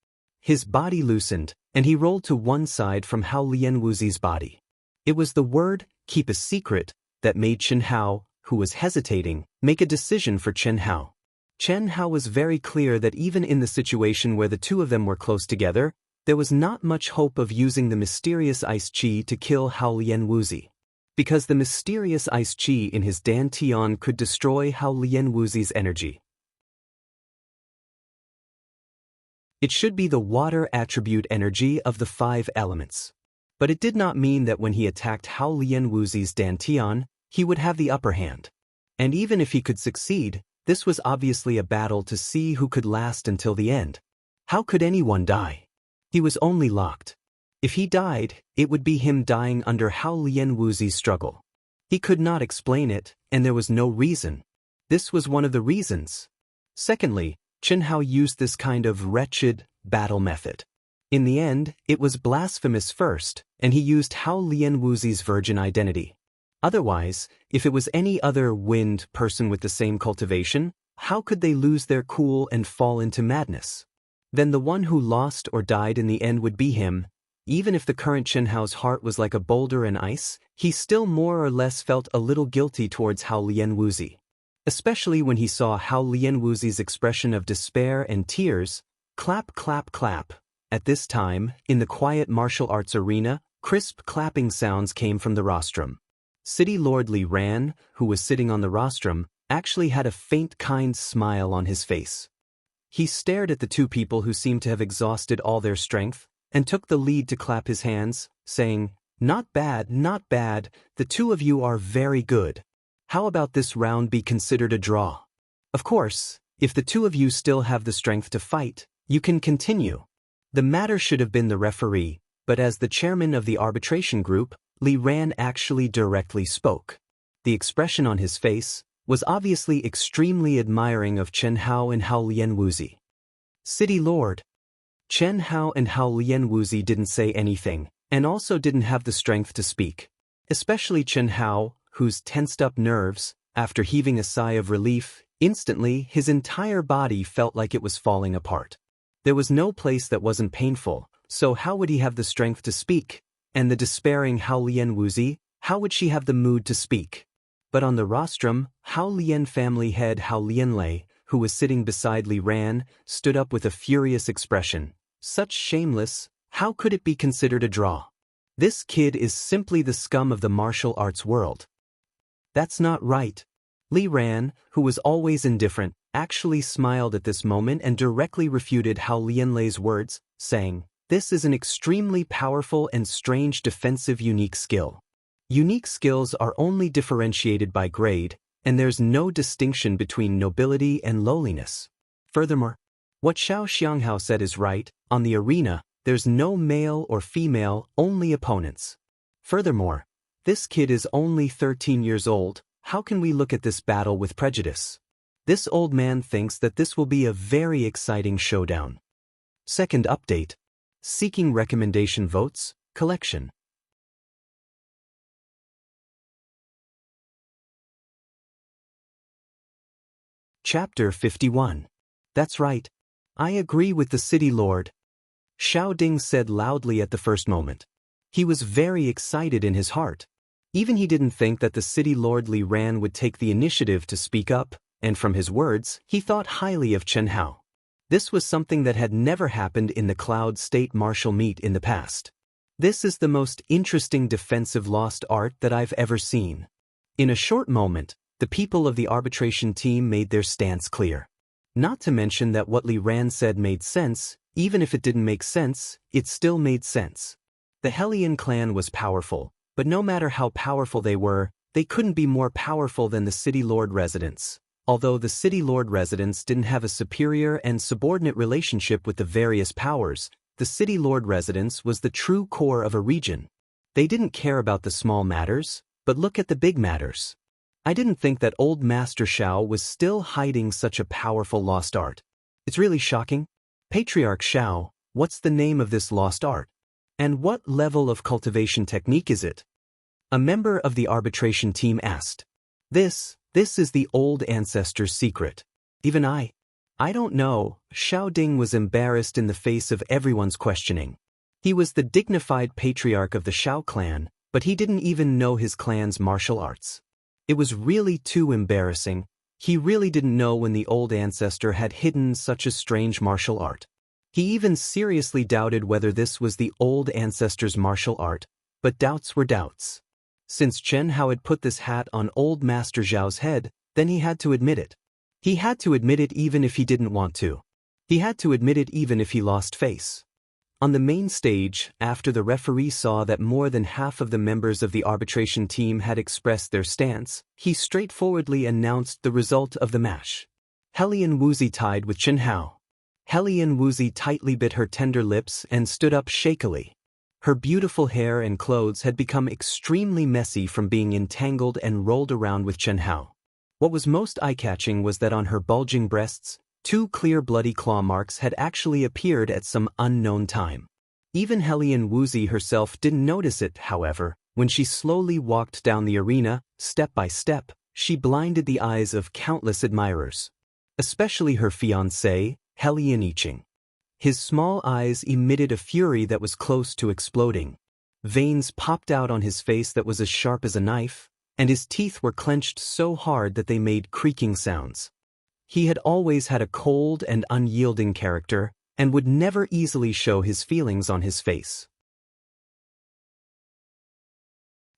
[SPEAKER 1] His body loosened, and he rolled to one side from Hao Lianwuzi's body. It was the word, keep a secret, that made Chen Hao, who was hesitating, make a decision for Chen Hao. Chen Hao was very clear that even in the situation where the two of them were close together, there was not much hope of using the mysterious ice chi to kill Hao Lianwuzi. Because the mysterious ice chi in his dantian could destroy Hao Lianwuzi's energy. It should be the water attribute energy of the 5 elements. But it did not mean that when he attacked Hao Lianwuzi's dantian, he would have the upper hand. And even if he could succeed, this was obviously a battle to see who could last until the end. How could anyone die? He was only locked. If he died, it would be him dying under Hao Lianwuzi's struggle. He could not explain it, and there was no reason. This was one of the reasons. Secondly, Chen Hao used this kind of wretched battle method. In the end, it was blasphemous first, and he used Hao Lianwuzi's virgin identity. Otherwise, if it was any other wind person with the same cultivation, how could they lose their cool and fall into madness? Then the one who lost or died in the end would be him. Even if the current Chen Hao's heart was like a boulder in ice, he still more or less felt a little guilty towards Hao Lianwuzi. Especially when he saw Hao Lianwuzi's expression of despair and tears, clap clap clap. At this time, in the quiet martial arts arena, crisp clapping sounds came from the rostrum. City Lord Li Ran, who was sitting on the rostrum, actually had a faint kind smile on his face. He stared at the two people who seemed to have exhausted all their strength, and took the lead to clap his hands, saying, not bad, the two of you are very good. How about this round be considered a draw? Of course, if the two of you still have the strength to fight, you can continue. The matter should have been the referee, but as the chairman of the arbitration group, Li Ran actually directly spoke. The expression on his face was obviously extremely admiring of Chen Hao and Hao Lianwuzi. City Lord. Chen Hao and Hao Lianwuzi didn't say anything, and also didn't have the strength to speak. Especially Chen Hao, whose tensed-up nerves, after heaving a sigh of relief, instantly his entire body felt like it was falling apart. There was no place that wasn't painful, so how would he have the strength to speak? And the despairing Hao Lianwuzi, how would she have the mood to speak? But on the rostrum, Hao Lian family head Hao Lianlei, who was sitting beside Li Ran, stood up with a furious expression. Such shameless, how could it be considered a draw? This kid is simply the scum of the martial arts world. That's not right. Li Ran, who was always indifferent, actually smiled at this moment and directly refuted Hao Lianlei's words, saying, this is an extremely powerful and strange defensive unique skill. Unique skills are only differentiated by grade, and there's no distinction between nobility and lowliness. Furthermore, what Xiao Xianghao said is right, on the arena, there's no male or female, only opponents. Furthermore, this kid is only 13 years old, how can we look at this battle with prejudice? This old man thinks that this will be a very exciting showdown. Second update. Seeking recommendation votes, collection. Chapter 51. That's right. I agree with the city lord. Xiaoding said loudly at the first moment. He was very excited in his heart. Even he didn't think that the city lord Li Ran would take the initiative to speak up, and from his words, he thought highly of Chen Hao. This was something that had never happened in the Cloud State Martial Meet in the past. This is the most interesting defensive lost art that I've ever seen. In a short moment, the people of the arbitration team made their stance clear. Not to mention that what Li Ran said made sense. Even if it didn't make sense, it still made sense. The Hellion clan was powerful, but no matter how powerful they were, they couldn't be more powerful than the city lord residents. Although the city lord residents didn't have a superior and subordinate relationship with the various powers, the city lord residence was the true core of a region. They didn't care about the small matters, but look at the big matters. I didn't think that old Master Xiao was still hiding such a powerful lost art. It's really shocking. Patriarch Xiao, what's the name of this lost art? And what level of cultivation technique is it? A member of the arbitration team asked. This is the old ancestor's secret. Even I don't know. Xiao Ding was embarrassed in the face of everyone's questioning. He was the dignified patriarch of the Xiao clan, but he didn't even know his clan's martial arts. It was really too embarrassing. He really didn't know when the old ancestor had hidden such a strange martial art. He even seriously doubted whether this was the old ancestor's martial art, but doubts were doubts. Since Chen Hao had put this hat on old Master Zhao's head, then he had to admit it. He had to admit it even if he didn't want to. He had to admit it even if he lost face. On the main stage, after the referee saw that more than half of the members of the arbitration team had expressed their stance, he straightforwardly announced the result of the match. Hellion Wuxi tied with Chen Hao. Hellion Wuxi tightly bit her tender lips and stood up shakily. Her beautiful hair and clothes had become extremely messy from being entangled and rolled around with Chen Hao. What was most eye-catching was that on her bulging breasts, 2 clear bloody claw marks had actually appeared at some unknown time. Even Hellion Wuxi herself didn't notice it, however. When she slowly walked down the arena, step by step, she blinded the eyes of countless admirers. Especially her fiancé, Hellion Yiqing. His small eyes emitted a fury that was close to exploding. Veins popped out on his face that was as sharp as a knife, and his teeth were clenched so hard that they made creaking sounds. He had always had a cold and unyielding character, and would never easily show his feelings on his face.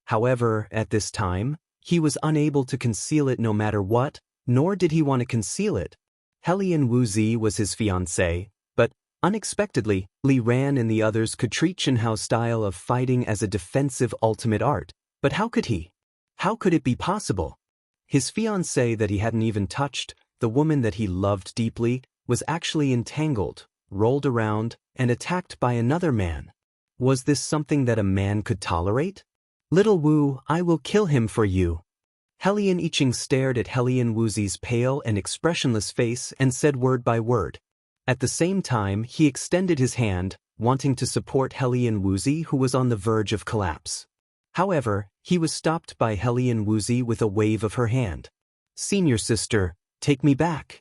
[SPEAKER 1] However, at this time, he was unable to conceal it no matter what, nor did he want to conceal it. Hellion Wuxi was his fiancée, but, unexpectedly, Li Ran and the others could treat Chen Hao's style of fighting as a defensive ultimate art. But how could he? How could it be possible? His fiancée that he hadn't even touched, the woman that he loved deeply, was actually entangled, rolled around, and attacked by another man. Was this something that a man could tolerate? Little Wu, I will kill him for you. Hellion Yiqing stared at Hellion Wuxi's pale and expressionless face and said word by word. At the same time, he extended his hand, wanting to support Hellion Wuxi, who was on the verge of collapse. However, he was stopped by Hellion Wuxi with a wave of her hand. Senior sister, take me back.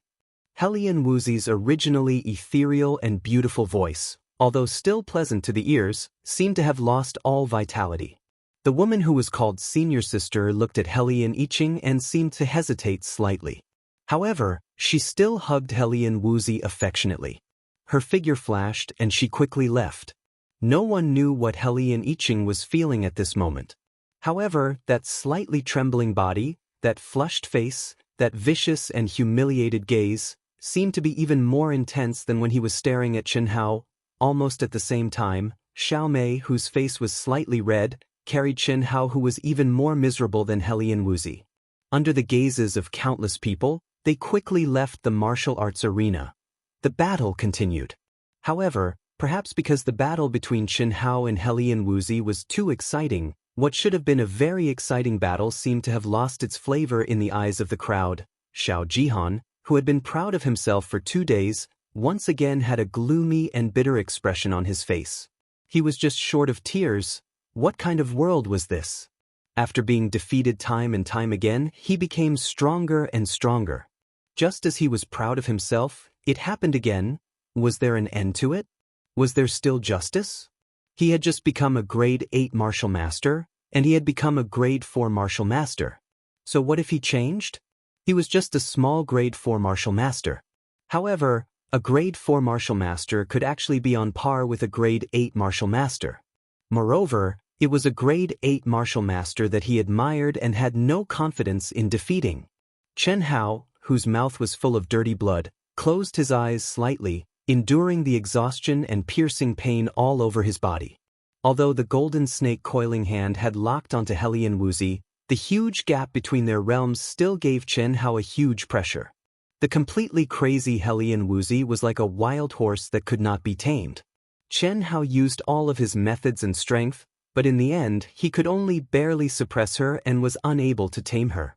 [SPEAKER 1] Hellion Wuxi's originally ethereal and beautiful voice, although still pleasant to the ears, seemed to have lost all vitality. The woman who was called Senior Sister looked at Hellion Yiqing and seemed to hesitate slightly. However, she still hugged Hellion Wuxi affectionately. Her figure flashed and she quickly left. No one knew what Hellion Yiqing was feeling at this moment. However, that slightly trembling body, that flushed face, that vicious and humiliated gaze, seemed to be even more intense than when he was staring at Chen Hao. Almost at the same time, Xiao Mei, whose face was slightly red, carried Chen Hao, who was even more miserable than Hellion Wuxi. Under the gazes of countless people, they quickly left the martial arts arena. The battle continued. However, perhaps because the battle between Chen Hao and Hellion Wuxi was too exciting, what should have been a very exciting battle seemed to have lost its flavor in the eyes of the crowd. Xiao Jihan, who had been proud of himself for 2 days, once again had a gloomy and bitter expression on his face. He was just short of tears. What kind of world was this? After being defeated time and time again, he became stronger and stronger. Just as he was proud of himself, it happened again. Was there an end to it? Was there still justice? He had just become a grade 8 martial master, and he had become a grade 4 martial master. So what if he changed? He was just a small grade 4 martial master. However, a grade 4 martial master could actually be on par with a grade 8 martial master. Moreover, It was a grade 8 martial master that he admired and had no confidence in defeating. Chen Hao, whose mouth was full of dirty blood, closed his eyes slightly, enduring the exhaustion and piercing pain all over his body. Although the golden snake coiling hand had locked onto Hellion Wuxi, the huge gap between their realms still gave Chen Hao a huge pressure. The completely crazy Hellion Wuxi was like a wild horse that could not be tamed. Chen Hao used all of his methods and strength, but in the end he could only barely suppress her and was unable to tame her.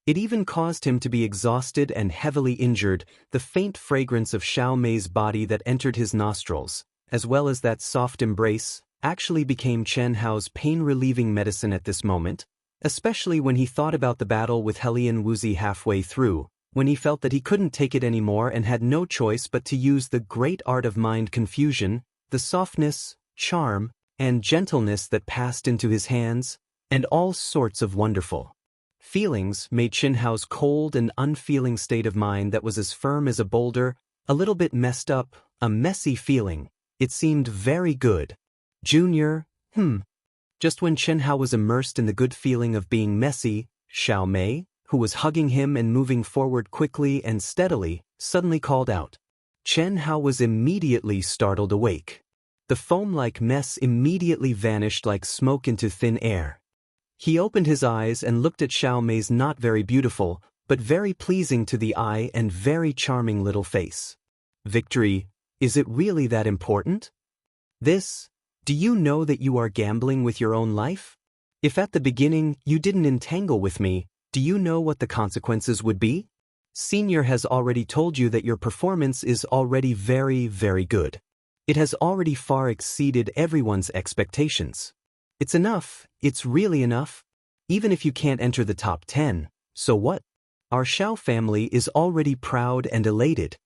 [SPEAKER 1] It even caused him to be exhausted and heavily injured. The faint fragrance of Xiao Mei's body that entered his nostrils, as well as that soft embrace, actually became Chen Hao's pain-relieving medicine at this moment, especially when he thought about the battle with Hellion Wuxi halfway through, when he felt that he couldn't take it anymore and had no choice but to use the great art of mind confusion, the softness, charm, and gentleness that passed into his hands, and all sorts of wonderful feelings made Chen Hao's cold and unfeeling state of mind that was as firm as a boulder, a little bit messed up, a messy feeling. It seemed very good. Junior, Just when Chen Hao was immersed in the good feeling of being messy, Xiao Mei, who was hugging him and moving forward quickly and steadily, suddenly called out. Chen Hao was immediately startled awake. The foam-like mess immediately vanished like smoke into thin air. He opened his eyes and looked at Xiao Mei's not very beautiful, but very pleasing to the eye and very charming little face. Victory, is it really that important? Do you know that you are gambling with your own life? If at the beginning you didn't entangle with me, do you know what the consequences would be? Senior has already told you that your performance is already very, very good. It has already far exceeded everyone's expectations. It's enough, it's really enough. Even if you can't enter the top 10, so what? Our Xiao family is already proud and elated.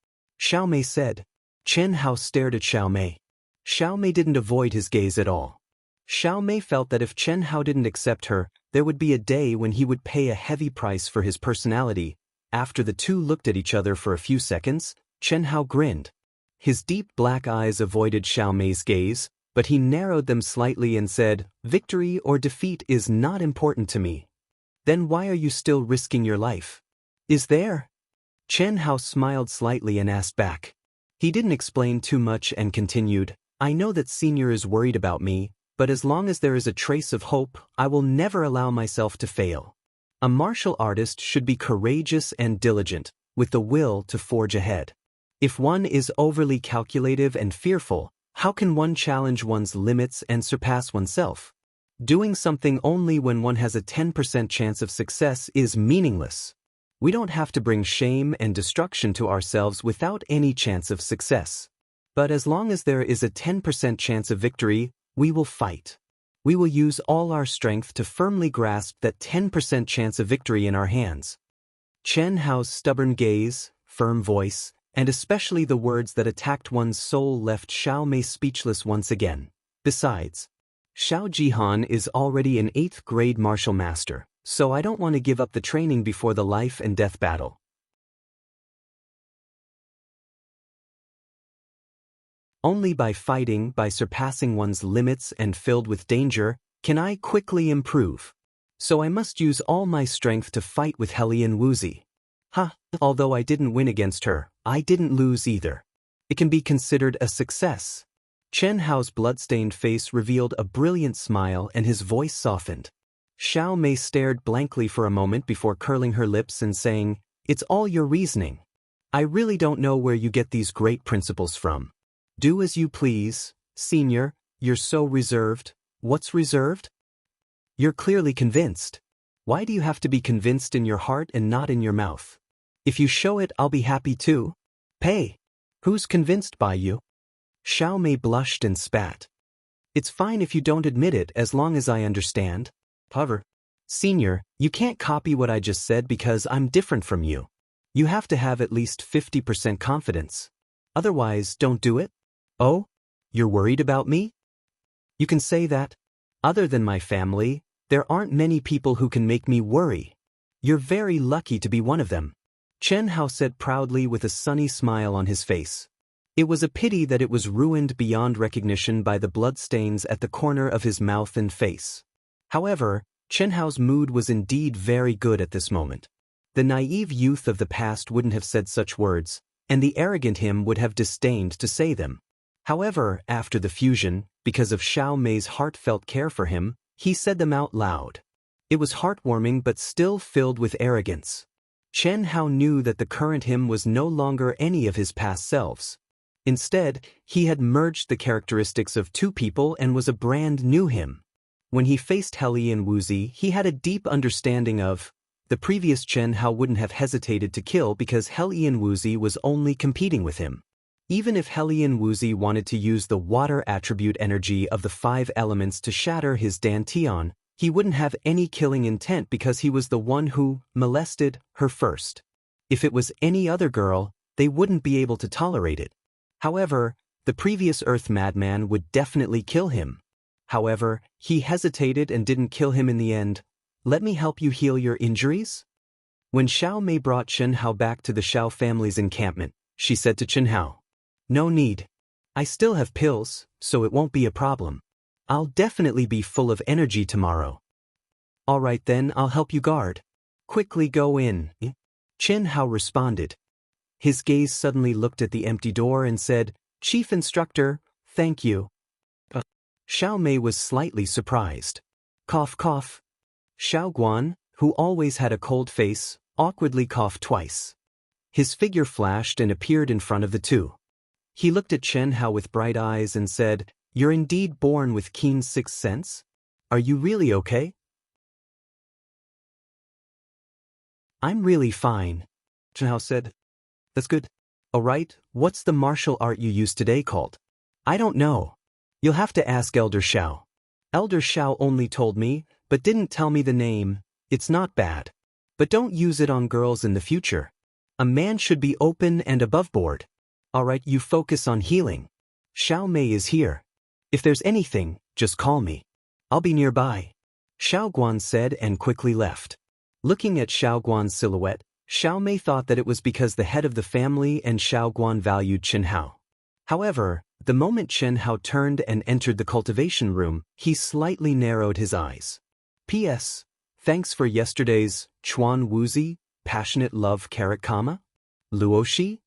[SPEAKER 1] Xiao Mei said. Chen Hao stared at Xiao Mei. Xiao Mei didn't avoid his gaze at all. Xiao Mei felt that if Chen Hao didn't accept her, there would be a day when he would pay a heavy price for his personality. After the two looked at each other for a few seconds, Chen Hao grinned. His deep black eyes avoided Xiao Mei's gaze, but he narrowed them slightly and said, "Victory or defeat is not important to me." Then why are you still risking your life? Is there? Chen Hao smiled slightly and asked back. He didn't explain too much and continued, I know that Senior is worried about me, but as long as there is a trace of hope, I will never allow myself to fail. A martial artist should be courageous and diligent, with the will to forge ahead. If one is overly calculative and fearful, how can one challenge one's limits and surpass oneself? Doing something only when one has a 10% chance of success is meaningless. We don't have to bring shame and destruction to ourselves without any chance of success. But as long as there is a 10% chance of victory, we will fight. We will use all our strength to firmly grasp that 10% chance of victory in our hands. Chen Hao's stubborn gaze, firm voice, and especially the words that attacked one's soul left Xiao Mei speechless once again. Besides, Xiao Jihan is already an 8th grade martial master, so I don't want to give up the training before the life and death battle. Only by fighting, by surpassing one's limits and filled with danger, can I quickly improve. So I must use all my strength to fight with Hellion Wuxi. Although I didn't win against her, I didn't lose either. It can be considered a success. Chen Hao's blood-stained face revealed a brilliant smile and his voice softened. Xiao Mei stared blankly for a moment before curling her lips and saying, "It's all your reasoning. I really don't know where you get these great principles from. Do as you please, Senior, you're so reserved." What's reserved? You're clearly convinced. Why do you have to be convinced in your heart and not in your mouth? If you show it, I'll be happy too. Pay. Who's convinced by you? Xiao Mei blushed and spat. It's fine if you don't admit it as long as I understand. However, Senior, you can't copy what I just said because I'm different from you. You have to have at least 50% confidence. Otherwise, don't do it. Oh? You're worried about me? You can say that. Other than my family, there aren't many people who can make me worry. You're very lucky to be one of them. Chen Hao said proudly with a sunny smile on his face. It was a pity that it was ruined beyond recognition by the bloodstains at the corner of his mouth and face. However, Chen Hao's mood was indeed very good at this moment. The naive youth of the past wouldn't have said such words, and the arrogant him would have disdained to say them. However, after the fusion, because of Xiao Mei's heartfelt care for him, he said them out loud. It was heartwarming but still filled with arrogance. Chen Hao knew that the current him was no longer any of his past selves. Instead, he had merged the characteristics of two people and was a brand new him. When he faced Heli and Wuxi, he had a deep understanding of the previous Chen Hao wouldn't have hesitated to kill because Heli and Wuxi was only competing with him. Even if Heli and Wuxi wanted to use the water attribute energy of the 5 elements to shatter his dantian, he wouldn't have any killing intent because he was the one who molested her first. If it was any other girl, they wouldn't be able to tolerate it. However, the previous Earth madman would definitely kill him. However, he hesitated and didn't kill him in the end. Let me help you heal your injuries? When Xiao Mei brought Chen Hao back to the Xiao family's encampment, she said to Chen Hao, "No need. I still have pills, so it won't be a problem. I'll definitely be full of energy tomorrow." "All right then, I'll help you guard. Quickly go in." Chen Hao responded. His gaze suddenly looked at the empty door and said, "Chief Instructor, thank you." Xiao Mei was slightly surprised. Cough cough. Xiao Guan, who always had a cold face, awkwardly coughed twice. His figure flashed and appeared in front of the two. He looked at Chen Hao with bright eyes and said, "You're indeed born with keen sixth sense? Are you really okay?" "I'm really fine," Chen Hao said. "That's good. All right, what's the martial art you used today called?" "I don't know. You'll have to ask Elder Xiao. Elder Xiao only told me, but didn't tell me the name. It's not bad. But don't use it on girls in the future. A man should be open and above board. All right, you focus on healing. Xiao Mei is here. If there's anything, just call me. I'll be nearby." Xiao Guan said and quickly left. Looking at Xiao Guan's silhouette, Xiao Mei thought that it was because the head of the family and Xiao Guan valued Chen Hao. However, the moment Chen Hao turned and entered the cultivation room, he slightly narrowed his eyes. "P.S. Thanks for yesterday's Chuan Wuxi, passionate love carrot comma? Luoshi?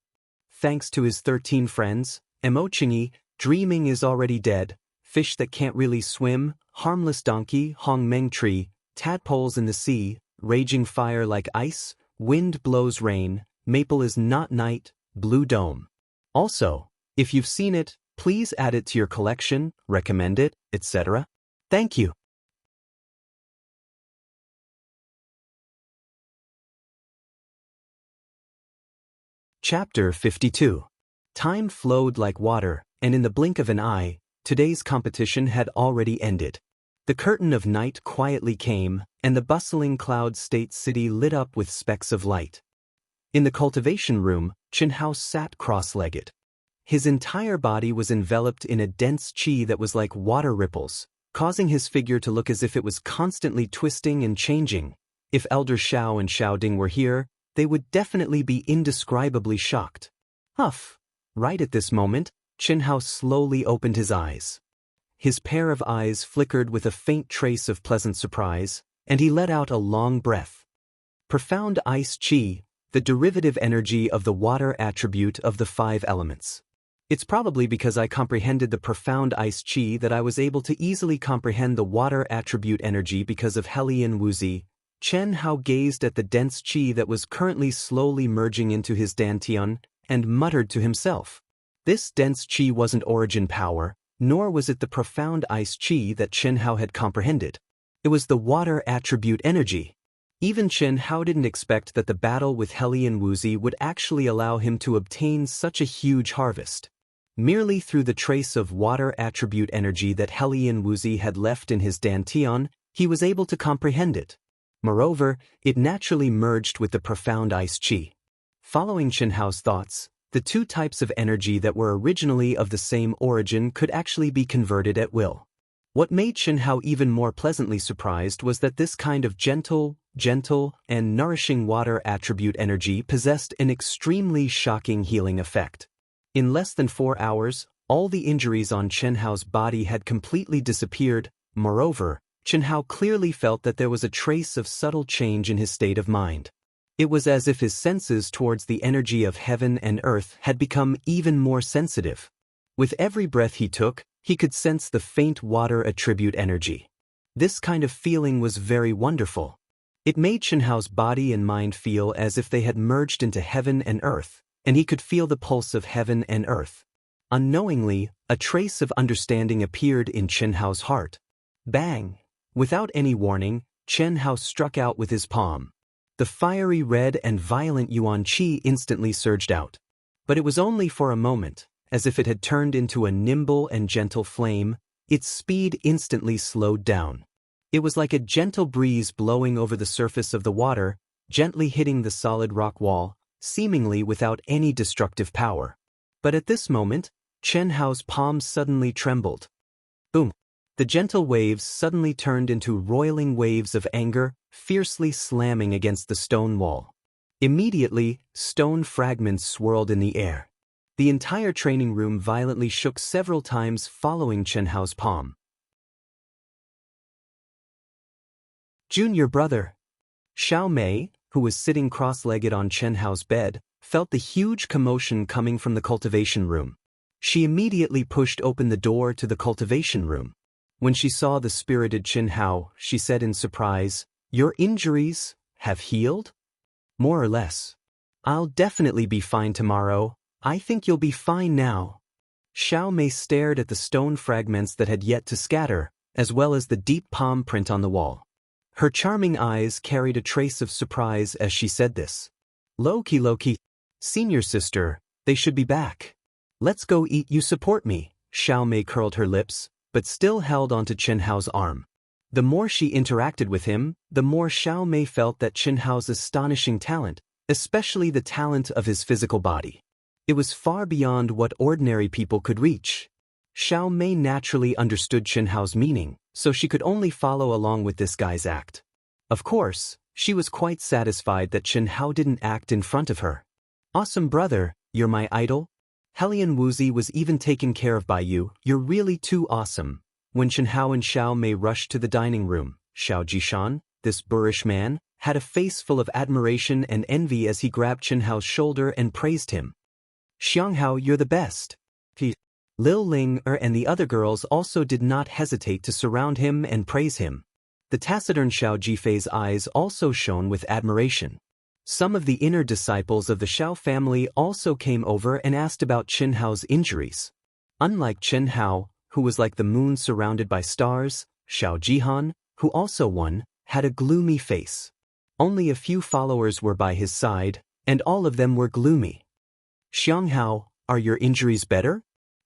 [SPEAKER 1] Thanks to his 13 friends, Emochingi, dreaming is already dead, fish that can't really swim, harmless donkey, Hong Meng tree, tadpoles in the sea, raging fire like ice, wind blows rain, maple is not night, blue dome. Also, if you've seen it, please add it to your collection, recommend it, etc. Thank you." Chapter 52. Time flowed like water, and in the blink of an eye, today's competition had already ended. The curtain of night quietly came, and the bustling cloud state city lit up with specks of light. In the cultivation room, Chen Hao sat cross-legged. His entire body was enveloped in a dense qi that was like water ripples, causing his figure to look as if it was constantly twisting and changing. If Elder Xiao and Xiao Ding were here, they would definitely be indescribably shocked. Huff! Right at this moment, Chen Hao slowly opened his eyes. His pair of eyes flickered with a faint trace of pleasant surprise, and he let out a long breath. Profound ice qi, the derivative energy of the water attribute of the 5 elements. It's probably because I comprehended the profound ice qi that I was able to easily comprehend the water attribute energy because of Heli and Wuxi. Chen Hao gazed at the dense qi that was currently slowly merging into his dantian, and muttered to himself. This dense qi wasn't origin power, nor was it the profound ice qi that Chen Hao had comprehended. It was the water attribute energy. Even Chen Hao didn't expect that the battle with Heli and Wuxi would actually allow him to obtain such a huge harvest. Merely through the trace of water attribute energy that Heli and Wuxi had left in his dantian, he was able to comprehend it. Moreover, it naturally merged with the profound ice qi. Following Chen Hao's thoughts, the two types of energy that were originally of the same origin could actually be converted at will. What made Chen Hao even more pleasantly surprised was that this kind of gentle, and nourishing water attribute energy possessed an extremely shocking healing effect. In less than 4 hours, all the injuries on Chen Hao's body had completely disappeared. Moreover, Chen Hao clearly felt that there was a trace of subtle change in his state of mind. It was as if his senses towards the energy of heaven and earth had become even more sensitive. With every breath he took, he could sense the faint water attribute energy. This kind of feeling was very wonderful. It made Chen Hao's body and mind feel as if they had merged into heaven and earth, and he could feel the pulse of heaven and earth. Unknowingly, a trace of understanding appeared in Chen Hao's heart. Bang! Without any warning, Chen Hao struck out with his palm. The fiery red and violent yuan qi instantly surged out. But it was only for a moment, as if it had turned into a nimble and gentle flame. Its speed instantly slowed down. It was like a gentle breeze blowing over the surface of the water, gently hitting the solid rock wall, seemingly without any destructive power. But at this moment, Chen Hao's palms suddenly trembled. Boom! The gentle waves suddenly turned into roiling waves of anger, fiercely slamming against the stone wall. Immediately, stone fragments swirled in the air. The entire training room violently shook several times following Chen Hao's palm. Junior brother. Xiao Mei, who was sitting cross-legged on Chen Hao's bed, felt the huge commotion coming from the cultivation room. She immediately pushed open the door to the cultivation room. When she saw the spirited Chen Hao, she said in surprise, "Your injuries have healed?" "More or less. I'll definitely be fine tomorrow. I think you'll be fine now." Xiao Mei stared at the stone fragments that had yet to scatter, as well as the deep palm print on the wall. Her charming eyes carried a trace of surprise as she said this. Loki, senior sister, they should be back. Let's go eat. You support me." Xiao Mei curled her lips, but still held onto Chen Hao's arm. The more she interacted with him, the more Xiao Mei felt that Chen Hao's astonishing talent, especially the talent of his physical body. It was far beyond what ordinary people could reach. Xiao Mei naturally understood Chen Hao's meaning, so she could only follow along with this guy's act. Of course, she was quite satisfied that Chen Hao didn't act in front of her. "Awesome brother, you're my idol. Helian Wuzi was even taken care of by you. You're really too awesome." When Chen Hao and Xiao Mei rushed to the dining room, Xiao Jishan, this boorish man, had a face full of admiration and envy as he grabbed Chen Hao's shoulder and praised him. "Xianghao, you're the best." Lil Ling and the other girls also did not hesitate to surround him and praise him. The taciturn Xiao Jifei's eyes also shone with admiration. Some of the inner disciples of the Xiao family also came over and asked about Chen Hao's injuries. Unlike Chen Hao, who was like the moon surrounded by stars, Xiao Jihan, who also won, had a gloomy face. Only a few followers were by his side, and all of them were gloomy. "Xianghao, are your injuries better?"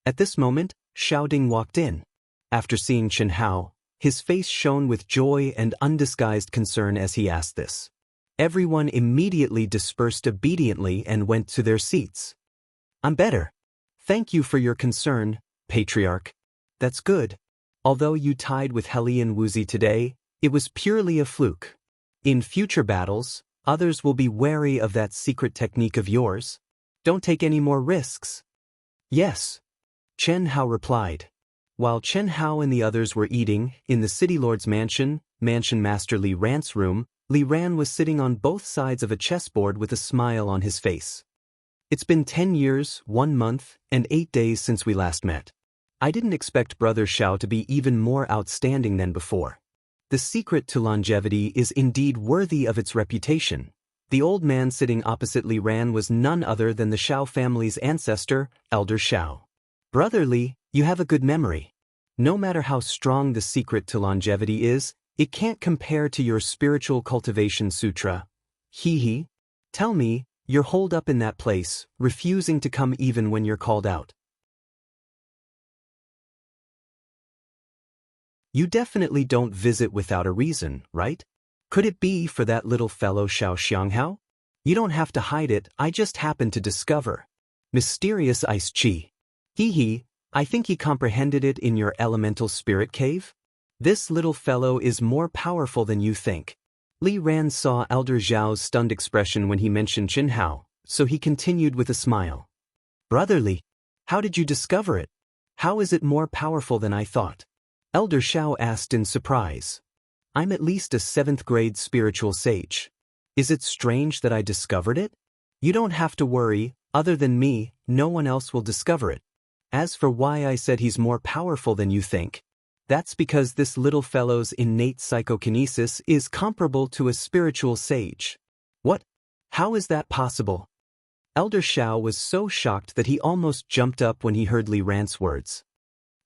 [SPEAKER 1] At this moment, Xiao Ding walked in. After seeing Chen Hao, his face shone with joy and undisguised concern as he asked this. Everyone immediately dispersed obediently and went to their seats. "I'm better. Thank you for your concern, Patriarch. That's good. Although you tied with Helian Wuzi today, it was purely a fluke. In future battles, others will be wary of that secret technique of yours. Don't take any more risks." "Yes," Chen Hao replied. While Chen Hao and the others were eating, in the City Lord's mansion master Li Ran's room, Li Ran was sitting on both sides of a chessboard with a smile on his face. "It's been 10 years, 1 month, and 8 days since we last met. I didn't expect Brother Xiao to be even more outstanding than before. The secret to longevity is indeed worthy of its reputation." The old man sitting opposite Li Ran was none other than the Xiao family's ancestor, Elder Xiao. "Brother Li, you have a good memory. No matter how strong the secret to longevity is, it can't compare to your spiritual cultivation sutra. Hee. Tell me, you're holed up in that place, refusing to come even when you're called out. You definitely don't visit without a reason, right? Could it be for that little fellow Xiao Xianghao? You don't have to hide it, I just happened to discover. Mysterious ice chi. Hee. I think he comprehended it in your elemental spirit cave? This little fellow is more powerful than you think." Li Ran saw Elder Zhao's stunned expression when he mentioned Chen Hao, so he continued with a smile. "Brother Li, How did you discover it? How is it more powerful than I thought? Elder Xiao asked in surprise. I'm at least a 7th grade spiritual sage. Is it strange that I discovered it? You don't have to worry, other than me, no one else will discover it. As for why I said he's more powerful than you think, that's because this little fellow's innate psychokinesis is comparable to a spiritual sage. What? How is that possible? Elder Xiao was so shocked that he almost jumped up when he heard Li Ran's words.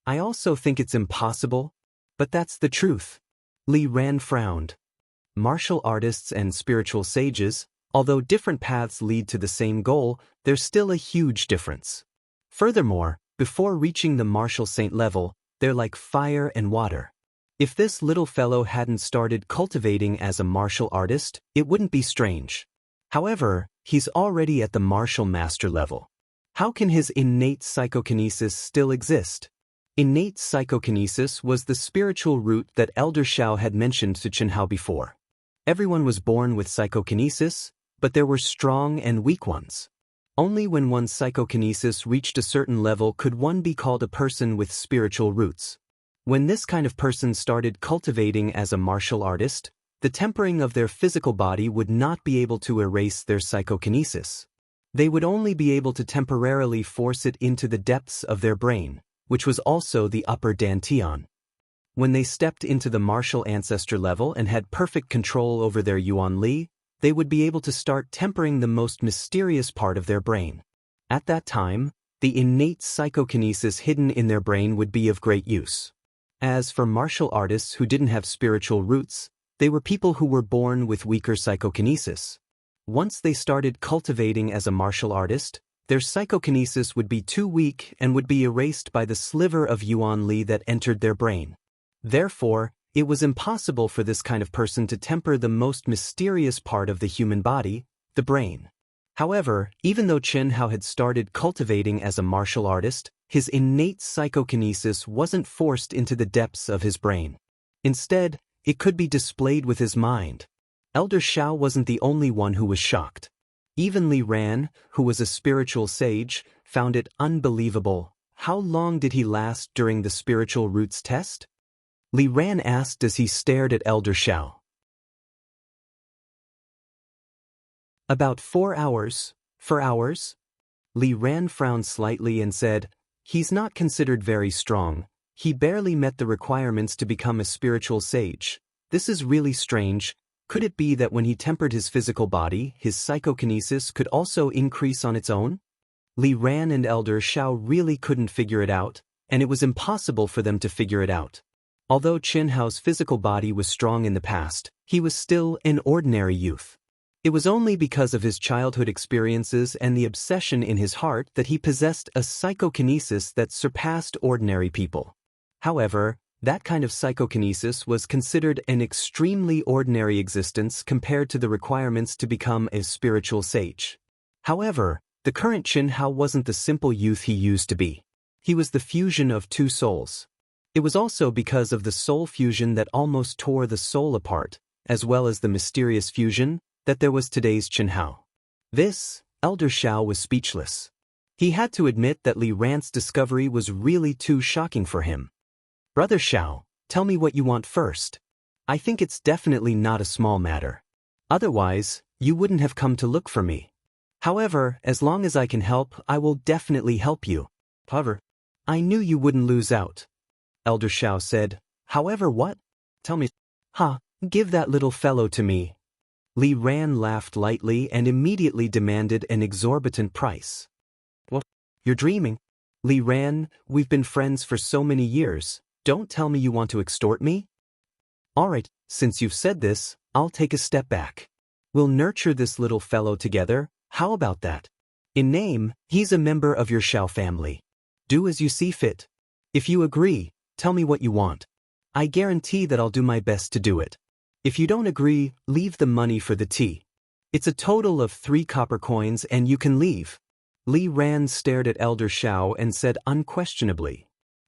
[SPEAKER 1] I also think it's impossible, but that's the truth. Li Ran frowned. Martial artists and spiritual sages, although different paths lead to the same goal, there's still a huge difference. Furthermore, before reaching the martial saint level, they're like fire and water. If this little fellow hadn't started cultivating as a martial artist, it wouldn't be strange. However, he's already at the martial master level. How can his innate psychokinesis still exist? Innate psychokinesis was the spiritual root that Elder Xiao had mentioned to Chenhao before. Everyone was born with psychokinesis, but there were strong and weak ones. Only when one's psychokinesis reached a certain level could one be called a person with spiritual roots. When this kind of person started cultivating as a martial artist, the tempering of their physical body would not be able to erase their psychokinesis. They would only be able to temporarily force it into the depths of their brain, which was also the upper dantian. When they stepped into the martial ancestor level and had perfect control over their yuan li, they would be able to start tempering the most mysterious part of their brain. At that time, the innate psychokinesis hidden in their brain would be of great use. As for martial artists who didn't have spiritual roots, they were people who were born with weaker psychokinesis. Once they started cultivating as a martial artist, their psychokinesis would be too weak and would be erased by the sliver of yuan li that entered their brain. Therefore, it was impossible for this kind of person to temper the most mysterious part of the human body, the brain. However, even though Chenhao had started cultivating as a martial artist, his innate psychokinesis wasn't forced into the depths of his brain. Instead, it could be displayed with his mind. Elder Xiao wasn't the only one who was shocked. Even Li Ran, who was a spiritual sage, found it unbelievable. How long did he last during the spiritual roots test? Li Ran asked as he stared at Elder Xiao. About 4 hours. 4 hours? Li Ran frowned slightly and said, he's not considered very strong. He barely met the requirements to become a spiritual sage. This is really strange. Could it be that when he tempered his physical body, his psychokinesis could also increase on its own? Li Ran and Elder Xiao really couldn't figure it out, and it was impossible for them to figure it out. Although Chenhao's physical body was strong in the past, he was still an ordinary youth. It was only because of his childhood experiences and the obsession in his heart that he possessed a psychokinesis that surpassed ordinary people. However, that kind of psychokinesis was considered an extremely ordinary existence compared to the requirements to become a spiritual sage. However, the current Chenhao wasn't the simple youth he used to be. He was the fusion of two souls. It was also because of the soul fusion that almost tore the soul apart, as well as the mysterious fusion, that there was today's Chenhao. This, Elder Xiao was speechless. He had to admit that Li Ran's discovery was really too shocking for him. Brother Xiao, tell me what you want first. I think it's definitely not a small matter. Otherwise, you wouldn't have come to look for me. However, as long as I can help, I will definitely help you. However, I knew you wouldn't lose out. Elder Xiao said, however what? Tell me. Give that little fellow to me. Li Ran laughed lightly and immediately demanded an exorbitant price. What? You're dreaming. Li Ran, we've been friends for so many years. Don't tell me you want to extort me? Alright, since you've said this, I'll take a step back. We'll nurture this little fellow together, how about that? In name, he's a member of your Xiao family. Do as you see fit. If you agree, tell me what you want. I guarantee that I'll do my best to do it. If you don't agree, leave the money for the tea. It's a total of 3 copper coins and you can leave. Li Ran stared at Elder Xiao and said unquestionably,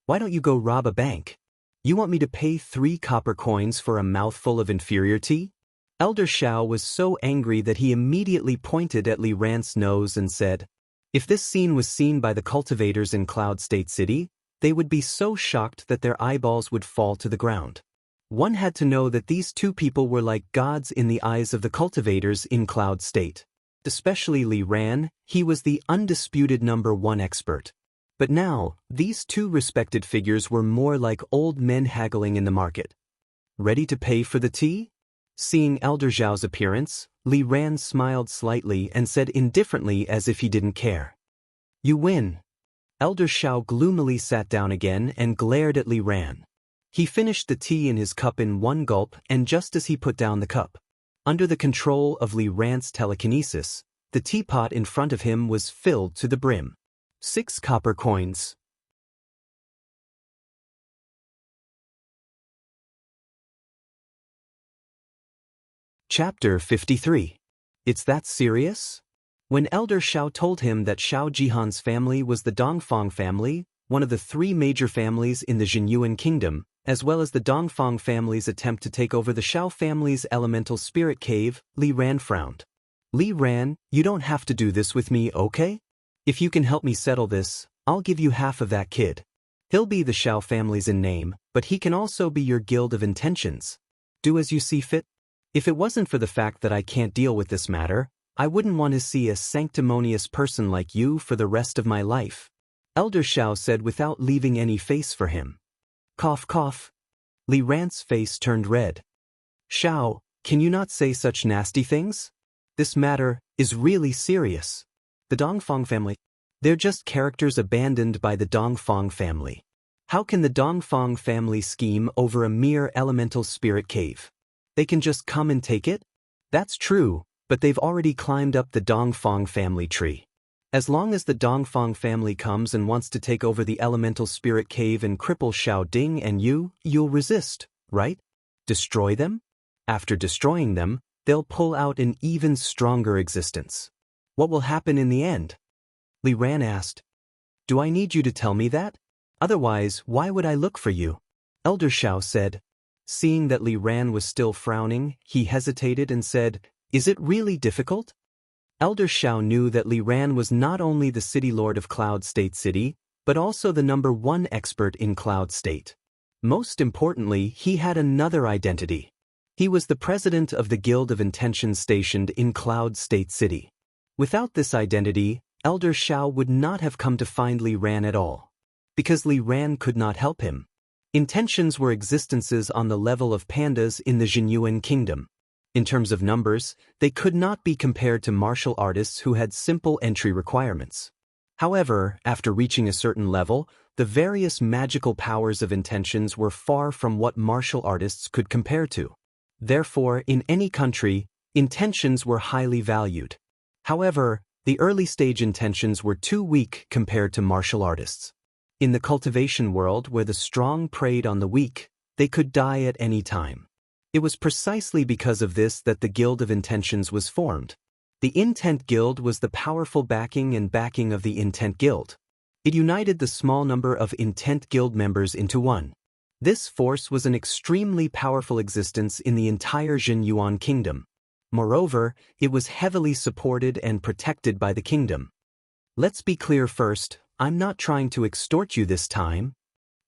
[SPEAKER 1] why don't you go rob a bank? You want me to pay 3 copper coins for a mouthful of inferior tea? Elder Xiao was so angry that he immediately pointed at Li Ran's nose and said, If this scene was seen by the cultivators in Cloud State City, they would be so shocked that their eyeballs would fall to the ground. One had to know that these two people were like gods in the eyes of the cultivators in Cloud State. Especially Li Ran, he was the undisputed #1 expert. But now, these two respected figures were more like old men haggling in the market. Ready to pay for the tea? Seeing Elder Zhao's appearance, Li Ran smiled slightly and said indifferently as if he didn't care. You win. Elder Xiao gloomily sat down again and glared at Li Ran. He finished the tea in his cup in one gulp, and just as he put down the cup, under the control of Li Ran's telekinesis, the teapot in front of him was filled to the brim. 6 copper coins. Chapter 53. It's that serious? When Elder Xiao told him that Xiao Jihan's family was the Dongfang family, one of the 3 major families in the Jinyuan kingdom, as well as the Dongfang family's attempt to take over the Xiao family's elemental spirit cave, Li Ran frowned. Li Ran, you don't have to do this with me, okay? If you can help me settle this, I'll give you half of that kid. He'll be the Xiao family's in name, but he can also be your guild of intentions. Do as you see fit. If it wasn't for the fact that I can't deal with this matter, I wouldn't want to see a sanctimonious person like you for the rest of my life. Elder Xiao said without leaving any face for him. Cough cough. Li Ran's face turned red. Xiao, can you not say such nasty things? This matter is really serious. The Dongfang family, they're just characters abandoned by the Dongfang family. How can the Dongfang family scheme over a mere elemental spirit cave? They can just come and take it? That's true, but they've already climbed up the Dongfang family tree. As long as the Dongfang family comes and wants to take over the elemental spirit cave and cripple Xiao Ding and you'll resist, right? Destroy them? After destroying them, they'll pull out an even stronger existence. What will happen in the end? Li Ran asked. Do I need you to tell me that? Otherwise, why would I look for you? Elder Xiao said. Seeing that Li Ran was still frowning, he hesitated and said, Is it really difficult? Elder Xiao knew that Li Ran was not only the city lord of Cloud State City, but also the #1 expert in Cloud State. Most importantly, he had another identity. He was the president of the Guild of Intentions stationed in Cloud State City. Without this identity, Elder Xiao would not have come to find Li Ran at all. Because Li Ran could not help him. Intentions were existences on the level of pandas in the Jinyuan kingdom. In terms of numbers, they could not be compared to martial artists who had simple entry requirements. However, after reaching a certain level, the various magical powers of intentions were far from what martial artists could compare to. Therefore, in any country, intentions were highly valued. However, the early-stage intentions were too weak compared to martial artists. In the cultivation world where the strong preyed on the weak, they could die at any time. It was precisely because of this that the Guild of Intentions was formed. The Intent Guild was the powerful backing of the Intent Guild. It united the small number of Intent Guild members into one. This force was an extremely powerful existence in the entire Jinyuan kingdom. Moreover, it was heavily supported and protected by the kingdom. Let's be clear first, I'm not trying to extort you this time.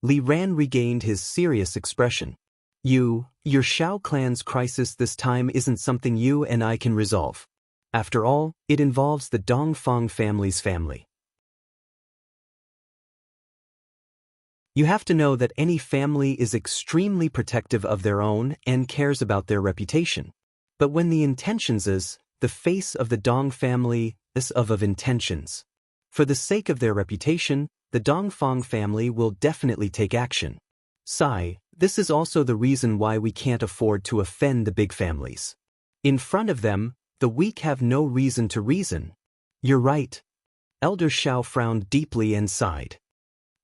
[SPEAKER 1] Li Ran regained his serious expression. Your Xiao clan's crisis this time isn't something you and I can resolve. After all, it involves the Dongfang family's family. You have to know that any family is extremely protective of their own and cares about their reputation. But when the intentions is, the face of the Dong family is of intentions. For the sake of their reputation, the Dongfang family will definitely take action. Sigh, this is also the reason why we can't afford to offend the big families. In front of them, the weak have no reason to reason. You're right. Elder Xiao frowned deeply and sighed.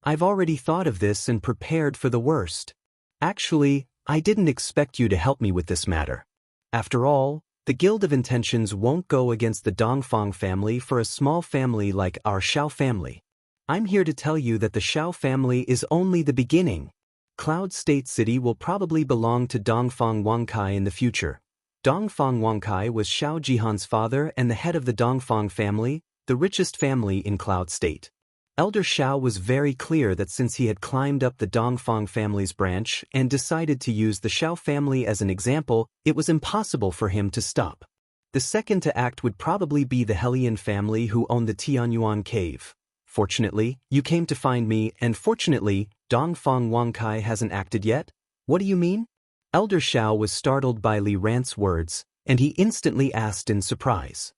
[SPEAKER 1] I've already thought of this and prepared for the worst. Actually, I didn't expect you to help me with this matter. After all, the Guild of Intentions won't go against the Dongfang family for a small family like our Xiao family. I'm here to tell you that the Xiao family is only the beginning. Cloud State City will probably belong to Dongfang Wangkai in the future. Dongfang Wangkai was Xiao Jihan's father and the head of the Dongfang family, the richest family in Cloud State. Elder Xiao was very clear that since he had climbed up the Dongfang family's branch and decided to use the Xiao family as an example, it was impossible for him to stop. The second to act would probably be the Helian family who owned the Tianyuan cave. Fortunately, you came to find me, and fortunately, Dongfang Wangkai hasn't acted yet? What do you mean? Elder Xiao was startled by Li Rant's words, and he instantly asked in surprise.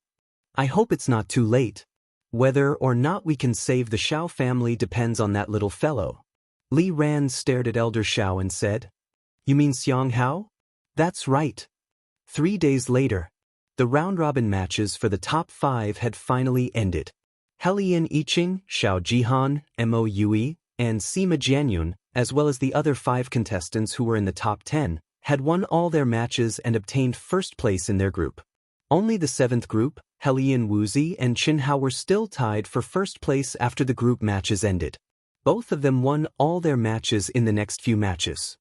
[SPEAKER 1] I hope it's not too late. Whether or not we can save the Xiao family depends on that little fellow. Li Ran stared at Elder Xiao and said, You mean Xiang Hao? That's right. 3 days later, the round-robin matches for the top 5 had finally ended. Helian Yiqing, Xiao Jihan, Mo Yui, and Sima Jianyun, as well as the other 5 contestants who were in the top 10, had won all their matches and obtained first place in their group. Only the 7th group, Helian Wuxi and Qinhao, were still tied for first place after the group matches ended. Both of them won all their matches in the next few matches.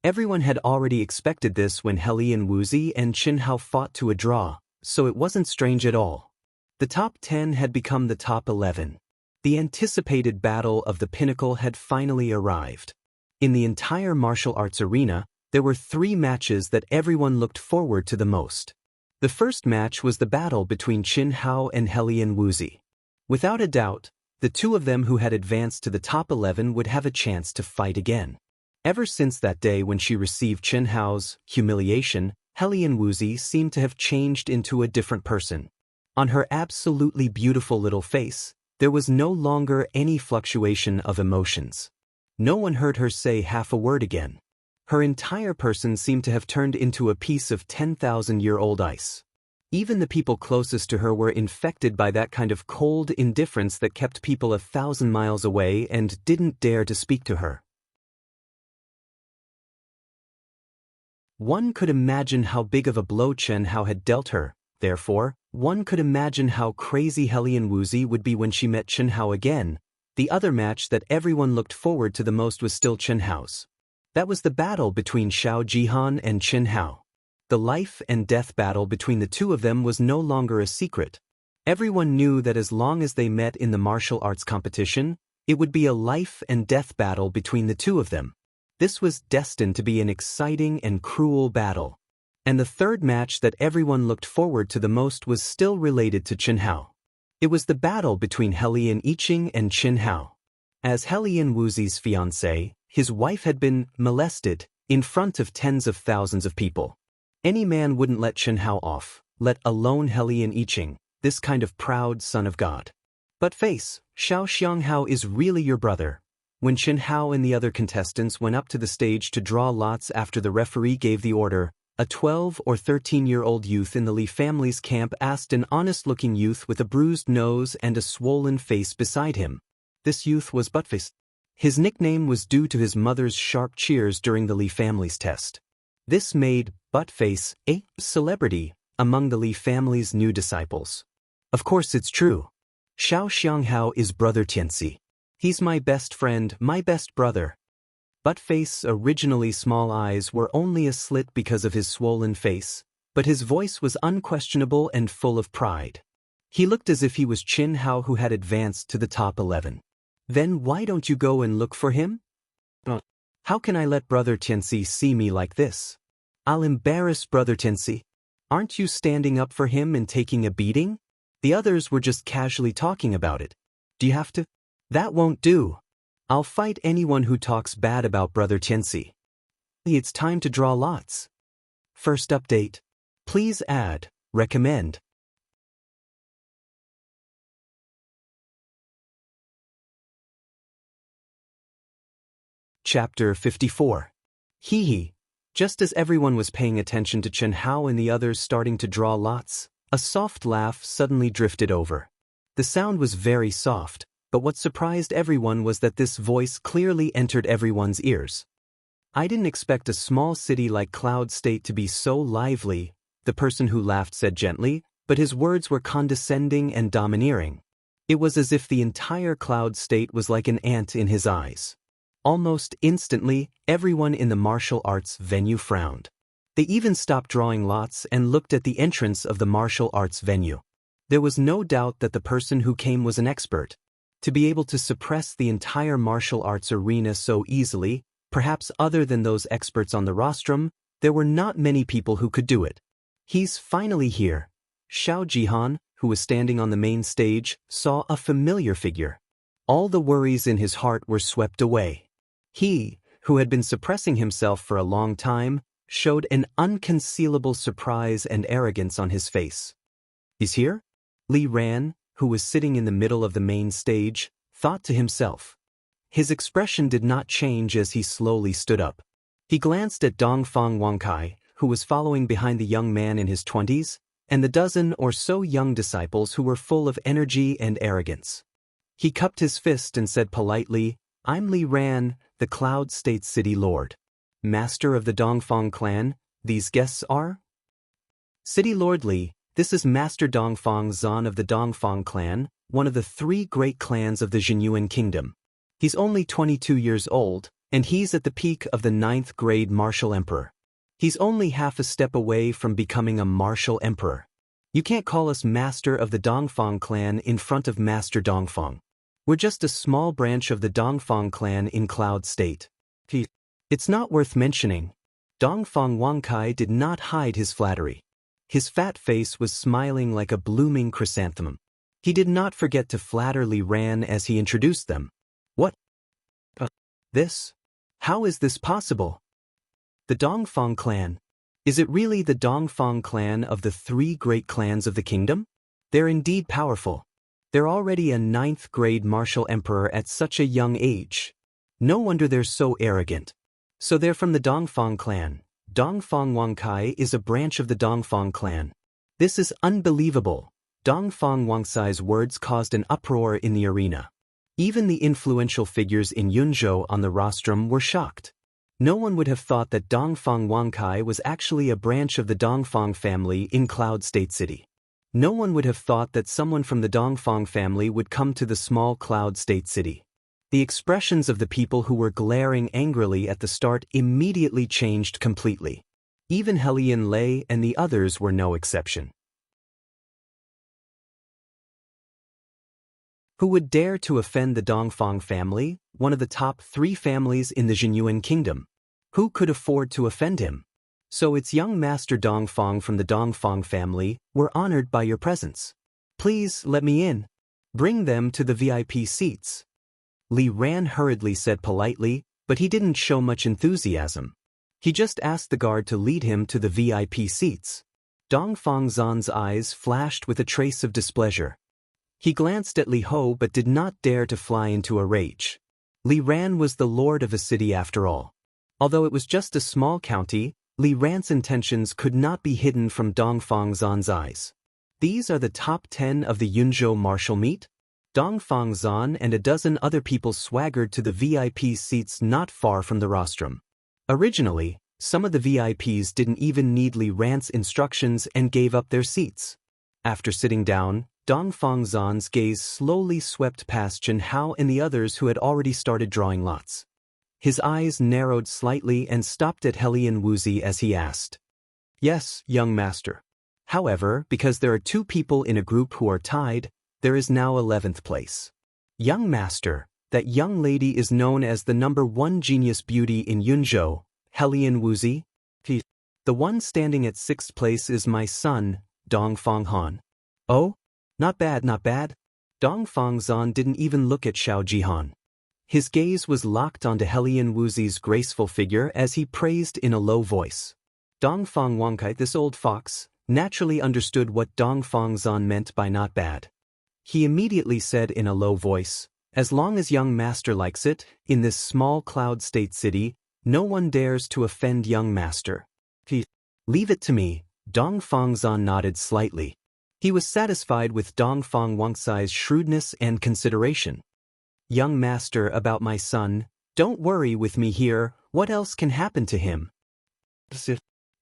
[SPEAKER 1] Everyone had already expected this when Helian Wuxi and Qinhao fought to a draw, so it wasn't strange at all. The top 10 had become the top 11. The anticipated battle of the pinnacle had finally arrived. In the entire martial arts arena, there were 3 matches that everyone looked forward to the most. The first match was the battle between Qinhao and Helian Wuxi. Without a doubt, the 2 of them who had advanced to the top 11 would have a chance to fight again. Ever since that day when she received Qinhao's humiliation, Helian Wuxi seemed to have changed into a different person. On her absolutely beautiful little face, there was no longer any fluctuation of emotions. No one heard her say half a word again. Her entire person seemed to have turned into a piece of 10,000-year-old ice. Even the people closest to her were infected by that kind of cold indifference that kept people 1,000 miles away and didn't dare to speak to her. One could imagine how big of a blow Qinhao had dealt her. Therefore, one could imagine how crazy Helian Wuxi would be when she met Qinhao again. The other match that everyone looked forward to the most was still Qinhao's. That was the battle between Xiao Jihan and Qinhao. The life and death battle between the 2 of them was no longer a secret. Everyone knew that as long as they met in the martial arts competition, it would be a life and death battle between the 2 of them. This was destined to be an exciting and cruel battle. And the third match that everyone looked forward to the most was still related to Qinhao. It was the battle between Helian Yiqing and Qinhao. As Helian Wuxi's fiancé, his wife had been molested in front of tens of thousands of people. Any man wouldn't let Qinhao off, let alone Helian Yiqing, this kind of proud son of God. But face, Xiao Xianghao is really your brother. When Qinhao and the other contestants went up to the stage to draw lots after the referee gave the order, a 12 or 13-year-old youth in the Li family's camp asked an honest-looking youth with a bruised nose and a swollen face beside him. This youth was Buttface. His nickname was due to his mother's sharp cheers during the Li family's test. This made Buttface a celebrity among the Li family's new disciples. Of course it's true. Xiao Xianghao is brother Tianxi. He's my best friend, my best brother. Buttface's originally small eyes were only a slit because of his swollen face, but his voice was unquestionable and full of pride. He looked as if he was Qinhao who had advanced to the top 11. Then why don't you go and look for him? How can I let brother Tianxi see me like this? I'll embarrass brother Tianxi. Aren't you standing up for him and taking a beating? The others were just casually talking about it. Do you have to? That won't do. I'll fight anyone who talks bad about brother Tianxi. It's time to draw lots. First update. Please add, recommend. Chapter 54. Hee hee. Just as everyone was paying attention to Qinhao and the others starting to draw lots, a soft laugh suddenly drifted over. The sound was very soft, but what surprised everyone was that this voice clearly entered everyone's ears. I didn't expect a small city like Cloud State to be so lively, the person who laughed said gently, but his words were condescending and domineering. It was as if the entire Cloud State was like an ant in his eyes. Almost instantly, everyone in the martial arts venue frowned. They even stopped drawing lots and looked at the entrance of the martial arts venue. There was no doubt that the person who came was an expert. To be able to suppress the entire martial arts arena so easily, perhaps other than those experts on the rostrum, there were not many people who could do it. He's finally here. Xiao Jihan, who was standing on the main stage, saw a familiar figure. All the worries in his heart were swept away. He, who had been suppressing himself for a long time, showed an unconcealable surprise and arrogance on his face. He's here? Li Ran, who was sitting in the middle of the main stage, thought to himself. His expression did not change as he slowly stood up. He glanced at Dongfang Wangkai, who was following behind the young man in his 20s, and the dozen or so young disciples who were full of energy and arrogance. He cupped his fist and said politely, "I'm Li Ran, the Cloud State City Lord. Master of the Dongfang clan, these guests are?" "City Lord Li, this is Master Dongfang Zan of the Dongfang clan, one of the 3 great clans of the Jinyuan Kingdom. He's only 22 years old, and he's at the peak of the 9th grade martial emperor. He's only half a step away from becoming a martial emperor. You can't call us Master of the Dongfang clan in front of Master Dongfang. We're just a small branch of the Dongfang clan in Cloud State." It's not worth mentioning. Dongfang Wangkai did not hide his flattery. His fat face was smiling like a blooming chrysanthemum. He did not forget to flatter Li Ran as he introduced them. "What? This? How is this possible? The Dongfang clan. Is it really the Dongfang clan of the 3 great clans of the kingdom? They're indeed powerful. They're already a 9th grade martial emperor at such a young age. No wonder they're so arrogant. So they're from the Dongfang clan. Dongfang Wangkai is a branch of the Dongfang clan. This is unbelievable." Dongfang Wangcai's words caused an uproar in the arena. Even the influential figures in Yunzhou on the rostrum were shocked. No one would have thought that Dongfang Wangkai was actually a branch of the Dongfang family in Cloud State City. No one would have thought that someone from the Dongfang family would come to the small Cloud State City. The expressions of the people who were glaring angrily at the start immediately changed completely. Even Helian Lei and the others were no exception. Who would dare to offend the Dongfang family, one of the top 3 families in the Jinyuan Kingdom? Who could afford to offend him? So it's young Master Dongfang from the Dongfang family. We're honored by your presence. Please let me in. Bring them to the VIP seats." Li Ran hurriedly said politely, but he didn't show much enthusiasm. He just asked the guard to lead him to the VIP seats. Dongfang Zan's eyes flashed with a trace of displeasure. He glanced at Li Ho but did not dare to fly into a rage. Li Ran was the lord of a city after all. Although it was just a small county, Li Ran's intentions could not be hidden from Dongfang Zan's eyes. These are the top 10 of the Yunzhou martial meet? Dongfang Zan and a dozen other people swaggered to the VIP seats not far from the rostrum. Originally, some of the VIPs didn't even need Li Ran's instructions and gave up their seats. After sitting down, Dongfang Zan's gaze slowly swept past Chen Hao and the others who had already started drawing lots. His eyes narrowed slightly and stopped at Helian Wuzi as he asked, "Yes, young master. However, because there are 2 people in a group who are tied, there is now 11th place. Young master, that young lady is known as the #1 genius beauty in Yunzhou, Helian Wuzi. The one standing at 6th place is my son, Dongfang Han." "Oh? Not bad, not bad." Dongfang Zan didn't even look at Xiao Jihan. His gaze was locked onto Helian Wuzi's graceful figure as he praised in a low voice. Dongfang Wangkai, this old fox, naturally understood what Dongfang Zan meant by not bad. He immediately said in a low voice, "As long as young master likes it, in this small Cloud State city, no one dares to offend young master." "Leave it to me." Dongfang Zan nodded slightly. He was satisfied with Dongfang Wangcai's shrewdness and consideration. "Young master, about my son, don't worry with me here. What else can happen to him?"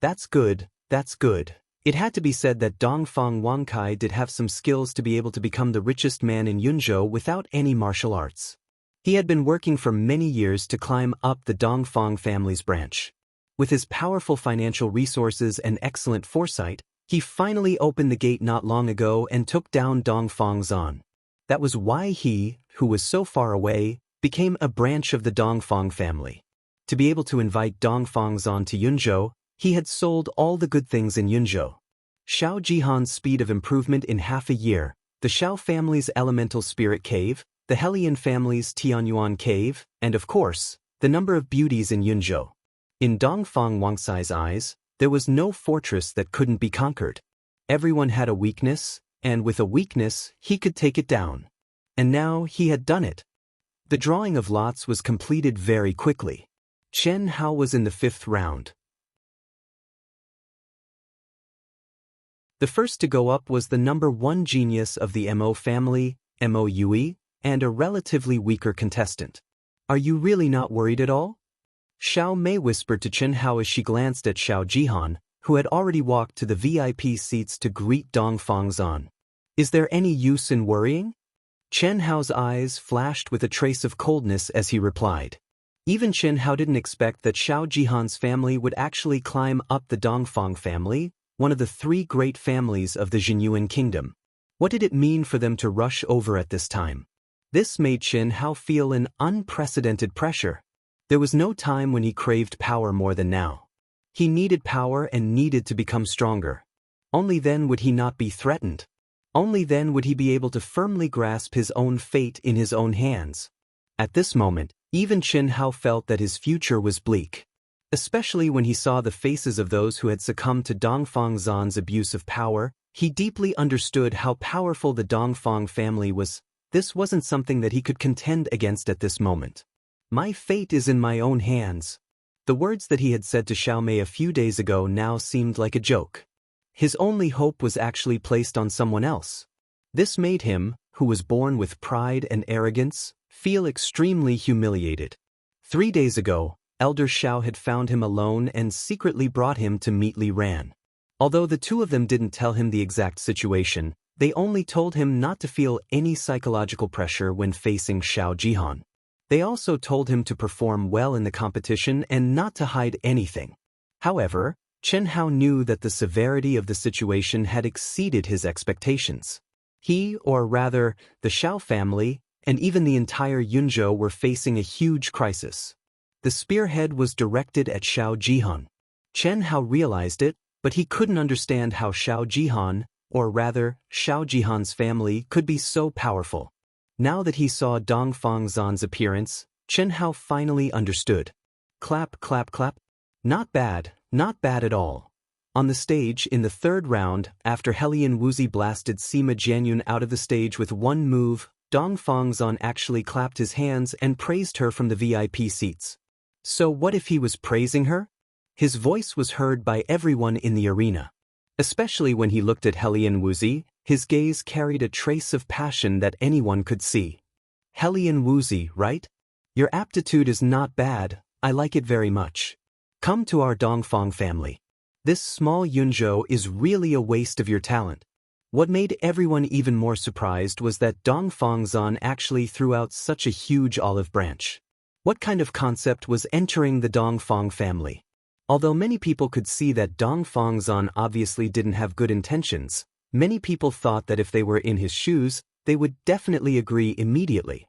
[SPEAKER 1] That's good, that's good. It had to be said that Dongfang Wangkai did have some skills to be able to become the richest man in Yunzhou without any martial arts. He had been working for many years to climb up the Dongfang family's branch. With his powerful financial resources and excellent foresight, He finally opened the gate not long ago and took down Dongfang Zan. That was why he, who was so far away, became a branch of the Dongfang family. To be able to invite Dongfang Zan to Yunzhou, he had sold all the good things in Yunzhou. Xiao Jihan's speed of improvement in half a year, the Xiao family's elemental spirit cave, the Helian family's Tianyuan cave, and of course, the number of beauties in Yunzhou. In Dongfang Wangsai's eyes, there was no fortress that couldn't be conquered. Everyone had a weakness, and with a weakness, he could take it down. And now he had done it. The drawing of lots was completed very quickly. Chen Hao was in the 5th round. The first to go up was the number 1 genius of the Mo family, Mo Yui, and a relatively weaker contestant. Are you really not worried at all? Xiao Mei whispered to Chen Hao as she glanced at Xiao Jihan, who had already walked to the VIP seats to greet Dongfang Zan. Is there any use in worrying? Chen Hao's eyes flashed with a trace of coldness as he replied. Even Chen Hao didn't expect that Xiao Jihan's family would actually climb up the Dongfang family, one of the 3 great families of the Jinyuan kingdom. What did it mean for them to rush over at this time? This made Chen Hao feel an unprecedented pressure. There was no time when he craved power more than now. He needed power and needed to become stronger. Only then would he not be threatened. Only then would he be able to firmly grasp his own fate in his own hands. At this moment, even Chen Hao felt that his future was bleak. Especially when he saw the faces of those who had succumbed to Dongfang Zan's abuse of power, he deeply understood how powerful the Dongfang family was. This wasn't something that he could contend against at this moment. My fate is in my own hands. The words that he had said to Xiao Mei a few days ago now seemed like a joke. His only hope was actually placed on someone else. This made him, who was born with pride and arrogance, feel extremely humiliated. 3 days ago, Elder Xiao had found him alone and secretly brought him to meet Li Ran. Although the 2 of them didn't tell him the exact situation, they only told him not to feel any psychological pressure when facing Xiao Jihan. They also told him to perform well in the competition and not to hide anything. However, Chen Hao knew that the severity of the situation had exceeded his expectations. He, or rather, the Xiao family, and even the entire Yunzhou were facing a huge crisis. The spearhead was directed at Xiao Jihan. Chen Hao realized it, but he couldn't understand how Xiao Jihan, or rather, Xiao Jihan's family, could be so powerful. Now that he saw Dongfang Zan's appearance, Chen Hao finally understood. Clap, clap, clap. Not bad at all. On the stage, in the 3rd round, after Helian Wuxi blasted Sima Jianyun out of the stage with one move, Dongfang Zan actually clapped his hands and praised her from the VIP seats. So what if he was praising her? His voice was heard by everyone in the arena. Especially when he looked at Helian Wuxi, his gaze carried a trace of passion that anyone could see. Helian Wuxi, right? Your aptitude is not bad, I like it very much. Come to our Dongfang family. This small Yunzhou is really a waste of your talent. What made everyone even more surprised was that Dongfang Zan actually threw out such a huge olive branch. What kind of concept was entering the Dongfang family? Although many people could see that Dongfang Zan obviously didn't have good intentions, many people thought that if they were in his shoes, they would definitely agree immediately.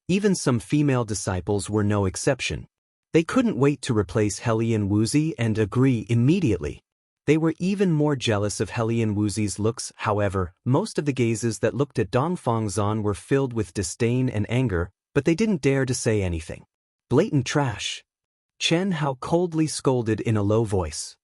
[SPEAKER 1] Even some female disciples were no exception. They couldn't wait to replace Helian Wuxi and agree immediately. They were even more jealous of Helian Wuxi's looks. However, most of the gazes that looked at Dongfang Zan were filled with disdain and anger, but they didn't dare to say anything. Blatant trash. Chen Hao coldly scolded in a low voice.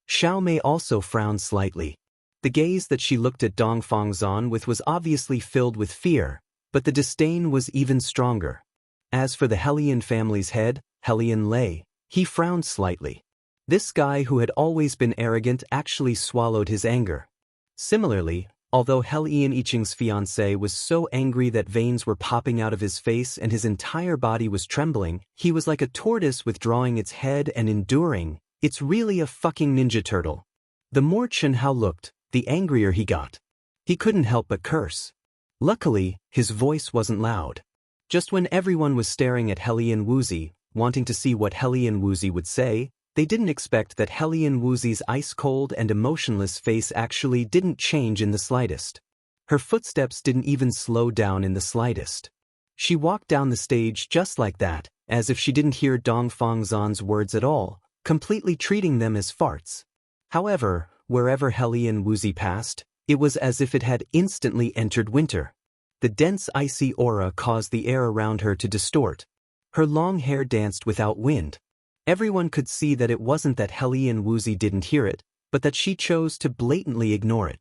[SPEAKER 1] Xiao Mei also frowned slightly. The gaze that she looked at Dongfang Zan with was obviously filled with fear, but the disdain was even stronger. As for the Helian family's head, Helian Lei, he frowned slightly. This guy who had always been arrogant actually swallowed his anger. Similarly, although Helian Yiqing's fiancé was so angry that veins were popping out of his face and his entire body was trembling, he was like a tortoise withdrawing its head and enduring. It's really a fucking ninja turtle. The more Chen Hao looked, the angrier he got. He couldn't help but curse. Luckily, his voice wasn't loud. Just when everyone was staring at Helian Wuxi, wanting to see what Helian Wuxi would say, They didn't expect that Hellion Wuxi's ice-cold and emotionless face actually didn't change in the slightest. Her footsteps didn't even slow down in the slightest. She walked down the stage just like that, as if she didn't hear Dongfang Zan's words at all, completely treating them as farts. However, wherever Hellion Wuxi passed, it was as if it had instantly entered winter. The dense icy aura caused the air around her to distort. Her long hair danced without wind. Everyone could see that it wasn't that Hellion Wuxi didn't hear it, but that she chose to blatantly ignore it.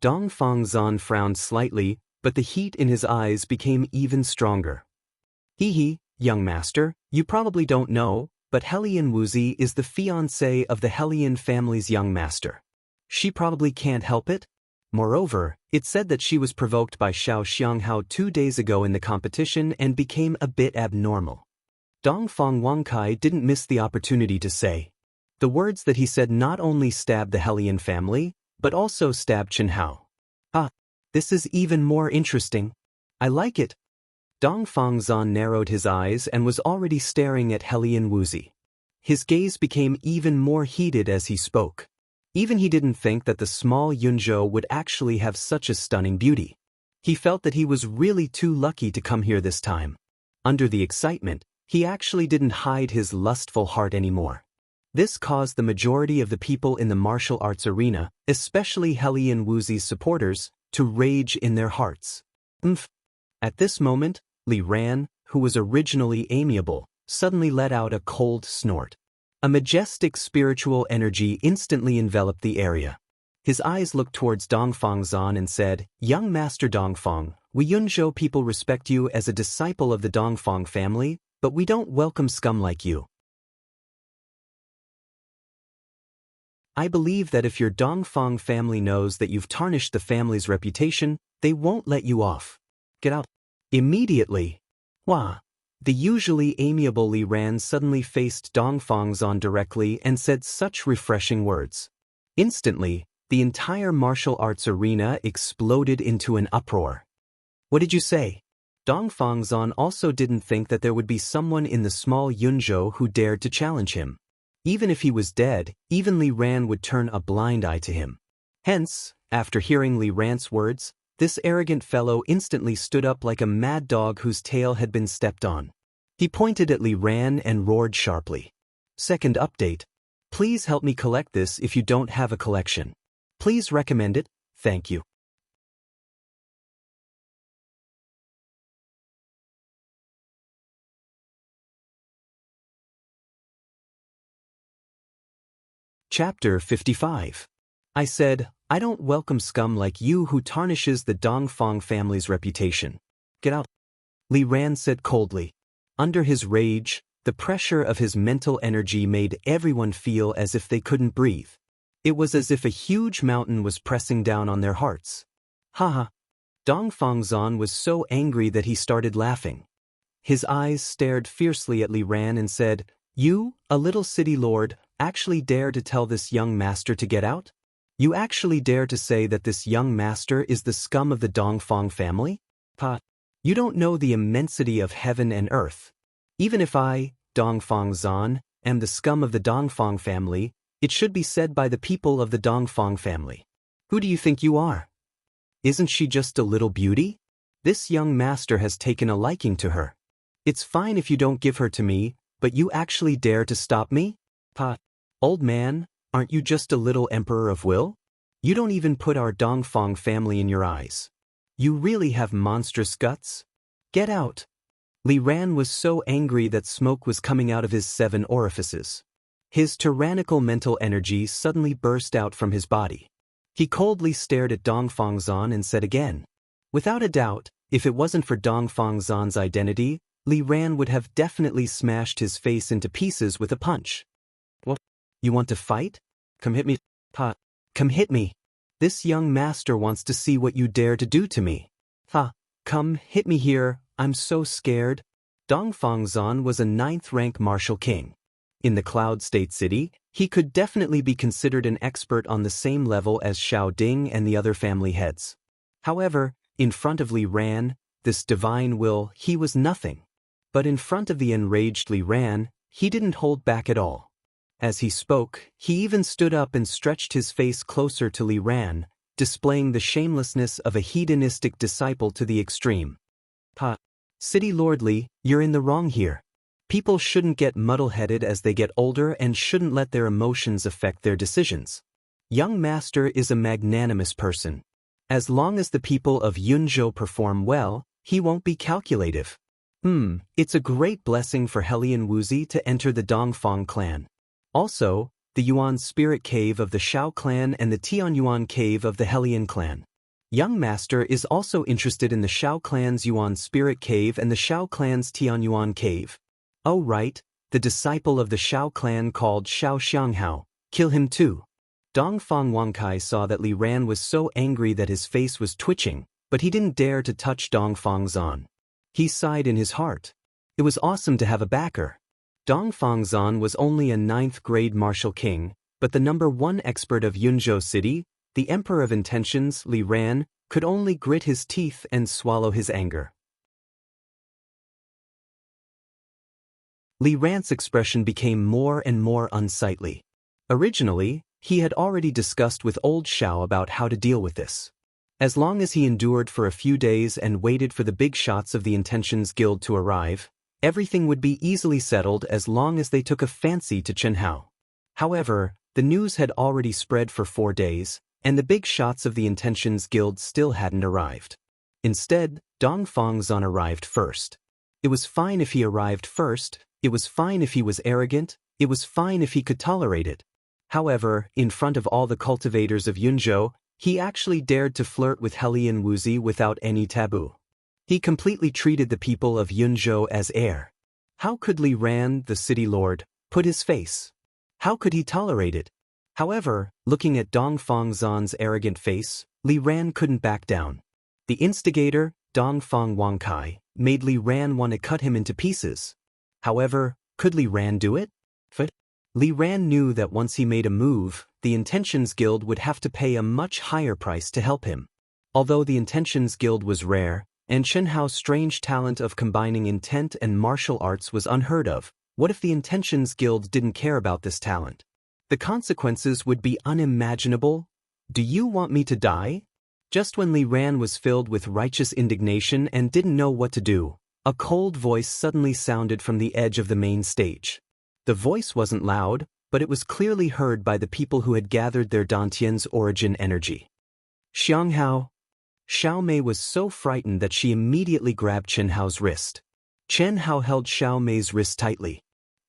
[SPEAKER 1] Dongfang Zan frowned slightly, but the heat in his eyes became even stronger. Hee, young master, you probably don't know, but Hellion Wuxi is the fiancée of the Hellion family's young master. She probably can't help it. Moreover, it said that she was provoked by Xiao Xianghao 2 days ago in the competition and became a bit abnormal. Dongfang Wangkai didn't miss the opportunity to say. The words that he said not only stabbed the Hellion family, but also stabbed Qianhao. This is even more interesting. I like it. Dongfang Zan narrowed his eyes and was already staring at Hellion Wuxi. His gaze became even more heated as he spoke. Even he didn't think that the small Yunzhou would actually have such a stunning beauty. He felt that he was really too lucky to come here this time. Under the excitement, he actually didn't hide his lustful heart anymore. This caused the majority of the people in the martial arts arena, especially Hellion Wuxi's supporters, to rage in their hearts. At this moment, Li Ran, who was originally amiable, suddenly let out a cold snort. A majestic spiritual energy instantly enveloped the area. His eyes looked towards Dongfang Zan and said, "Young Master Dongfang, we Yunzhou people respect you as a disciple of the Dongfang family, but we don't welcome scum like you. I believe that if your Dongfang family knows that you've tarnished the family's reputation, they won't let you off. Get out." Immediately. Wah! The usually amiable Li Ran suddenly faced Dongfang Zan directly and said such refreshing words. Instantly, the entire martial arts arena exploded into an uproar. What did you say? Dongfang Zan also didn't think that there would be someone in the small Yunzhou who dared to challenge him. Even if he was dead, even Li Ran would turn a blind eye to him. Hence, after hearing Li Ran's words, this arrogant fellow instantly stood up like a mad dog whose tail had been stepped on. He pointed at Li Ran and roared sharply. Second update. Please help me collect this if you don't have a collection. Please recommend it, thank you. Chapter 55. I said, I don't welcome scum like you who tarnishes the Dongfang family's reputation. Get out. Li Ran said coldly. Under his rage, the pressure of his mental energy made everyone feel as if they couldn't breathe. It was as if a huge mountain was pressing down on their hearts. Haha. Dongfang Zan was so angry that he started laughing. His eyes stared fiercely at Li Ran and said, "You, a little city lord, actually dare to tell this young master to get out? You actually dare to say that this young master is the scum of the Dongfang family? You don't know the immensity of heaven and earth. Even if I, Dongfang Zan, am the scum of the Dongfang family, it should be said by the people of the Dongfang family. Who do you think you are? Isn't she just a little beauty? This young master has taken a liking to her. It's fine if you don't give her to me, but you actually dare to stop me? Old man, aren't you just a little emperor of will? You don't even put our Dongfang family in your eyes. You really have monstrous guts? Get out." Li Ran was so angry that smoke was coming out of his 7 orifices. His tyrannical mental energy suddenly burst out from his body. He coldly stared at Dongfang Zan and said again. Without a doubt, if it wasn't for Dongfang Zan's identity, Li Ran would have definitely smashed his face into pieces with a punch. What? You want to fight? Come hit me. Come hit me. This young master wants to see what you dare to do to me. Come hit me here, I'm so scared. Dongfang Zan was a 9th-rank martial king. In the Cloud State City, he could definitely be considered an expert on the same level as Xiao Ding and the other family heads. However, in front of Li Ran, this divine will, he was nothing. But in front of the enraged Li Ran, he didn't hold back at all. As he spoke, he even stood up and stretched his face closer to Li Ran, displaying the shamelessness of a hedonistic disciple to the extreme. "Ha! City Lord Li, you're in the wrong here. People shouldn't get muddle-headed as they get older and shouldn't let their emotions affect their decisions. Young Master is a magnanimous person. As long as the people of Yunzhou perform well, he won't be calculative. It's a great blessing for Helian Wuzi to enter the Dongfang clan. Also, the Yuan Spirit Cave of the Shao clan and the Tianyuan Cave of the Helian clan. Young Master is also interested in the Shao clan's Yuan Spirit Cave and the Shao clan's Tianyuan Cave. Oh right, the disciple of the Shao clan called Shao Xianghao. Kill him too." Dongfang Wangkai saw that Li Ran was so angry that his face was twitching, but he didn't dare to touch Dongfang Zan. He sighed in his heart. It was awesome to have a backer. Dongfang Zan was only a 9th-grade martial king, but the #1 expert of Yunzhou City, the Emperor of Intentions, Li Ran, could only grit his teeth and swallow his anger. Li Ran's expression became more and more unsightly. Originally, he had already discussed with old Shao about how to deal with this. As long as he endured for a few days and waited for the big shots of the Intentions Guild to arrive, everything would be easily settled as long as they took a fancy to Chen Hao. However, the news had already spread for 4 days, and the big shots of the Intentions Guild still hadn't arrived. Instead, Dongfang Zan arrived first. It was fine if he arrived first, it was fine if he was arrogant, it was fine if he could tolerate it. However, in front of all the cultivators of Yunzhou, he actually dared to flirt with Helian Wuzi without any taboo. He completely treated the people of Yunzhou as air. How could Li Ran, the city lord, put his face? How could he tolerate it? However, looking at Dongfang Zan's arrogant face, Li Ran couldn't back down. The instigator, Dongfang Wangkai, made Li Ran want to cut him into pieces. However, could Li Ran do it? Li Ran knew that once he made a move, the Intentions Guild would have to pay a much higher price to help him. Although the Intentions Guild was rare, and Chen Hao's strange talent of combining intent and martial arts was unheard of, what if the Intentions Guild didn't care about this talent? The consequences would be unimaginable. "Do you want me to die?" Just when Li Ran was filled with righteous indignation and didn't know what to do, a cold voice suddenly sounded from the edge of the main stage. The voice wasn't loud, but it was clearly heard by the people who had gathered their Dantian's origin energy. "Xianghao." Xiao Mei was so frightened that she immediately grabbed Chen Hao's wrist. Chen Hao held Xiao Mei's wrist tightly.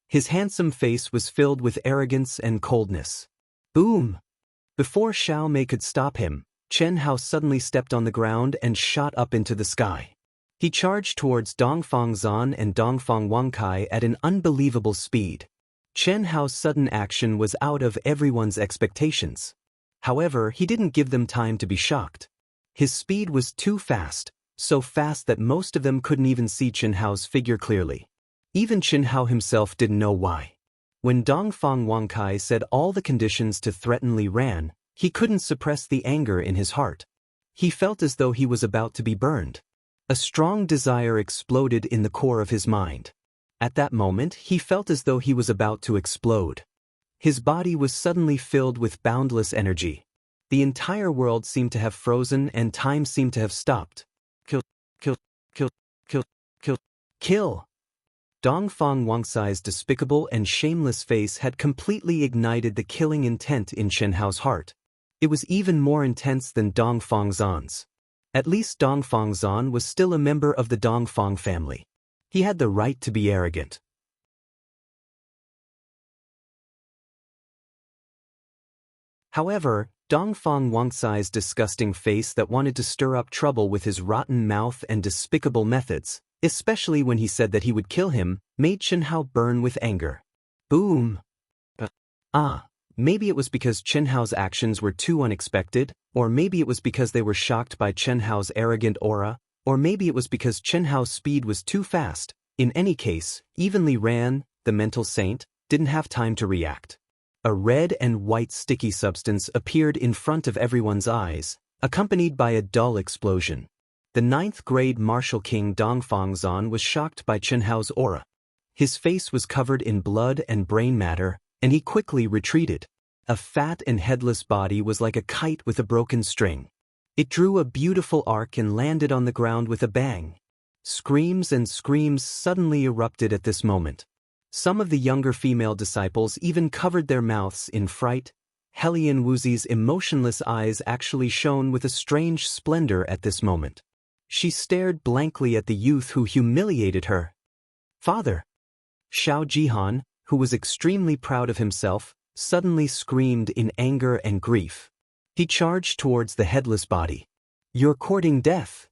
[SPEAKER 1] His handsome face was filled with arrogance and coldness. Boom! Before Xiao Mei could stop him, Chen Hao suddenly stepped on the ground and shot up into the sky. He charged towards Dongfang Zan and Dongfang Wangkai at an unbelievable speed. Chen Hao's sudden action was out of everyone's expectations. However, he didn't give them time to be shocked. His speed was too fast, so fast that most of them couldn't even see Chen Hao's figure clearly. Even Chen Hao himself didn't know why. When Dongfang Wangkai said all the conditions to threaten Li Ran, he couldn't suppress the anger in his heart. He felt as though he was about to be burned. A strong desire exploded in the core of his mind. At that moment, he felt as though he was about to explode. His body was suddenly filled with boundless energy. The entire world seemed to have frozen and time seemed to have stopped. Kill, kill, kill, kill, kill, kill! Dongfang Wangcai's despicable and shameless face had completely ignited the killing intent in Chen Hao's heart. It was even more intense than Dongfang Zan's. At least Dongfang Zan was still a member of the Dongfang family. He had the right to be arrogant. However, Dongfang Wangcai's disgusting face that wanted to stir up trouble with his rotten mouth and despicable methods, especially when he said that he would kill him, made Chen Hao burn with anger. Boom! Maybe it was because Chen Hao's actions were too unexpected, or maybe it was because they were shocked by Chen Hao's arrogant aura, or maybe it was because Chen Hao's speed was too fast. In any case, even Li Ran, the mental saint, didn't have time to react. A red and white sticky substance appeared in front of everyone's eyes, accompanied by a dull explosion. The 9th-grade martial king Dongfang Zan was shocked by Chen Hao's aura. His face was covered in blood and brain matter, and he quickly retreated. A fat and headless body was like a kite with a broken string. It drew a beautiful arc and landed on the ground with a bang. Screams and screams suddenly erupted at this moment. Some of the younger female disciples even covered their mouths in fright. Helian Wuxi's emotionless eyes actually shone with a strange splendor at this moment. She stared blankly at the youth who humiliated her. "Father!" Xiao Jihan, who was extremely proud of himself, suddenly screamed in anger and grief. He charged towards the headless body. "You're courting death!"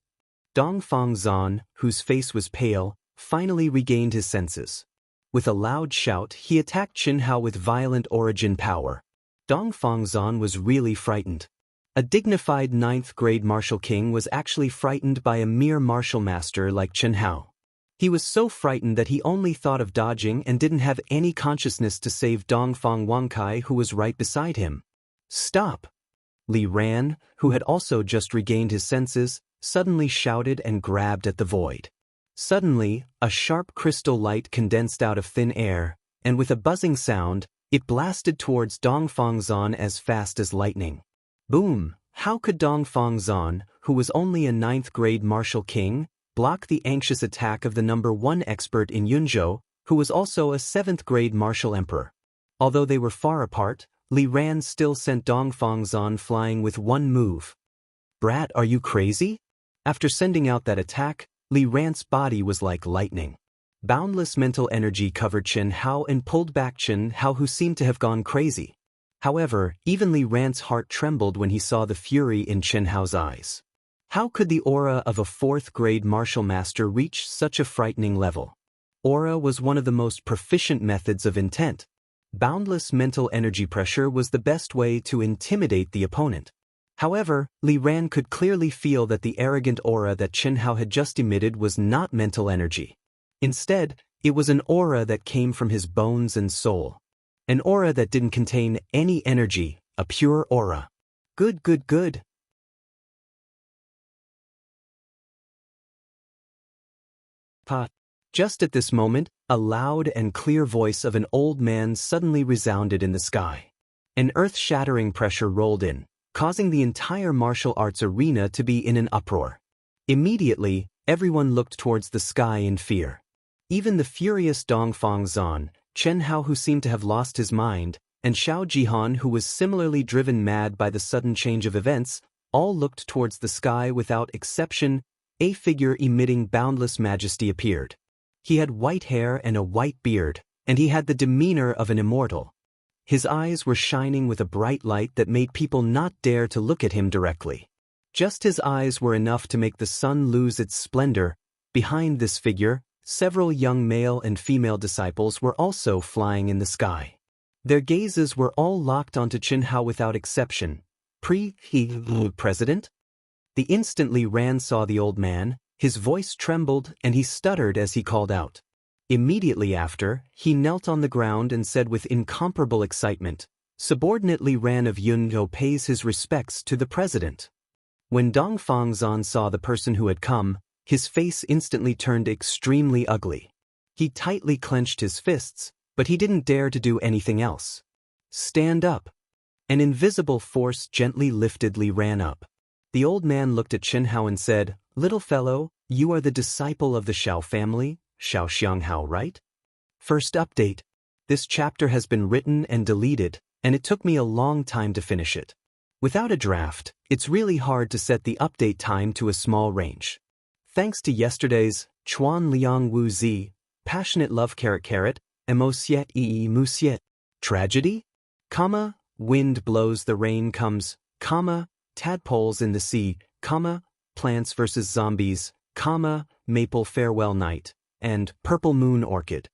[SPEAKER 1] Dongfang Zan, whose face was pale, finally regained his senses. With a loud shout, he attacked Qianhao with violent origin power. Dongfang Zan was really frightened. A dignified 9th grade martial king was actually frightened by a mere martial master like Qianhao. He was so frightened that he only thought of dodging and didn't have any consciousness to save Dongfang Wangkai, who was right beside him. "Stop!" Li Ran, who had also just regained his senses, suddenly shouted and grabbed at the void. Suddenly, a sharp crystal light condensed out of thin air, and with a buzzing sound, it blasted towards Dongfang Zan as fast as lightning. Boom! How could Dongfang Zan, who was only a 9th grade martial king, block the anxious attack of the #1 expert in Yunzhou, who was also a 7th grade martial emperor? Although they were far apart, Li Ran still sent Dongfang Zan flying with one move. "Brat, are you crazy?" After sending out that attack, Li Ran's body was like lightning. Boundless mental energy covered Qianhao and pulled back Qianhao, who seemed to have gone crazy. However, even Li Ran's heart trembled when he saw the fury in Qianhao's eyes. How could the aura of a 4th grade martial master reach such a frightening level? Aura was one of the most proficient methods of intent. Boundless mental energy pressure was the best way to intimidate the opponent. However, Li Ran could clearly feel that the arrogant aura that Qianhao had just emitted was not mental energy. Instead, it was an aura that came from his bones and soul. An aura that didn't contain any energy, a pure aura. Good, good, good. Just at this moment, a loud and clear voice of an old man suddenly resounded in the sky. An earth-shattering pressure rolled in, causing the entire martial arts arena to be in an uproar. Immediately, everyone looked towards the sky in fear. Even the furious Dongfang Zan, Qianhao, who seemed to have lost his mind, and Xiao Jihan, who was similarly driven mad by the sudden change of events, all looked towards the sky without exception. A figure emitting boundless majesty appeared. He had white hair and a white beard, and he had the demeanor of an immortal. His eyes were shining with a bright light that made people not dare to look at him directly. Just his eyes were enough to make the sun lose its splendor. Behind this figure, several young male and female disciples were also flying in the sky. Their gazes were all locked onto Qianhao without exception. President? The instant Li Ran saw the old man, his voice trembled and he stuttered as he called out. Immediately after, he knelt on the ground and said with incomparable excitement, "Subordinate Li Ran of Yunzhou pays his respects to the president." When Dongfang Zan saw the person who had come, his face instantly turned extremely ugly. He tightly clenched his fists, but he didn't dare to do anything else. "Stand up." An invisible force gently lifted Li Ran up. The old man looked at Qianhao and said, "Little fellow, you are the disciple of the Xiao family, Xiao Xianghao, right?" First update. This chapter has been written and deleted, and it took me a long time to finish it. Without a draft, it's really hard to set the update time to a small range. Thanks to yesterday's Chuan Liang Wu Zi, passionate love carrot, emosiet musiet, tragedy, wind blows the rain comes, tadpoles in the sea, Plants vs. Zombies, Maple Farewell Night, and Purple Moon Orchid.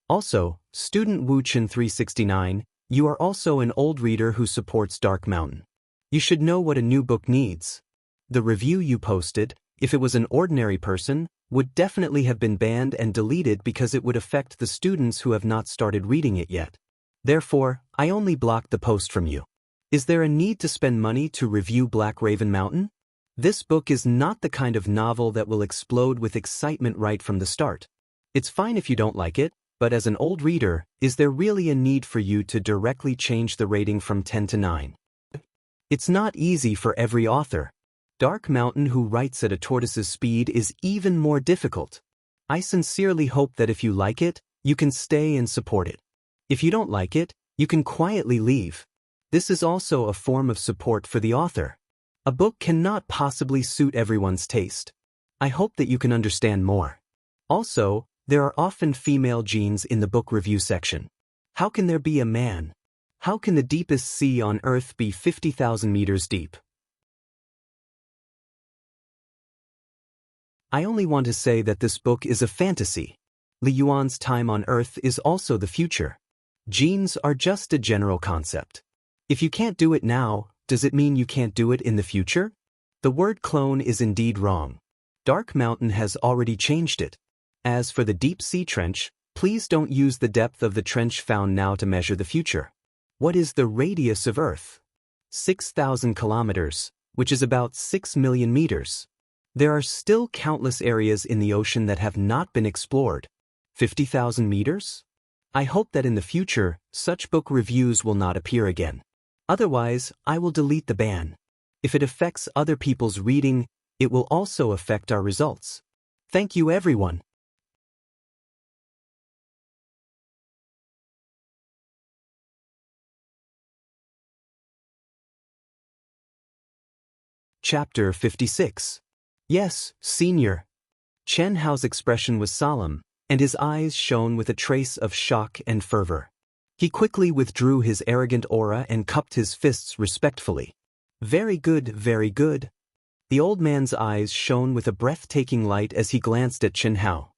[SPEAKER 1] Also, student Wuchen 369, you are also an old reader who supports Dark Mountain. You should know what a new book needs. The review you posted, if it was an ordinary person, would definitely have been banned and deleted because it would affect the students who have not started reading it yet. Therefore, I only blocked the post from you. Is there a need to spend money to review Black Raven Mountain? This book is not the kind of novel that will explode with excitement right from the start. It's fine if you don't like it, But as an old reader, is there really a need for you to directly change the rating from 10 to 9? It's not easy for every author. Dark Mountain, who writes at a tortoise's speed, is even more difficult. I sincerely hope that if you like it, you can stay and support it. If you don't like it, you can quietly leave. This is also a form of support for the author. A book cannot possibly suit everyone's taste. I hope that you can understand more. Also, there are often female genes in the book review section. How can there be a man? How can the deepest sea on Earth be 50,000 meters deep? I only want to say that this book is a fantasy. Li Yuan's time on Earth is also the future. Genes are just a general concept. If you can't do it now, does it mean you can't do it in the future? The word clone is indeed wrong. Dark Mountain has already changed it. As for the deep sea trench, please don't use the depth of the trench found now to measure the future. What is the radius of Earth? 6,000 kilometers, which is about 6 million meters. There are still countless areas in the ocean that have not been explored. 50,000 meters? I hope that in the future, such book reviews will not appear again. Otherwise, I will delete the ban. If it affects other people's reading, it will also affect our results. Thank you, everyone. Chapter 56. Yes, Senior. Chen Hao's expression was solemn, and his eyes shone with a trace of shock and fervor. He quickly withdrew his arrogant aura and cupped his fists respectfully. Very good, very good. The old man's eyes shone with a breathtaking light as he glanced at Chen Hao.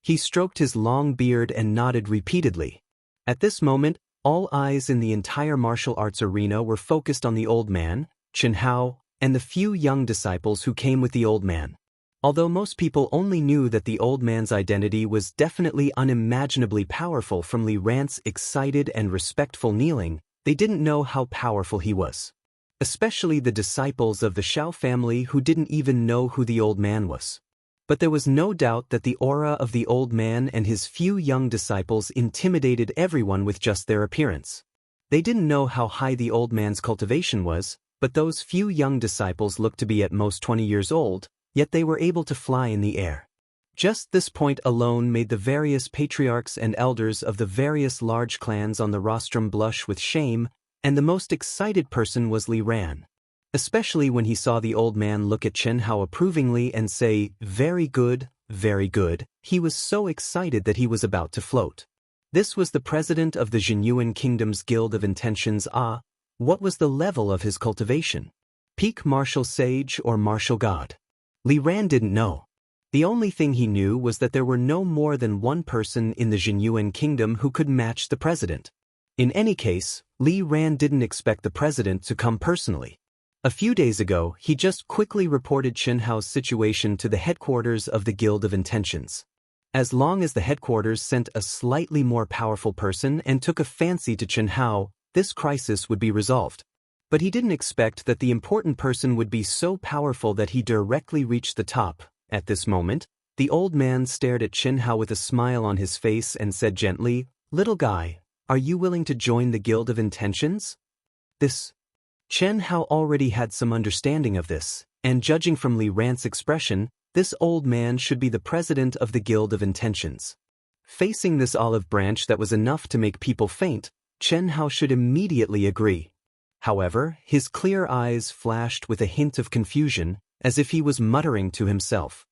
[SPEAKER 1] He stroked his long beard and nodded repeatedly. At this moment, all eyes in the entire martial arts arena were focused on the old man, Chen Hao, and the few young disciples who came with the old man. Although most people only knew that the old man's identity was definitely unimaginably powerful from Li Ran's excited and respectful kneeling, they didn't know how powerful he was. Especially the disciples of the Xiao family who didn't even know who the old man was. But there was no doubt that the aura of the old man and his few young disciples intimidated everyone with just their appearance. They didn't know how high the old man's cultivation was, but those few young disciples looked to be at most 20 years old, yet they were able to fly in the air. Just this point alone made the various patriarchs and elders of the various large clans on the rostrum blush with shame, and the most excited person was Li Ran. Especially when he saw the old man look at Chen Hao approvingly and say, very good, he was so excited that he was about to float. This was the president of the Jinyuan Kingdom's Guild of Intentions. What was the level of his cultivation? Peak martial sage or martial god? Li Ran didn't know. The only thing he knew was that there were no more than one person in the Jinyuan Kingdom who could match the president. In any case, Li Ran didn't expect the president to come personally. A few days ago, he just quickly reported Chen Hao's situation to the headquarters of the Guild of Intentions. As long as the headquarters sent a slightly more powerful person and took a fancy to Chen Hao, this crisis would be resolved. But he didn't expect that the important person would be so powerful that he directly reached the top. At this moment, the old man stared at Chen Hao with a smile on his face and said gently, "Little guy, are you willing to join the Guild of Intentions?" Chen Hao already had some understanding of this, and judging from Li Ran's expression, this old man should be the president of the Guild of Intentions. Facing this olive branch that was enough to make people faint, Chen Hao should immediately agree. However, his clear eyes flashed with a hint of confusion, as if he was muttering to himself.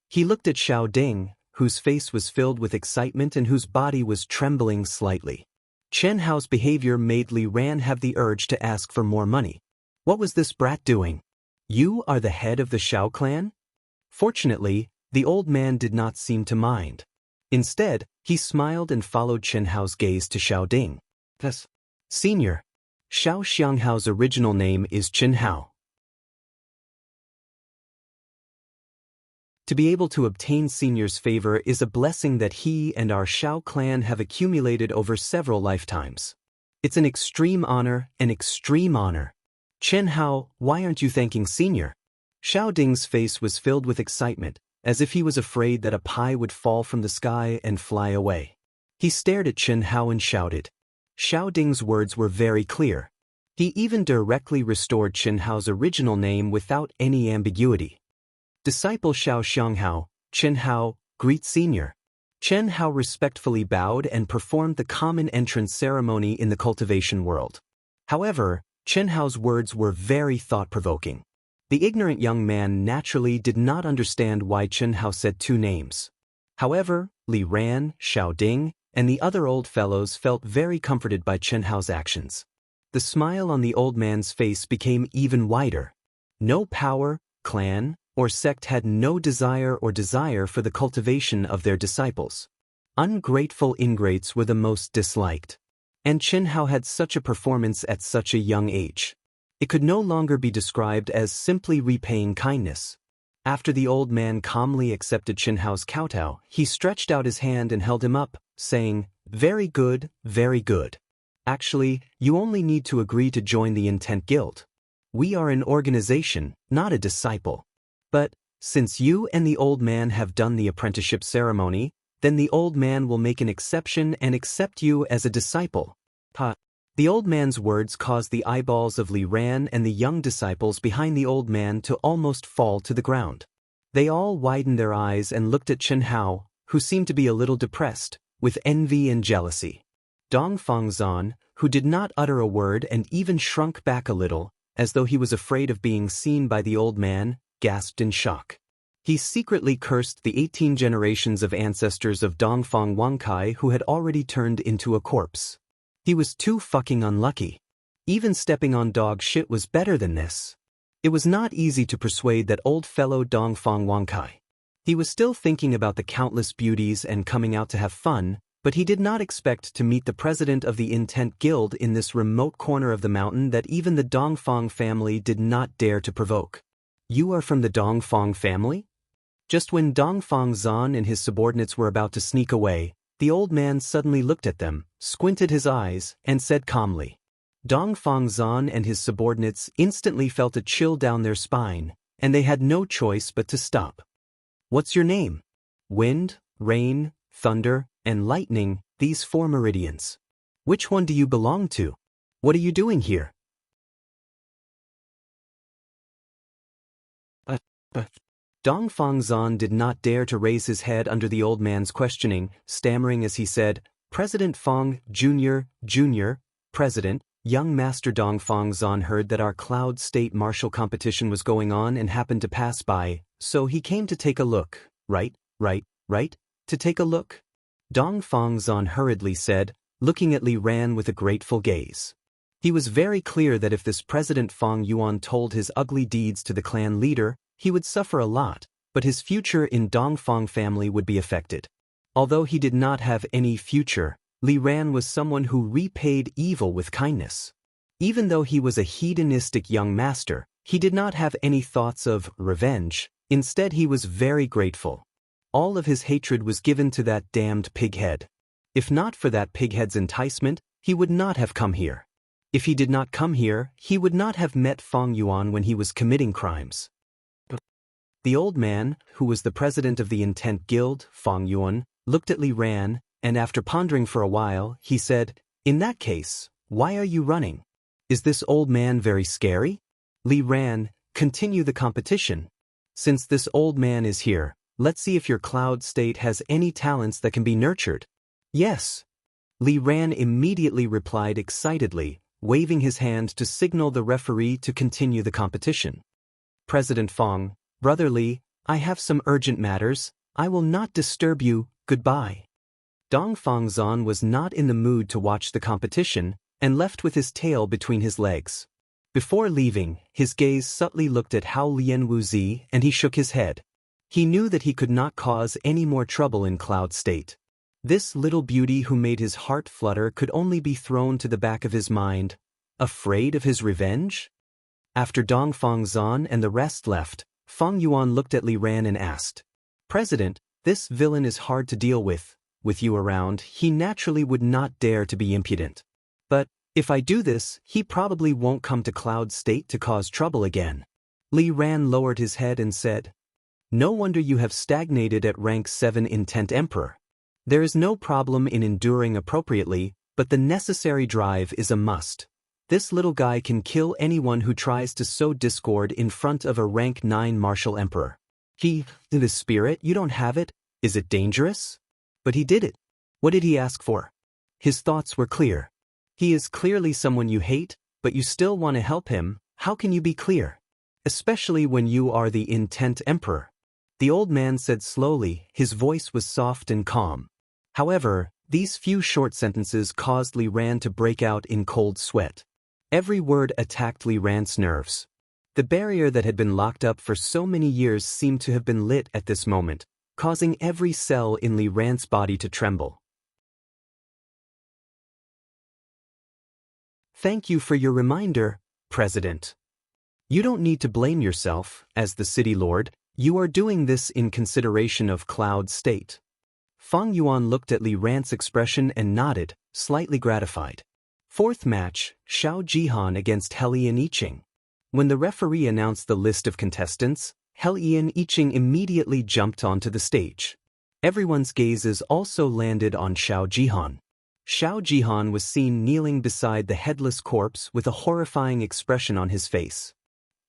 [SPEAKER 1] He looked at Xiao Ding, whose face was filled with excitement and whose body was trembling slightly. Chen Hao's behavior made Li Ran have the urge to ask for more money. What was this brat doing? You are the head of the Xiao clan? Fortunately, the old man did not seem to mind. Instead, he smiled and followed Chen Hao's gaze to Xiao Ding. Yes, Senior. Xiao Xianghao's original name is Chen Hao. To be able to obtain Senior's favor is a blessing that he and our Xiao clan have accumulated over several lifetimes. It's an extreme honor, an extreme honor. Chen Hao, why aren't you thanking Senior? Xiao Ding's face was filled with excitement, as if he was afraid that a pie would fall from the sky and fly away. He stared at Chen Hao and shouted. Xiao Ding's words were very clear. He even directly restored Chen Hao's original name without any ambiguity. Disciple Xiao Xianghao, Chen Hao, greet senior. Chen Hao respectfully bowed and performed the common entrance ceremony in the cultivation world. However, Chen Hao's words were very thought-provoking. The ignorant young man naturally did not understand why Chen Hao said two names. However, Li Ran, Xiao Ding, and the other old fellows felt very comforted by Chen Hao's actions. The smile on the old man's face became even wider. No power, clan, or sect had no desire for the cultivation of their disciples. Ungrateful ingrates were the most disliked. And Chen Hao had such a performance at such a young age. It could no longer be described as simply repaying kindness. After the old man calmly accepted Chen Hao's kowtow, he stretched out his hand and held him up, saying, very good, very good. Actually, you only need to agree to join the Intent Guild. We are an organization, not a disciple. But, since you and the old man have done the apprenticeship ceremony, then the old man will make an exception and accept you as a disciple. The old man's words caused the eyeballs of Li Ran and the young disciples behind the old man to almost fall to the ground. They all widened their eyes and looked at Chen Hao, who seemed to be a little depressed, with envy and jealousy. Dongfang Zan, who did not utter a word and even shrunk back a little, as though he was afraid of being seen by the old man, gasped in shock. He secretly cursed the 18 generations of ancestors of Dongfang Wangkai who had already turned into a corpse. He was too fucking unlucky. Even stepping on dog shit was better than this. It was not easy to persuade that old fellow Dongfang Wangkai. He was still thinking about the countless beauties and coming out to have fun, but he did not expect to meet the president of the Intent Guild in this remote corner of the mountain that even the Dongfang family did not dare to provoke. You are from the Dongfang family? Just when Dongfang Zan and his subordinates were about to sneak away, the old man suddenly looked at them, squinted his eyes, and said calmly. Dongfang Zan and his subordinates instantly felt a chill down their spine, and they had no choice but to stop. What's your name? Wind, rain, thunder, and lightning, these four meridians. Which one do you belong to? What are you doing here? But Dongfang Zan did not dare to raise his head under the old man's questioning, stammering as he said, President Fang, Jr., President, young Master Dongfang Zan heard that our Cloud State Martial competition was going on and happened to pass by, so he came to take a look, right, to take a look? Dongfang Zan hurriedly said, looking at Li Ran with a grateful gaze. He was very clear that if this President Fang Yuan told his ugly deeds to the clan leader, he would suffer a lot, but his future in Dongfang family would be affected. Although he did not have any future, Li Ran was someone who repaid evil with kindness. Even though he was a hedonistic young master, he did not have any thoughts of revenge. Instead, he was very grateful. All of his hatred was given to that damned pighead. If not for that pighead's enticement, he would not have come here. If he did not come here, he would not have met Fang Yuan when he was committing crimes. The old man, who was the president of the Intent Guild, Fang Yuan, looked at Li Ran, and after pondering for a while, he said, in that case, why are you running? Is this old man very scary? Li Ran, continue the competition. Since this old man is here, let's see if your Cloud State has any talents that can be nurtured. Yes. Li Ran immediately replied excitedly, waving his hand to signal the referee to continue the competition. President Fang, Brother Li, I have some urgent matters. I will not disturb you. Goodbye. Dongfang Zan was not in the mood to watch the competition and left with his tail between his legs. Before leaving, his gaze subtly looked at Hao Lian Wuzi and he shook his head. He knew that he could not cause any more trouble in Cloud State. This little beauty who made his heart flutter could only be thrown to the back of his mind. Afraid of his revenge? After Dongfang Zan and the rest left, Fang Yuan looked at Li Ran and asked, President, this villain is hard to deal with. With you around, he naturally would not dare to be impudent. But, if I do this, he probably won't come to Cloud State to cause trouble again. Li Ran lowered his head and said, No wonder you have stagnated at rank 7 Intent Emperor. There is no problem in enduring appropriately, but the necessary drive is a must. This little guy can kill anyone who tries to sow discord in front of a rank 9 martial emperor. The spirit, you don't have it, is it dangerous? But he did it. What did he ask for? His thoughts were clear. He is clearly someone you hate, but you still want to help him. How can you be clear? Especially when you are the intent emperor. The old man said slowly, his voice was soft and calm. However, these few short sentences caused Li Ran to break out in cold sweat. Every word attacked Li Ran's nerves. The barrier that had been locked up for so many years seemed to have been lit at this moment, causing every cell in Li Ran's body to tremble. Thank you for your reminder, President. You don't need to blame yourself, as the city lord. You are doing this in consideration of Cloud State. Fang Yuan looked at Li Ran's expression and nodded, slightly gratified. Fourth match, Xiao Jihan against Helian Yiqing. When the referee announced the list of contestants, Helian Yiqing immediately jumped onto the stage. Everyone's gazes also landed on Xiao Jihan. Xiao Jihan was seen kneeling beside the headless corpse with a horrifying expression on his face.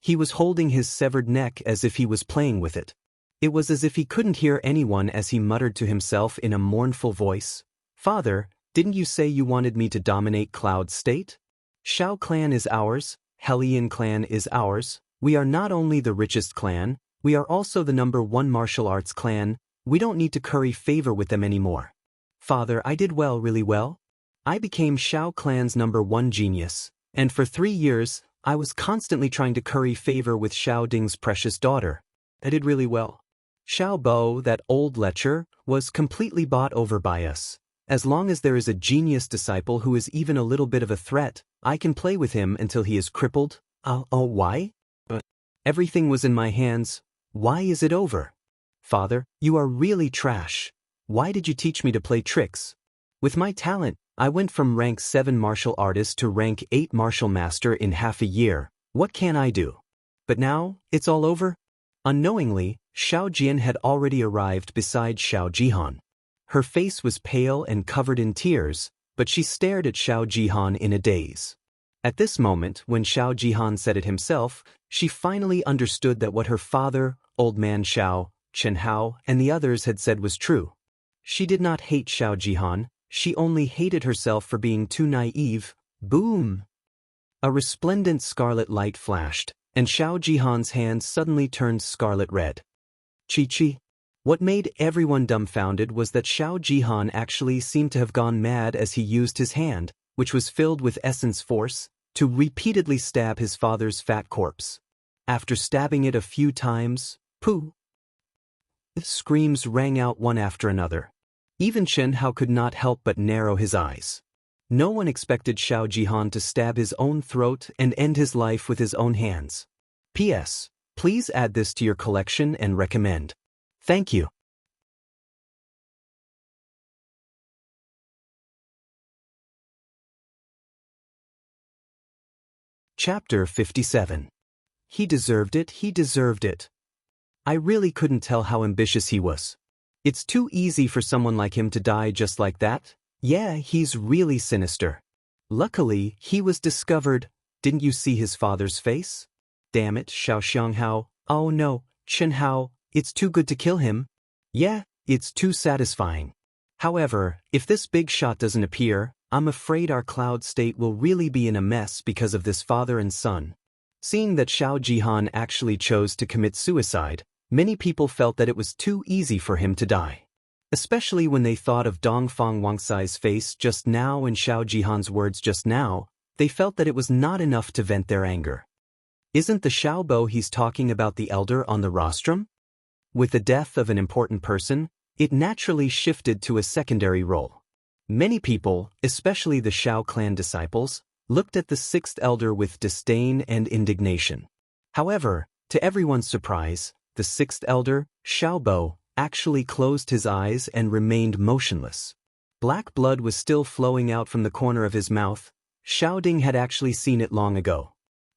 [SPEAKER 1] He was holding his severed neck as if he was playing with it. It was as if he couldn't hear anyone as he muttered to himself in a mournful voice, "Father, didn't you say you wanted me to dominate Cloud State? Xiao clan is ours, Helian clan is ours. We are not only the richest clan, we are also the #1 martial arts clan. We don't need to curry favor with them anymore. Father, I did well, really well. I became Xiao clan's #1 genius, and for 3 years, I was constantly trying to curry favor with Xiao Ding's precious daughter. I did really well. Xiao Bo, that old lecher, was completely bought over by us. As long as there is a genius disciple who is even a little bit of a threat, I can play with him until he is crippled. Why? But everything was in my hands. Why is it over? Father, you are really trash. Why did you teach me to play tricks? With my talent, I went from rank 7 martial artist to rank 8 martial master in half a year. What can I do? But now, it's all over? Unknowingly, Xiao Jian had already arrived beside Xiao Jihan. Her face was pale and covered in tears, but she stared at Xiao Jihan in a daze. At this moment, when Xiao Jihan said it himself, she finally understood that what her father, old man Xiao, Chen Hao, and the others had said was true. She did not hate Xiao Jihan, she only hated herself for being too naive. Boom! A resplendent scarlet light flashed, and Xiao Jihan's hand suddenly turned scarlet red. Chi-chi. What made everyone dumbfounded was that Xiao Jihan actually seemed to have gone mad as he used his hand, which was filled with essence force, to repeatedly stab his father's fat corpse. After stabbing it a few times, pooh! Screams rang out one after another. Even Chen Hao could not help but narrow his eyes. No one expected Xiao Jihan to stab his own throat and end his life with his own hands. P.S. Please add this to your collection and recommend. Thank you. Chapter 57. He deserved it, he deserved it. I really couldn't tell how ambitious he was. It's too easy for someone like him to die just like that. Yeah, he's really sinister. Luckily, he was discovered. Didn't you see his father's face? Damn it, Xiao Xianghao. Oh no, Chen Hao, it's too good to kill him. Yeah, it's too satisfying. However, if this big shot doesn't appear, I'm afraid our Cloud State will really be in a mess because of this father and son. Seeing that Xiao Jihan actually chose to commit suicide, many people felt that it was too easy for him to die. Especially when they thought of Dongfang Wangsai's face just now and Xiao Jihan's words just now, they felt that it was not enough to vent their anger. Isn't the Xiaobo he's talking about the elder on the rostrum? With the death of an important person, it naturally shifted to a secondary role. Many people, especially the Xiao clan disciples, looked at the sixth elder with disdain and indignation. However, to everyone's surprise, the sixth elder, Xiaobo, actually closed his eyes and remained motionless. Black blood was still flowing out from the corner of his mouth. Xiao Ding had actually seen it long ago.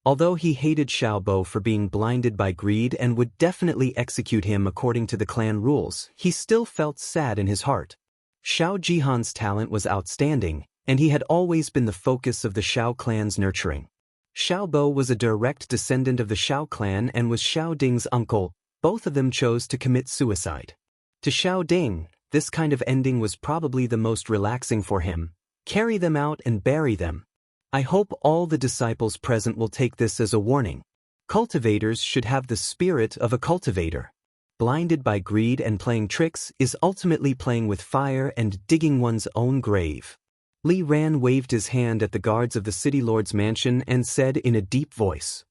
[SPEAKER 1] Although he hated Xiaobo for being blinded by greed and would definitely execute him according to the clan rules, he still felt sad in his heart. Xiao Jihan's talent was outstanding, and he had always been the focus of the Xiao clan's nurturing. Xiao Bo was a direct descendant of the Xiao clan and was Xiao Ding's uncle. Both of them chose to commit suicide. To Xiao Ding, this kind of ending was probably the most relaxing for him. Carry them out and bury them. I hope all the disciples present will take this as a warning. Cultivators should have the spirit of a cultivator. Blinded by greed and playing tricks is ultimately playing with fire and digging one's own grave. Li Ran waved his hand at the guards of the city lord's mansion and said in a deep voice,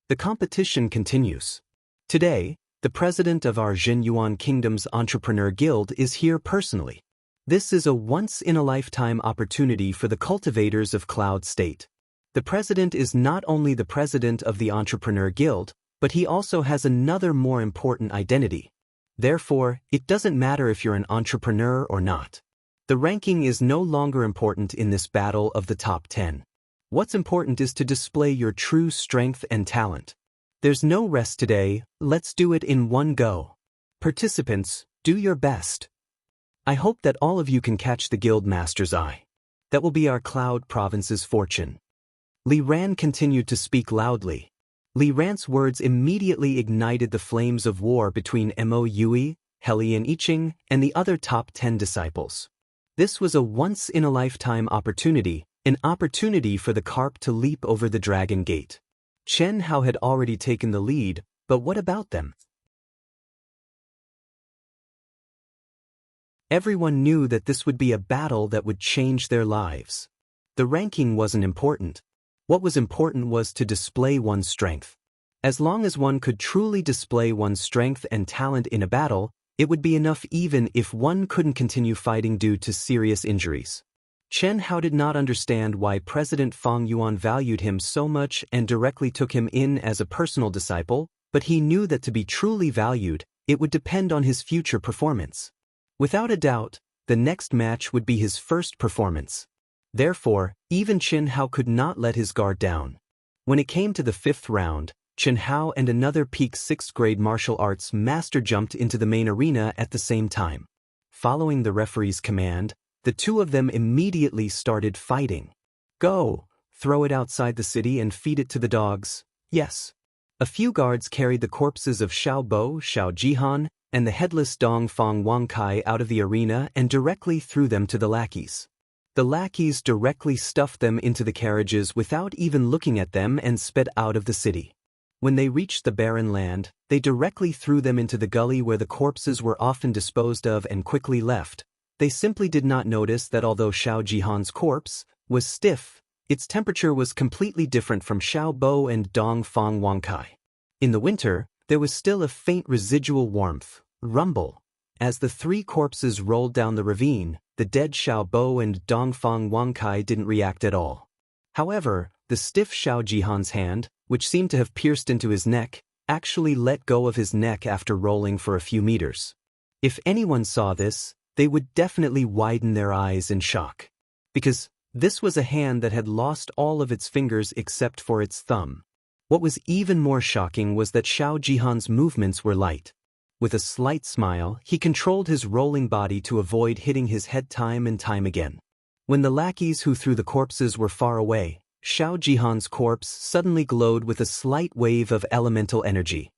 [SPEAKER 1] "The competition continues. Today, the president of our Zhenyuan Kingdom's Entrepreneur Guild is here personally. This is a once-in-a-lifetime opportunity for the cultivators of Cloud State. The president is not only the president of the Entrepreneur Guild, but he also has another more important identity. Therefore, it doesn't matter if you're an entrepreneur or not. The ranking is no longer important in this battle of the top 10. What's important is to display your true strength and talent. There's no rest today, let's do it in one go. Participants, do your best. I hope that all of you can catch the guild master's eye. That will be our Cloud Province's fortune." Li Ran continued to speak loudly. Li Ran's words immediately ignited the flames of war between Mo Yui, Heli and Iching, and the other top 10 disciples. This was a once-in-a-lifetime opportunity, an opportunity for the carp to leap over the dragon gate. Chen Hao had already taken the lead, but what about them? Everyone knew that this would be a battle that would change their lives. The ranking wasn't important. What was important was to display one's strength. As long as one could truly display one's strength and talent in a battle, it would be enough even if one couldn't continue fighting due to serious injuries. Chen Hao did not understand why President Fang Yuan valued him so much and directly took him in as a personal disciple, but he knew that to be truly valued, it would depend on his future performance. Without a doubt, the next match would be his first performance. Therefore, even Chen Hao could not let his guard down. When it came to the 5th round, Chen Hao and another peak 6th grade martial arts master jumped into the main arena at the same time. Following the referee's command, the two of them immediately started fighting. "Go! Throw it outside the city and feed it to the dogs." Yes. A few guards carried the corpses of Xiao Bo, Xiao Jihan, and the headless Dong Fang Wang Kai out of the arena and directly threw them to the lackeys. The lackeys directly stuffed them into the carriages without even looking at them and sped out of the city. When they reached the barren land, they directly threw them into the gully where the corpses were often disposed of and quickly left. They simply did not notice that although Xiao Jihan's corpse was stiff, its temperature was completely different from Xiao Bo and Dong Fang Wang Kai. In the winter, there was still a faint residual warmth, rumble. As the three corpses rolled down the ravine, the dead Xiao Bo and Dong Fang Wang Kai didn't react at all. However, the stiff Xiao Jihan's hand, which seemed to have pierced into his neck, actually let go of his neck after rolling for a few meters. If anyone saw this, they would definitely widen their eyes in shock. Because this was a hand that had lost all of its fingers except for its thumb. What was even more shocking was that Xiao Jihan's movements were light. With a slight smile, he controlled his rolling body to avoid hitting his head time and time again. When the lackeys who threw the corpses were far away, Xiao Jihan's corpse suddenly glowed with a slight wave of elemental energy.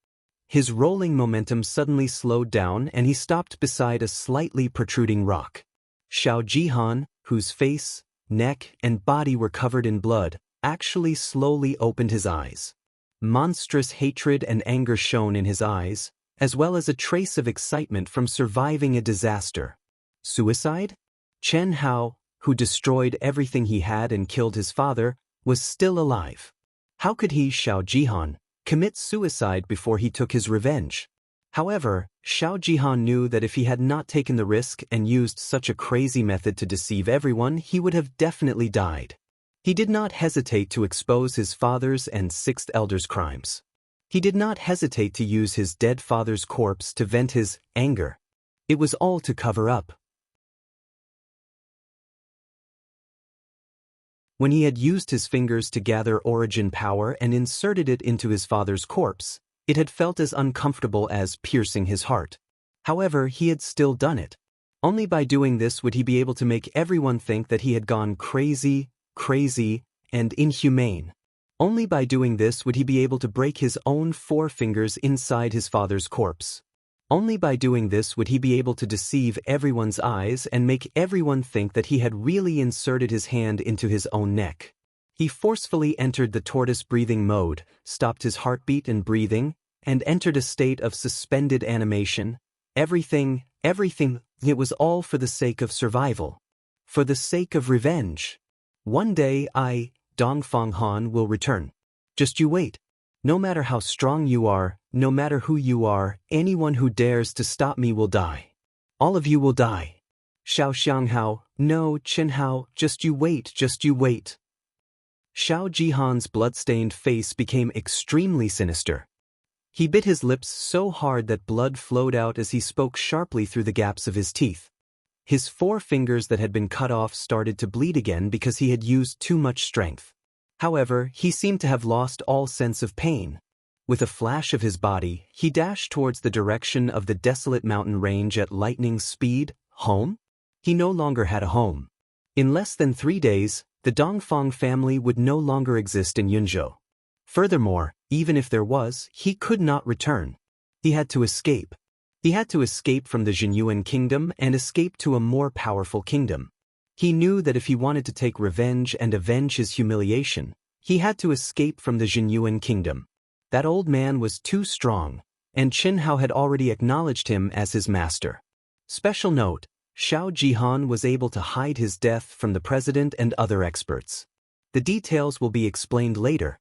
[SPEAKER 1] His rolling momentum suddenly slowed down and he stopped beside a slightly protruding rock. Xiao Jihan, whose face, neck, and body were covered in blood, actually slowly opened his eyes. Monstrous hatred and anger shone in his eyes, as well as a trace of excitement from surviving a disaster. Suicide? Chen Hao, who destroyed everything he had and killed his father, was still alive. How could he, Xiao Jihan, commit suicide before he took his revenge? However, Xiao Jihan knew that if he had not taken the risk and used such a crazy method to deceive everyone, he would have definitely died. He did not hesitate to expose his father's and sixth elder's crimes. He did not hesitate to use his dead father's corpse to vent his anger. It was all to cover up. When he had used his fingers to gather origin power and inserted it into his father's corpse, it had felt as uncomfortable as piercing his heart. However, he had still done it. Only by doing this would he be able to make everyone think that he had gone crazy, and inhumane. Only by doing this would he be able to break his own 4 fingers inside his father's corpse. Only by doing this would he be able to deceive everyone's eyes and make everyone think that he had really inserted his hand into his own neck. He forcefully entered the tortoise-breathing mode, stopped his heartbeat and breathing, and entered a state of suspended animation. Everything, it was all for the sake of survival. For the sake of revenge. One day I, Dongfang Han, will return. Just you wait. No matter how strong you are, no matter who you are, anyone who dares to stop me will die. All of you will die. Xiao Xianghao, no, Chenhao, just you wait. Xiao Jihan's blood-stained face became extremely sinister. He bit his lips so hard that blood flowed out as he spoke sharply through the gaps of his teeth. His 4 fingers that had been cut off started to bleed again because he had used too much strength. However, he seemed to have lost all sense of pain. With a flash of his body, he dashed towards the direction of the desolate mountain range at lightning speed. Home? He no longer had a home. In less than 3 days, the Dongfang family would no longer exist in Yunzhou. Furthermore, even if there was, he could not return. He had to escape. He had to escape from the Jinyuan kingdom and escape to a more powerful kingdom. He knew that if he wanted to take revenge and avenge his humiliation, he had to escape from the Jinyuan kingdom. That old man was too strong, and Chenhao had already acknowledged him as his master. Special note, Xiao Jihan was able to hide his death from the president and other experts. The details will be explained later.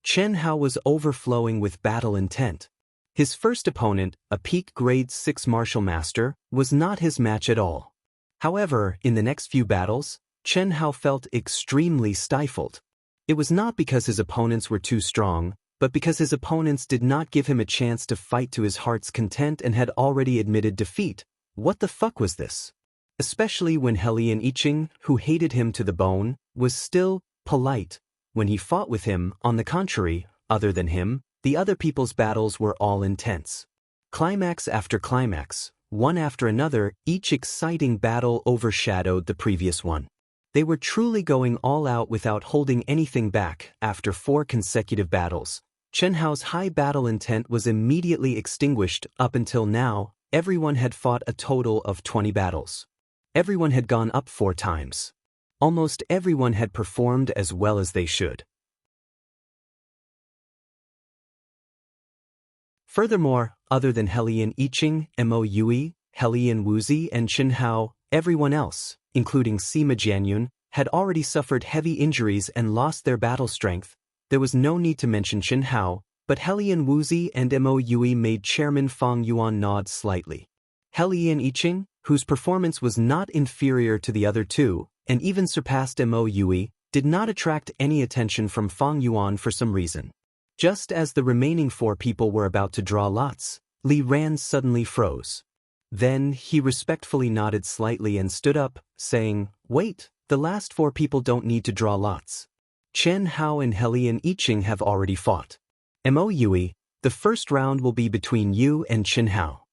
[SPEAKER 1] Chenhao was overflowing with battle intent. His first opponent, a peak grade 6 martial master, was not his match at all. However, in the next few battles, Chenhao felt extremely stifled. It was not because his opponents were too strong, but because his opponents did not give him a chance to fight to his heart's content and had already admitted defeat. What the fuck was this? Especially when Helian Iching, who hated him to the bone, was still polite. When he fought with him, on the contrary, other than him, the other people's battles were all intense. Climax after climax, one after another, each exciting battle overshadowed the previous one. They were truly going all out without holding anything back. After 4 consecutive battles, Chenhao's high battle intent was immediately extinguished. Up until now, everyone had fought a total of 20 battles. Everyone had gone up 4 times. Almost everyone had performed as well as they should. Furthermore, other than Helian Iching, Mo Yui, Helian Wuzi, and Chenhao, everyone else, including Sima Jianyun, had already suffered heavy injuries and lost their battle strength. There was no need to mention Chenhao, but Helian Wuzi and Mo Yui made Chairman Fang Yuan nod slightly. Helian Iching, whose performance was not inferior to the other 2, and even surpassed Mo Yui, did not attract any attention from Fang Yuan for some reason. Just as the remaining 4 people were about to draw lots, Li Ran suddenly froze. Then he respectfully nodded slightly and stood up, saying, "Wait, the last 4 people don't need to draw lots. Chen Hao and Helian Iching have already fought. Mo Yui, the first round will be between you and Chen Hao."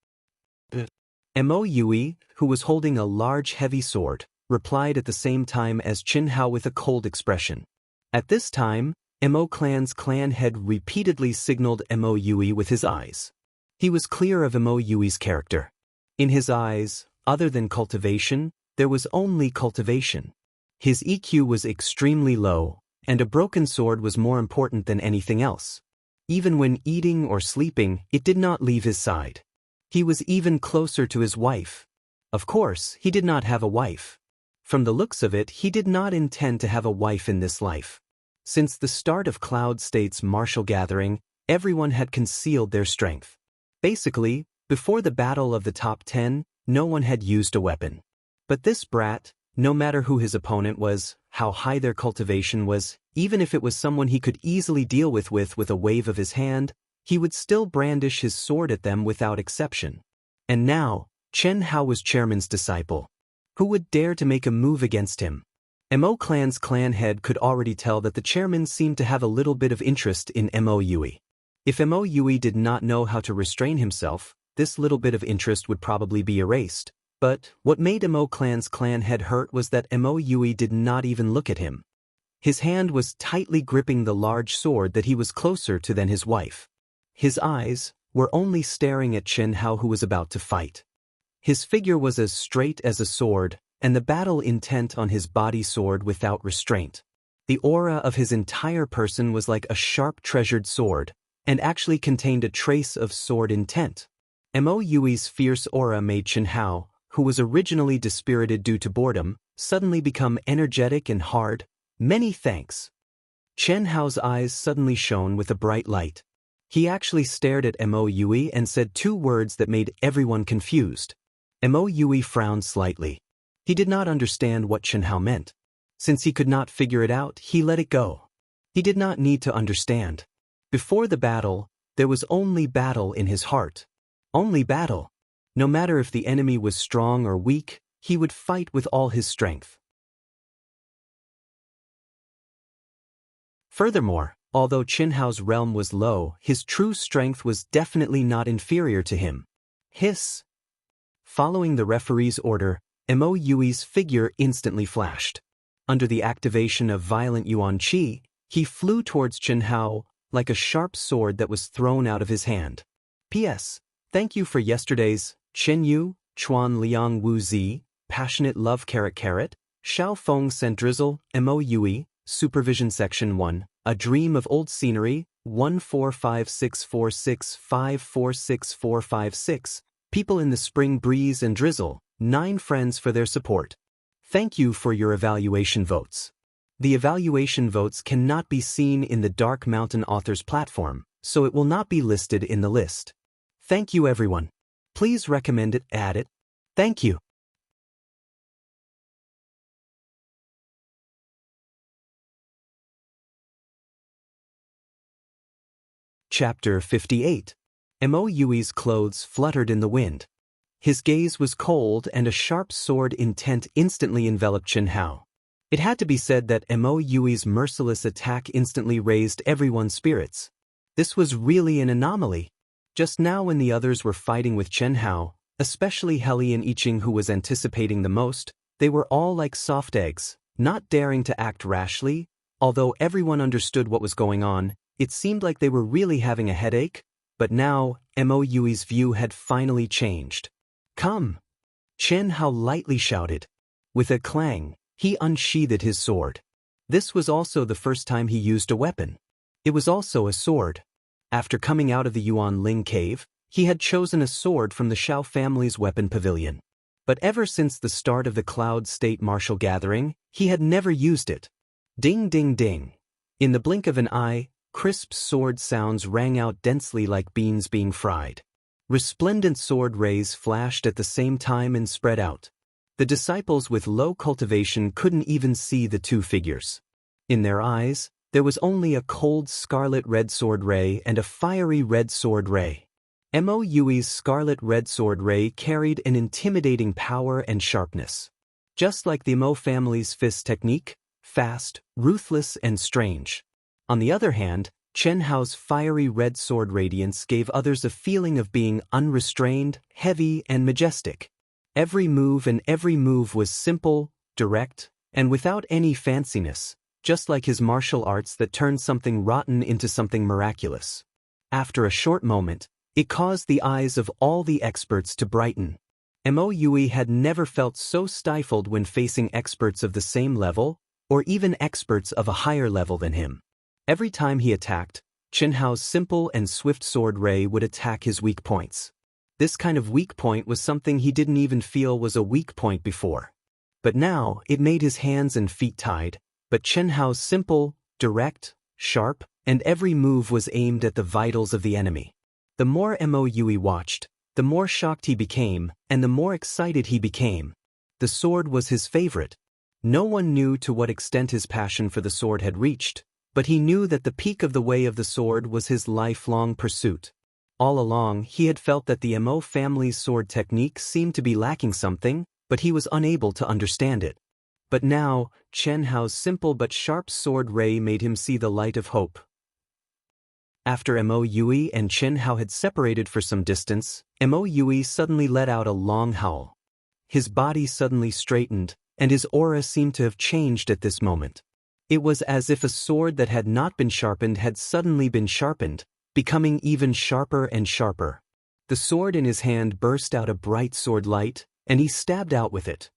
[SPEAKER 1] Mo Yui, who was holding a large heavy sword, replied at the same time as Chen Hao with a cold expression. At this time, Mo Clan's clan head repeatedly signaled Mo Yui with his eyes. He was clear of Mo Yui's character. In his eyes, other than cultivation, there was only cultivation. His EQ was extremely low, and a broken sword was more important than anything else. Even when eating or sleeping, it did not leave his side. He was even closer to his wife. Of course, he did not have a wife. From the looks of it, he did not intend to have a wife in this life. Since the start of Cloud State's martial gathering, everyone had concealed their strength. Basically, before the battle of the top 10, no one had used a weapon. But this brat, no matter who his opponent was, how high their cultivation was, even if it was someone he could easily deal with a wave of his hand, he would still brandish his sword at them without exception. And now, Chen Hao was chairman's disciple. Who would dare to make a move against him? Mo Clan's clan head could already tell that the chairman seemed to have a little bit of interest in Mo Yui. If Mo Yui did not know how to restrain himself, this little bit of interest would probably be erased. But what made Mo Clan's clan head hurt was that Mo Yui did not even look at him. His hand was tightly gripping the large sword that he was closer to than his wife. His eyes were only staring at Chen Hao, who was about to fight. His figure was as straight as a sword, and the battle intent on his body soared without restraint. The aura of his entire person was like a sharp treasured sword, and actually contained a trace of sword intent. Mo Yui's fierce aura made Chen Hao, who was originally dispirited due to boredom, suddenly become energetic and hard. Many thanks. Chen Hao's eyes suddenly shone with a bright light. He actually stared at Mo Yui and said two words that made everyone confused. Mo Yui frowned slightly. He did not understand what Chen Hao meant. Since he could not figure it out, he let it go. He did not need to understand. Before the battle, there was only battle in his heart. Only battle. No matter if the enemy was strong or weak, he would fight with all his strength. Furthermore, although Chen Hao's realm was low, his true strength was definitely not inferior to him. Hiss. Following the referee's order, Mo Yui's figure instantly flashed. Under the activation of violent yuan qi, he flew towards Chen Hao like a sharp sword that was thrown out of his hand. P.S. Thank you for yesterday's Chen Yu, Chuan Liang Wu Zi, Passionate Love Caret, Xiao Feng Sent Drizzle, Mo Yui, Supervision Section 1, A Dream of Old Scenery, 14564654646, People in the Spring Breeze and Drizzle, 9 friends for their support. Thank you for your evaluation votes. The evaluation votes cannot be seen in the Dark Mountain Authors platform, so it will not be listed in the list. Thank you everyone. Please recommend it, add it. Thank you. Chapter 58. Mo Yui's clothes fluttered in the wind. His gaze was cold and a sharp sword intent instantly enveloped Chen Hao. It had to be said that Mo Yui's merciless attack instantly raised everyone's spirits. This was really an anomaly. Just now when the others were fighting with Chen Hao, especially Heli and Iching, who was anticipating the most, they were all like soft eggs, not daring to act rashly. Although everyone understood what was going on, it seemed like they were really having a headache. But now, Mo Yui's view had finally changed. Come! Chen Hao lightly shouted. With a clang, he unsheathed his sword. This was also the first time he used a weapon. It was also a sword. After coming out of the Yuan Ling cave, he had chosen a sword from the Xiao family's weapon pavilion. But ever since the start of the Cloud State Martial Gathering, he had never used it. Ding ding ding. In the blink of an eye, crisp sword sounds rang out densely like beans being fried. Resplendent sword rays flashed at the same time and spread out. The disciples with low cultivation couldn't even see the two figures. In their eyes, there was only a cold scarlet red sword ray and a fiery red sword ray. Mo Yui's scarlet red sword ray carried an intimidating power and sharpness. Just like the Mo family's fist technique, fast, ruthless, and strange. On the other hand, Chen Hao's fiery red sword radiance gave others a feeling of being unrestrained, heavy, and majestic. Every move was simple, direct, and without any fanciness, just like his martial arts that turned something rotten into something miraculous. After a short moment, it caused the eyes of all the experts to brighten. Mo Yui had never felt so stifled when facing experts of the same level, or even experts of a higher level than him. Every time he attacked, Chen Hao's simple and swift sword ray would attack his weak points. This kind of weak point was something he didn't even feel was a weak point before. But now, it made his hands and feet tied, but Chen Hao's simple, direct, sharp, and every move was aimed at the vitals of the enemy. The more Mo Yui watched, the more shocked he became, and the more excited he became. The sword was his favorite. No one knew to what extent his passion for the sword had reached, but he knew that the peak of the way of the sword was his lifelong pursuit. All along, he had felt that the Mo family's sword technique seemed to be lacking something, but he was unable to understand it. But now, Chen Hao's simple but sharp sword ray made him see the light of hope. After Mo Yui and Chen Hao had separated for some distance, Mo Yui suddenly let out a long howl. His body suddenly straightened, and his aura seemed to have changed at this moment. It was as if a sword that had not been sharpened had suddenly been sharpened, becoming even sharper and sharper. The sword in his hand burst out a bright sword light, and he stabbed out with it.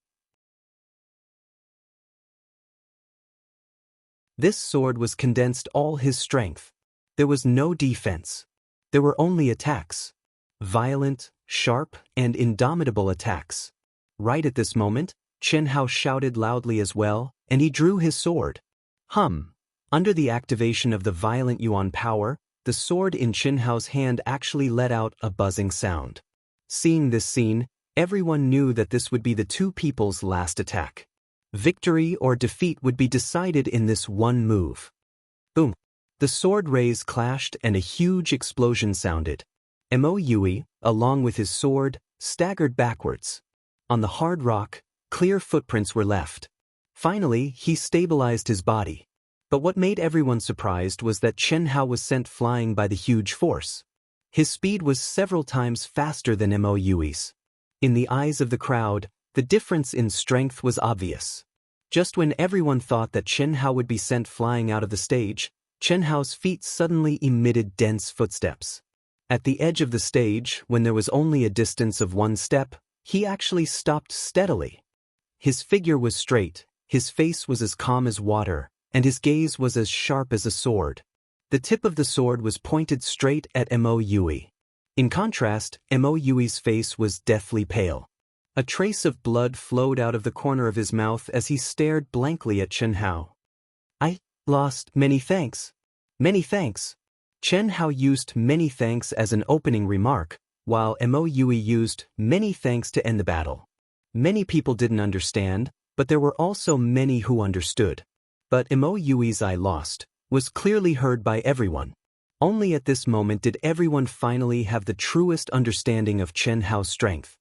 [SPEAKER 1] This sword was condensed all his strength. There was no defense. There were only attacks. Violent, sharp, and indomitable attacks. Right at this moment, Chen Hao shouted loudly as well, and he drew his sword. Under the activation of the violent Yuan power, the sword in Chen Hao's hand actually let out a buzzing sound. Seeing this scene, everyone knew that this would be the two people's last attack. Victory or defeat would be decided in this one move. Boom! The sword rays clashed and a huge explosion sounded. Mo Yui, along with his sword, staggered backwards. On the hard rock, clear footprints were left. Finally, he stabilized his body. But what made everyone surprised was that Chen Hao was sent flying by the huge force. His speed was several times faster than Mo Yui's. In the eyes of the crowd, the difference in strength was obvious. Just when everyone thought that Chen Hao would be sent flying out of the stage, Chen Hao's feet suddenly emitted dense footsteps. At the edge of the stage, when there was only a distance of one step, he actually stopped steadily. His figure was straight, his face was as calm as water, and his gaze was as sharp as a sword. The tip of the sword was pointed straight at Mo Yui. In contrast, Mo Yui's face was deathly pale. A trace of blood flowed out of the corner of his mouth as he stared blankly at Chen Hao. "I lost, many thanks. Many thanks." Chen Hao used "many thanks" as an opening remark, while Mo Yui used "many thanks" to end the battle. Many people didn't understand, but there were also many who understood. But Mo Yui's "I lost" was clearly heard by everyone. Only at this moment did everyone finally have the truest understanding of Chen Hao's strength.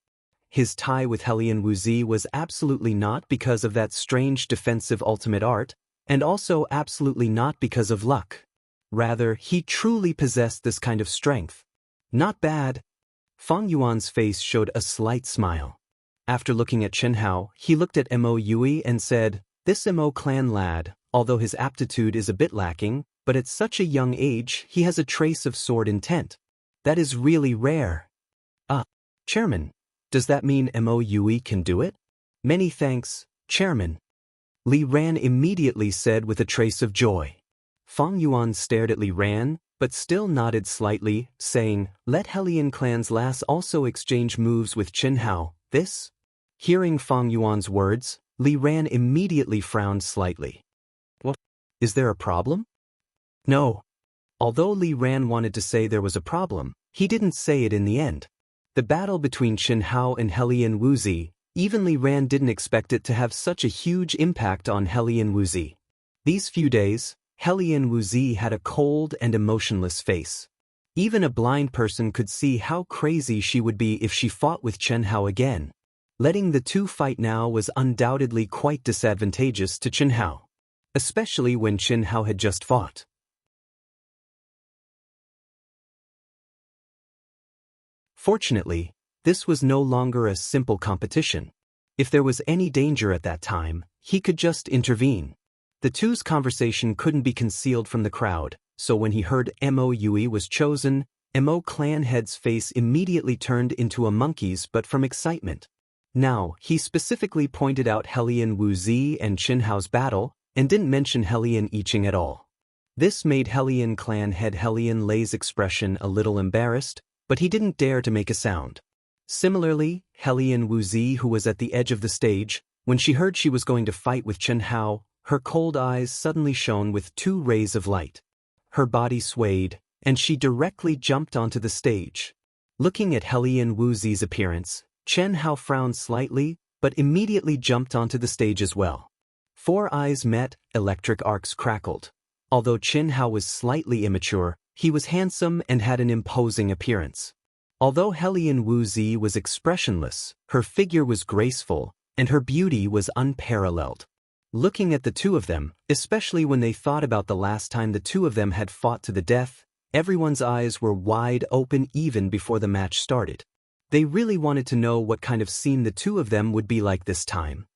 [SPEAKER 1] His tie with Helian Wuzi was absolutely not because of that strange defensive ultimate art, and also absolutely not because of luck. Rather, he truly possessed this kind of strength. Not bad. Fang Yuan's face showed a slight smile. After looking at Chen Hao, he looked at Mo Yui and said, "This Mo clan lad, although his aptitude is a bit lacking, but at such a young age he has a trace of sword intent. That is really rare." Chairman, does that mean Mo Yui can do it?" "Many thanks, Chairman," Li Ran immediately said with a trace of joy. Fang Yuan stared at Li Ran, but still nodded slightly, saying, "Let Helian clan's lass also exchange moves with Chen Hao, this?" Hearing Fang Yuan's words, Li Ran immediately frowned slightly. "What? Is there a problem?" "No." Although Li Ran wanted to say there was a problem, he didn't say it in the end. The battle between Chen Hao and Helian Wuzi, even Li Ran didn't expect it to have such a huge impact on Helian Wuzi. These few days, Helian Wuzi had a cold and emotionless face. Even a blind person could see how crazy she would be if she fought with Chen Hao again. Letting the two fight now was undoubtedly quite disadvantageous to Chen Hao, especially when Chen Hao had just fought. Fortunately, this was no longer a simple competition. If there was any danger at that time, he could just intervene. The two's conversation couldn't be concealed from the crowd, so when he heard Mo Yui was chosen, Mo clan head's face immediately turned into a monkey's but from excitement. Now, he specifically pointed out Helian Wuzi and Chen Hao's battle, and didn't mention Helian Yiqing at all. This made Helian clan head Helian Lei's expression a little embarrassed, but he didn't dare to make a sound. Similarly, Helian Wuzi, who was at the edge of the stage, when she heard she was going to fight with Chen Hao, her cold eyes suddenly shone with 2 rays of light. Her body swayed, and she directly jumped onto the stage. Looking at Helian Wuzi's appearance, Chen Hao frowned slightly, but immediately jumped onto the stage as well. 4 eyes met, electric arcs crackled. Although Chen Hao was slightly immature, he was handsome and had an imposing appearance. Although Helian Wuzi was expressionless, her figure was graceful, and her beauty was unparalleled. Looking at the two of them, especially when they thought about the last time the two of them had fought to the death, everyone's eyes were wide open even before the match started. They really wanted to know what kind of scene the two of them would be like this time.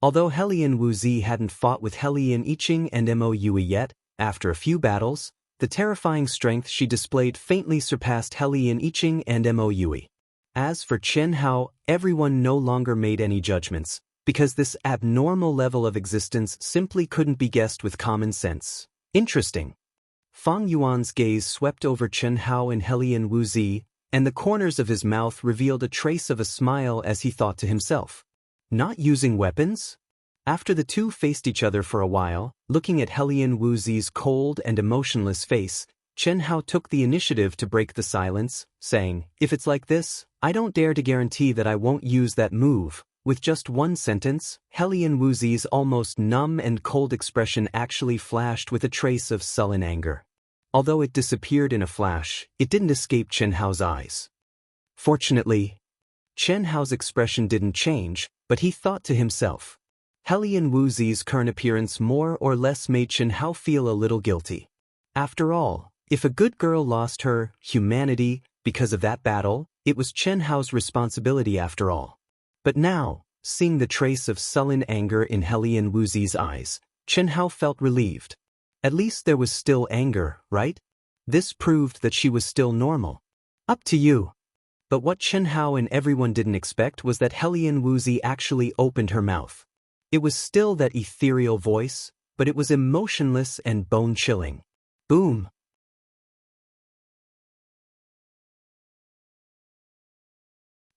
[SPEAKER 1] Although Hellion Wuzi hadn't fought with Hellion Iching and Mo Yue yet, after a few battles, the terrifying strength she displayed faintly surpassed Hellion Iching and Mo Yue. As for Chen Hao, everyone no longer made any judgments, because this abnormal level of existence simply couldn't be guessed with common sense. Interesting. Fang Yuan's gaze swept over Chen Hao and Hellion Wuzi, and the corners of his mouth revealed a trace of a smile as he thought to himself. Not using weapons? After the two faced each other for a while, looking at Hellion Wuzi's cold and emotionless face, Chen Hao took the initiative to break the silence, saying, "If it's like this, I don't dare to guarantee that I won't use that move." With just one sentence, Hellion Wuzi's almost numb and cold expression actually flashed with a trace of sullen anger. Although it disappeared in a flash, it didn't escape Chen Hao's eyes. Fortunately, Chen Hao's expression didn't change, but he thought to himself. Hellion Wuzi's current appearance more or less made Chen Hao feel a little guilty. After all, if a good girl lost her humanity because of that battle, it was Chen Hao's responsibility after all. But now, seeing the trace of sullen anger in Hellion Wuzi's eyes, Chen Hao felt relieved. At least there was still anger, right? This proved that she was still normal. Up to you. But what Chen Hao and everyone didn't expect was that Hellion Wuzi actually opened her mouth. It was still that ethereal voice, but it was emotionless and bone-chilling. Boom.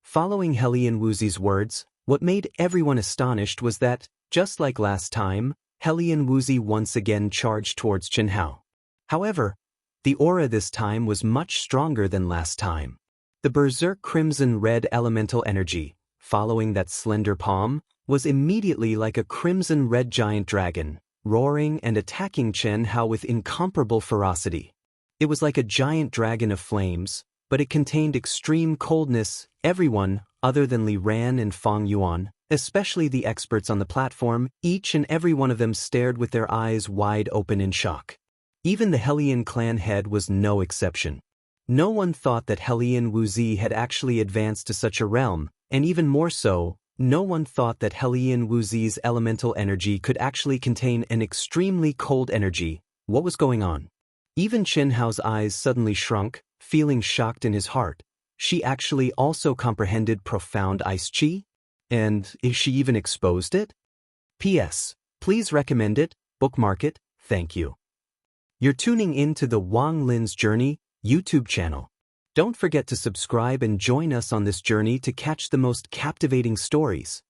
[SPEAKER 1] Following Hellion Wuzi's words, what made everyone astonished was that, just like last time, Hellion Wuzi once again charged towards Chen Hao. However, the aura this time was much stronger than last time. The berserk crimson-red elemental energy, following that slender palm, was immediately like a crimson-red giant dragon, roaring and attacking Chen Hao with incomparable ferocity. It was like a giant dragon of flames, but it contained extreme coldness. Everyone, other than Li Ran and Fang Yuan, especially the experts on the platform, each and every one of them stared with their eyes wide open in shock. Even the Hellion clan head was no exception. No one thought that Hellion Wuzi had actually advanced to such a realm, and even more so, no one thought that Hellion Wuzi's elemental energy could actually contain an extremely cold energy. What was going on? Even Chen Hao's eyes suddenly shrunk, feeling shocked in his heart. She actually also comprehended profound ice chi? And is she even exposed it? P.S. Please recommend it, bookmark it, thank you. You're tuning in to the Wang Lin's Journey YouTube channel. Don't forget to subscribe and join us on this journey to catch the most captivating stories.